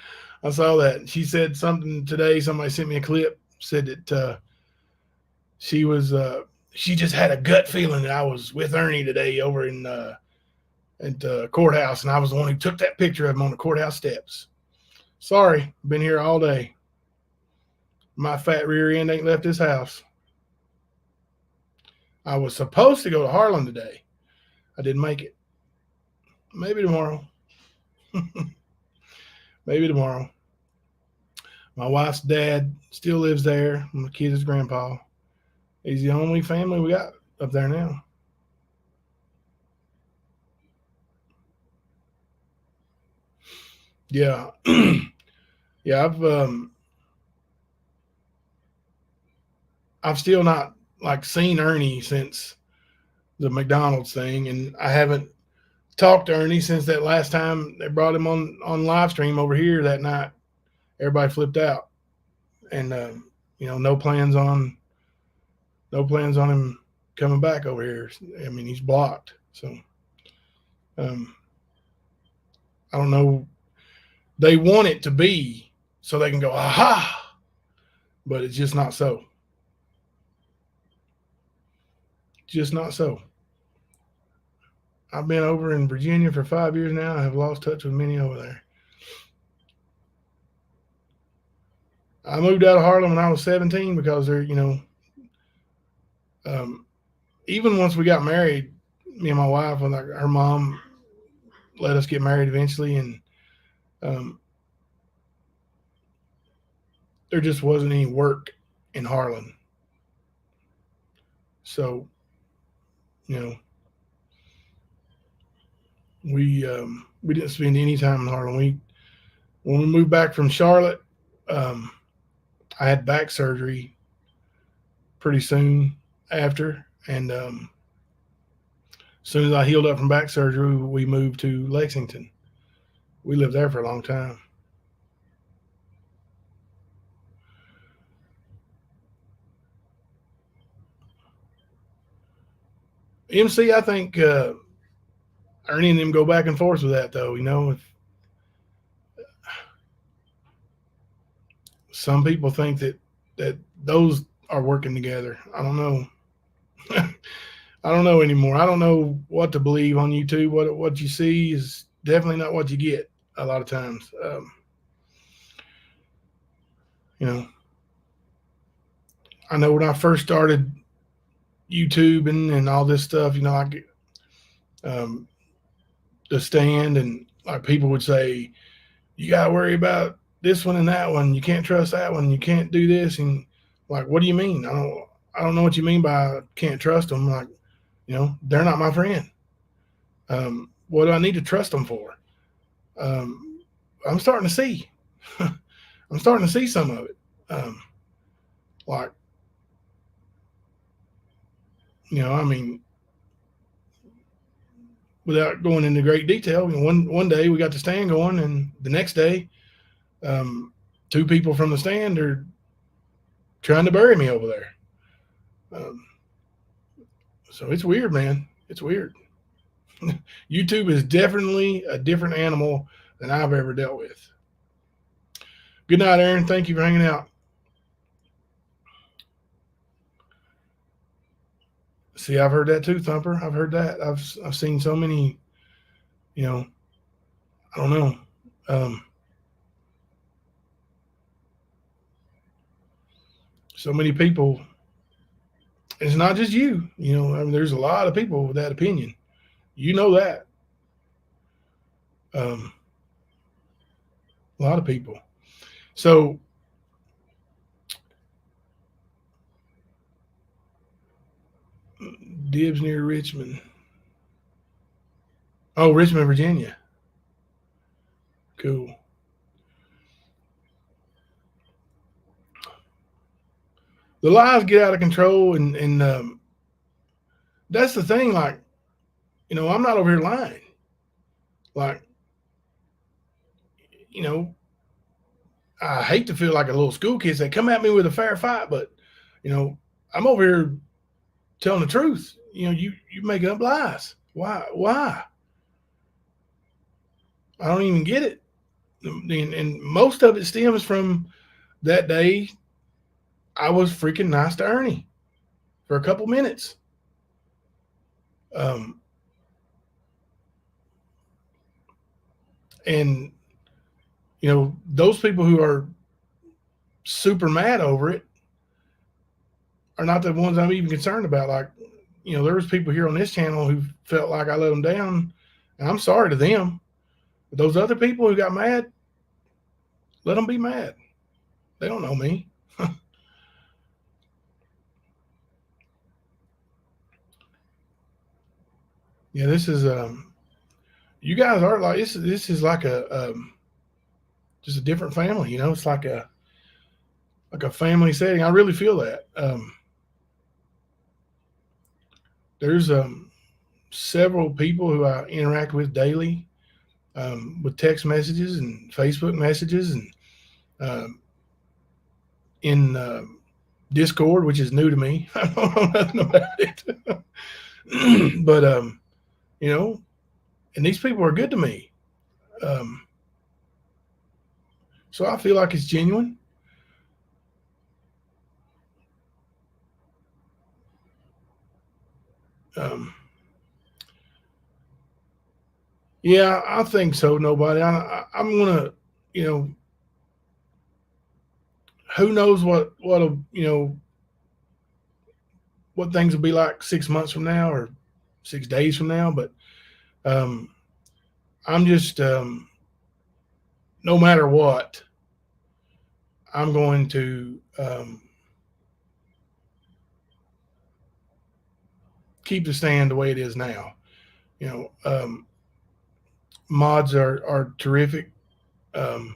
She said something today. Somebody sent me a clip, said that she just had a gut feeling that I was with Ernie today over in at the courthouse, and I was the one who took that picture of him on the courthouse steps. Sorry, been here all day. My fat rear end ain't left this house. I was supposed to go to Harlan today. I didn't make it. Maybe tomorrow. Maybe tomorrow. My wife's dad still lives there. My kid's grandpa. He's the only family we got up there now. Yeah. Yeah, I've still not seen Ernie since the McDonald's thing, and I haven't talked to Ernie since that last time they brought him on live stream over here that night. Everybody flipped out, and no plans on him coming back over here. I mean, he's blocked. So I don't know. They want it to be so they can go, aha, but it's just not so. Just not so. I've been over in Virginia for 5 years now. I have lost touch with many over there. I moved out of Harlan when I was 17 because they're, even once we got married, me and my wife, when her mom let us get married eventually, and there just wasn't any work in Harlan. So, we didn't spend any time in Harlan. When we moved back from Charlotte, I had back surgery pretty soon after, and as soon as I healed up from back surgery, we moved to Lexington. We lived there for a long time. MC, I think Ernie and them go back and forth with that, though. If some people think that those are working together. I don't know. I don't know anymore. I don't know what to believe on YouTube. What you see is definitely not what you get a lot of times. I know when I first started YouTube and all this stuff, the stand, and people would say, you got to worry about this one and that one. You can't trust that one. You can't do this. And what do you mean? I don't know what you mean by can't trust them. They're not my friend. What do I need to trust them for? I'm starting to see. I'm starting to see some of it. Like, I mean, without going into great detail, one day we got the stand going, and the next day, two people from the stand are trying to bury me over there. So it's weird, man. It's weird. YouTube is definitely a different animal than I've ever dealt with. Good night, Aaron. Thank you for hanging out. See, I've heard that too, Thumper. I've heard that. I've seen so many, I don't know. So many people. It's not just you. I mean, there's a lot of people with that opinion. You know that. A lot of people. So Dibs near Richmond. Oh, Richmond, Virginia. Cool. The lies get out of control, and that's the thing. Like, I'm not over here lying. Like, I hate to feel like a little school kid say, "Come at me with a fair fight," but I'm over here telling the truth. You making up lies. Why? I don't even get it. And most of it stems from that day I was freaking nice to Ernie for a couple minutes. And those people who are super mad over it are not the ones I'm even concerned about. Like, there was people here on this channel who felt like I let them down, and I'm sorry to them. But those other people who got mad, let them be mad. They don't know me. Yeah, this is you guys are like this is like a just a different family. It's like a family setting. I really feel that. There's several people who I interact with daily, with text messages and Facebook messages, and in Discord, which is new to me. I don't know nothing about it. But and these people are good to me. So I feel like it's genuine. Yeah, I think so. Nobody. I'm gonna, who knows what things will be like 6 months from now or 6 days from now. But I'm just, no matter what, I'm going to keep the stand the way it is now. Mods are terrific. You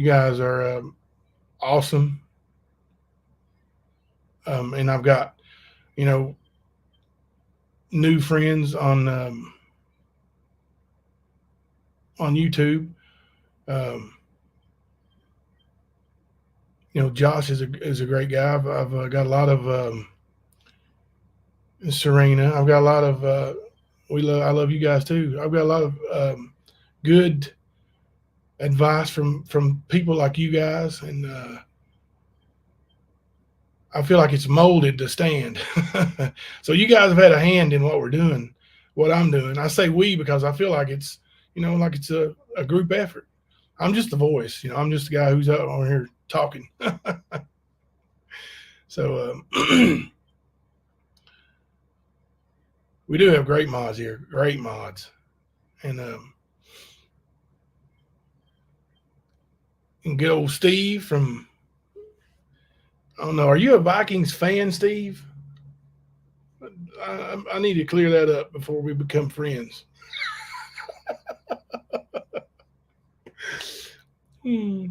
guys are awesome. And I've got, new friends on YouTube. Josh is a great guy. I've got a lot of Serena. I've got a lot of I love you guys too. I've got a lot of good advice from people like you guys, and I feel like it's molded to stand. So you guys have had a hand in what we're doing, what I'm doing. I say we because I feel like it's like it's a group effort. I'm just the voice. I'm just the guy who's out on here talking. So we do have great mods here, great mods, and good old Steve from, I don't know, are you a Vikings fan, Steve? I need to clear that up before we become friends. I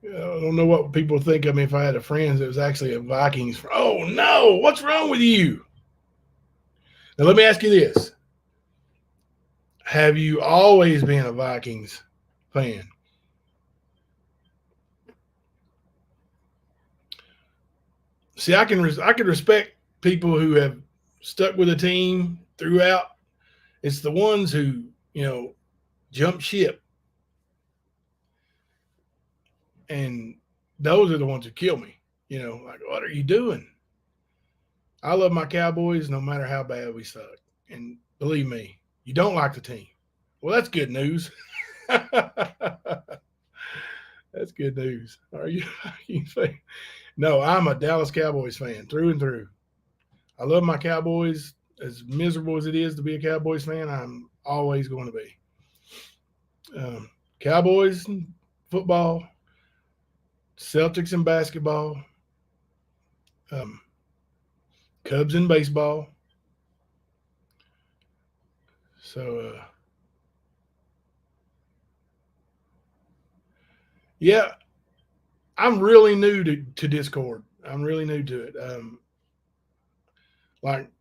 don't know what people think of me if I had a friend that was actually a Vikings. Oh no! What's wrong with you? Now let me ask you this: have you always been a Vikings fan? See, I can respect people who have stuck with a team throughout. It's the ones who jump ship, and those are the ones who kill me. Like, what are you doing? I love my Cowboys no matter how bad we suck. And believe me, you don't like the team. Well, that's good news. That's good news. Are you saying? No, I'm a Dallas Cowboys fan through and through. I love my Cowboys. As miserable as it is to be a Cowboys fan, I'm always going to be. Cowboys and football, Celtics and basketball, Cubs and baseball. So, yeah, I'm really new to Discord. I'm really new to it. Like,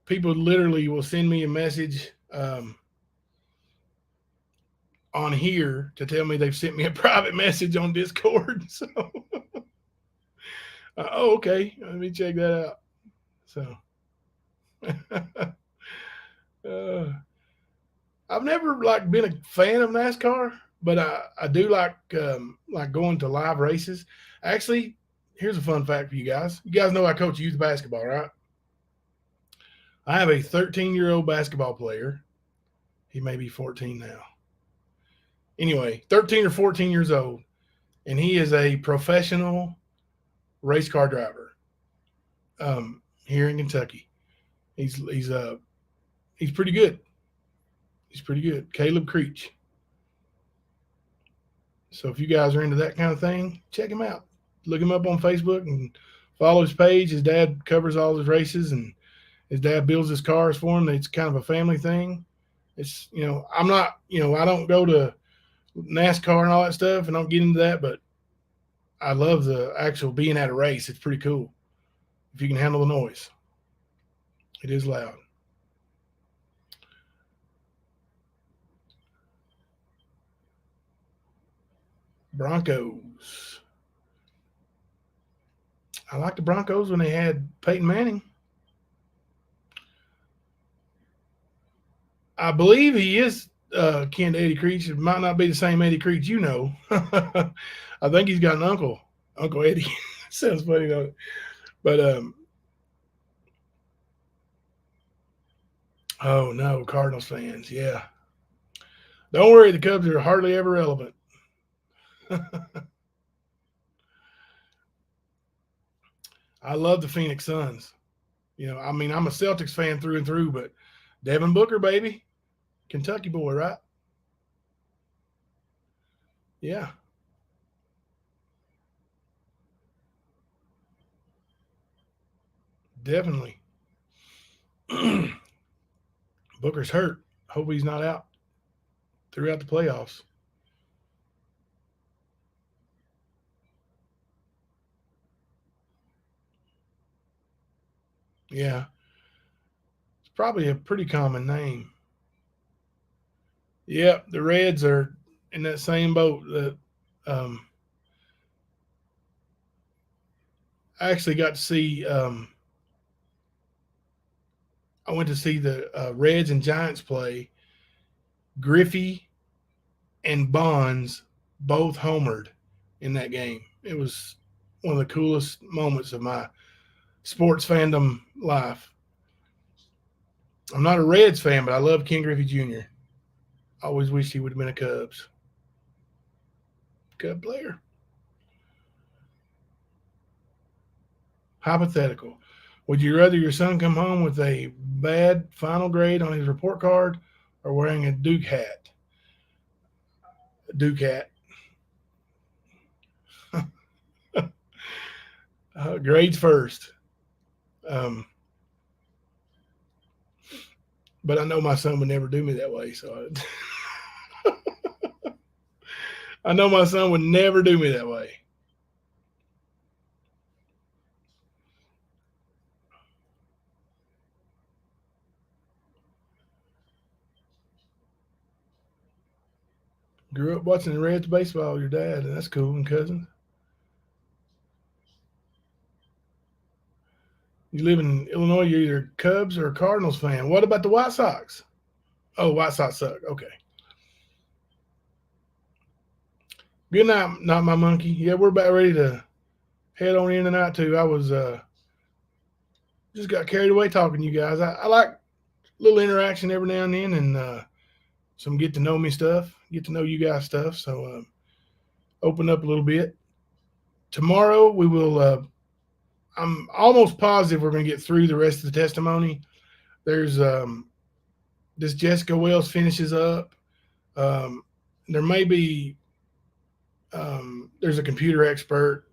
people literally will send me a message on here to tell me they've sent me a private message on Discord. So, oh, okay, let me check that out. So, I've never been a fan of NASCAR, but I do like going to live races. Actually, here's a fun fact for you guys. You guys know I coach youth basketball, right? I have a 13-year-old basketball player. He may be 14 now. Anyway, 13 or 14 years old, and he is a professional race car driver here in Kentucky. He's pretty good. He's pretty good. Caleb Creech. So if you guys are into that kind of thing, check him out. Look him up on Facebook and follow his page. His dad covers all his races, and his dad builds his cars for him. It's kind of a family thing. It's, I'm not, I don't go to NASCAR and all that stuff and don't get into that, but I love the actual being at a race. It's pretty cool if you can handle the noise. It is loud. Broncos. I like the Broncos when they had Peyton Manning. I believe he is kin to Eddie Creech. It might not be the same Eddie Creech you know. I think he's got an uncle, Uncle Eddie. Sounds funny though. But oh no, Cardinals fans, yeah. Don't worry, the Cubs are hardly ever relevant. I love the Phoenix Suns. I'm a Celtics fan through and through, but Devin Booker, baby. Kentucky boy, right? Yeah. Definitely. Booker's hurt. Hope he's not out throughout the playoffs. Yeah. It's probably a pretty common name. Yep, the Reds are in that same boat. I actually got to see. I went to see the Reds and Giants play. Griffey and Bonds both homered in that game. It was one of the coolest moments of my sports fandom life. I'm not a Reds fan, but I love Ken Griffey Jr. I always wish he would have been a Cubs. Cub player. Hypothetical. Would you rather your son come home with a bad final grade on his report card or wearing a Duke hat? A Duke hat. Grades first. but I know my son would never do me that way. So I know my son would never do me that way. Grew up watching the Reds baseball with your dad, and that's cool, and cousins. You live in Illinois, you're either a Cubs or a Cardinals fan. What about the White Sox? Oh, White Sox suck. Okay. Good night, not my monkey. Yeah, we're about ready to head on in tonight too. I was just got carried away talking to you guys. I like a little interaction every now and then, and some get to know me stuff, get to know you guys stuff. So open up a little bit. Tomorrow we will. I'm almost positive we're going to get through the rest of the testimony. There's this Jessica Wells finishes up. There may be there's a computer expert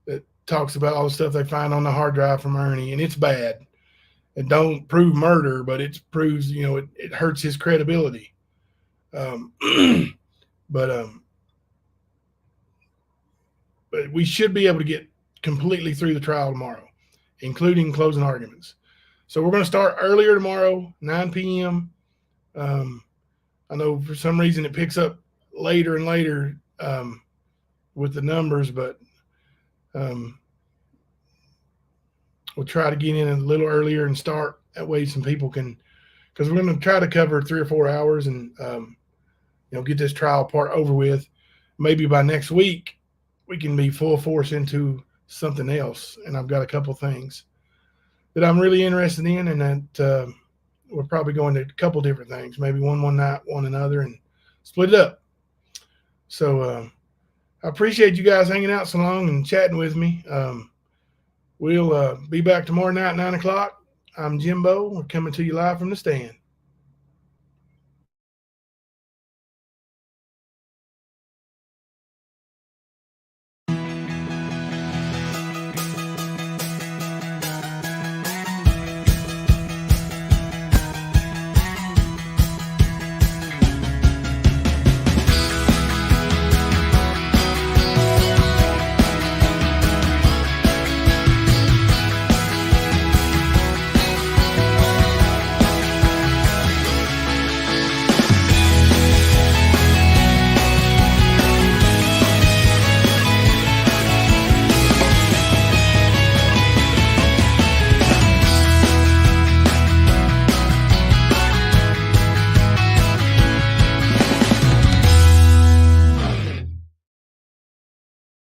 that talks about all the stuff they find on the hard drive from Ernie, and it's bad. It don't prove murder, but it proves, it hurts his credibility. But we should be able to get completely through the trial tomorrow, including closing arguments. So we're going to start earlier tomorrow, 9 p.m. I know for some reason it picks up later and later with the numbers, but we'll try to get in a little earlier and start. That way some people can, because we're going to try to cover 3 or 4 hours and, get this trial part over with. Maybe by next week, we can be full force into something else. And I've got a couple things that I'm really interested in, and that we're probably going to a couple different things, maybe one night, one another, and split it up. So I appreciate you guys hanging out so long and chatting with me. We'll be back tomorrow night at 9 o'clock. I'm Jimbo. We're coming to you live from the stand.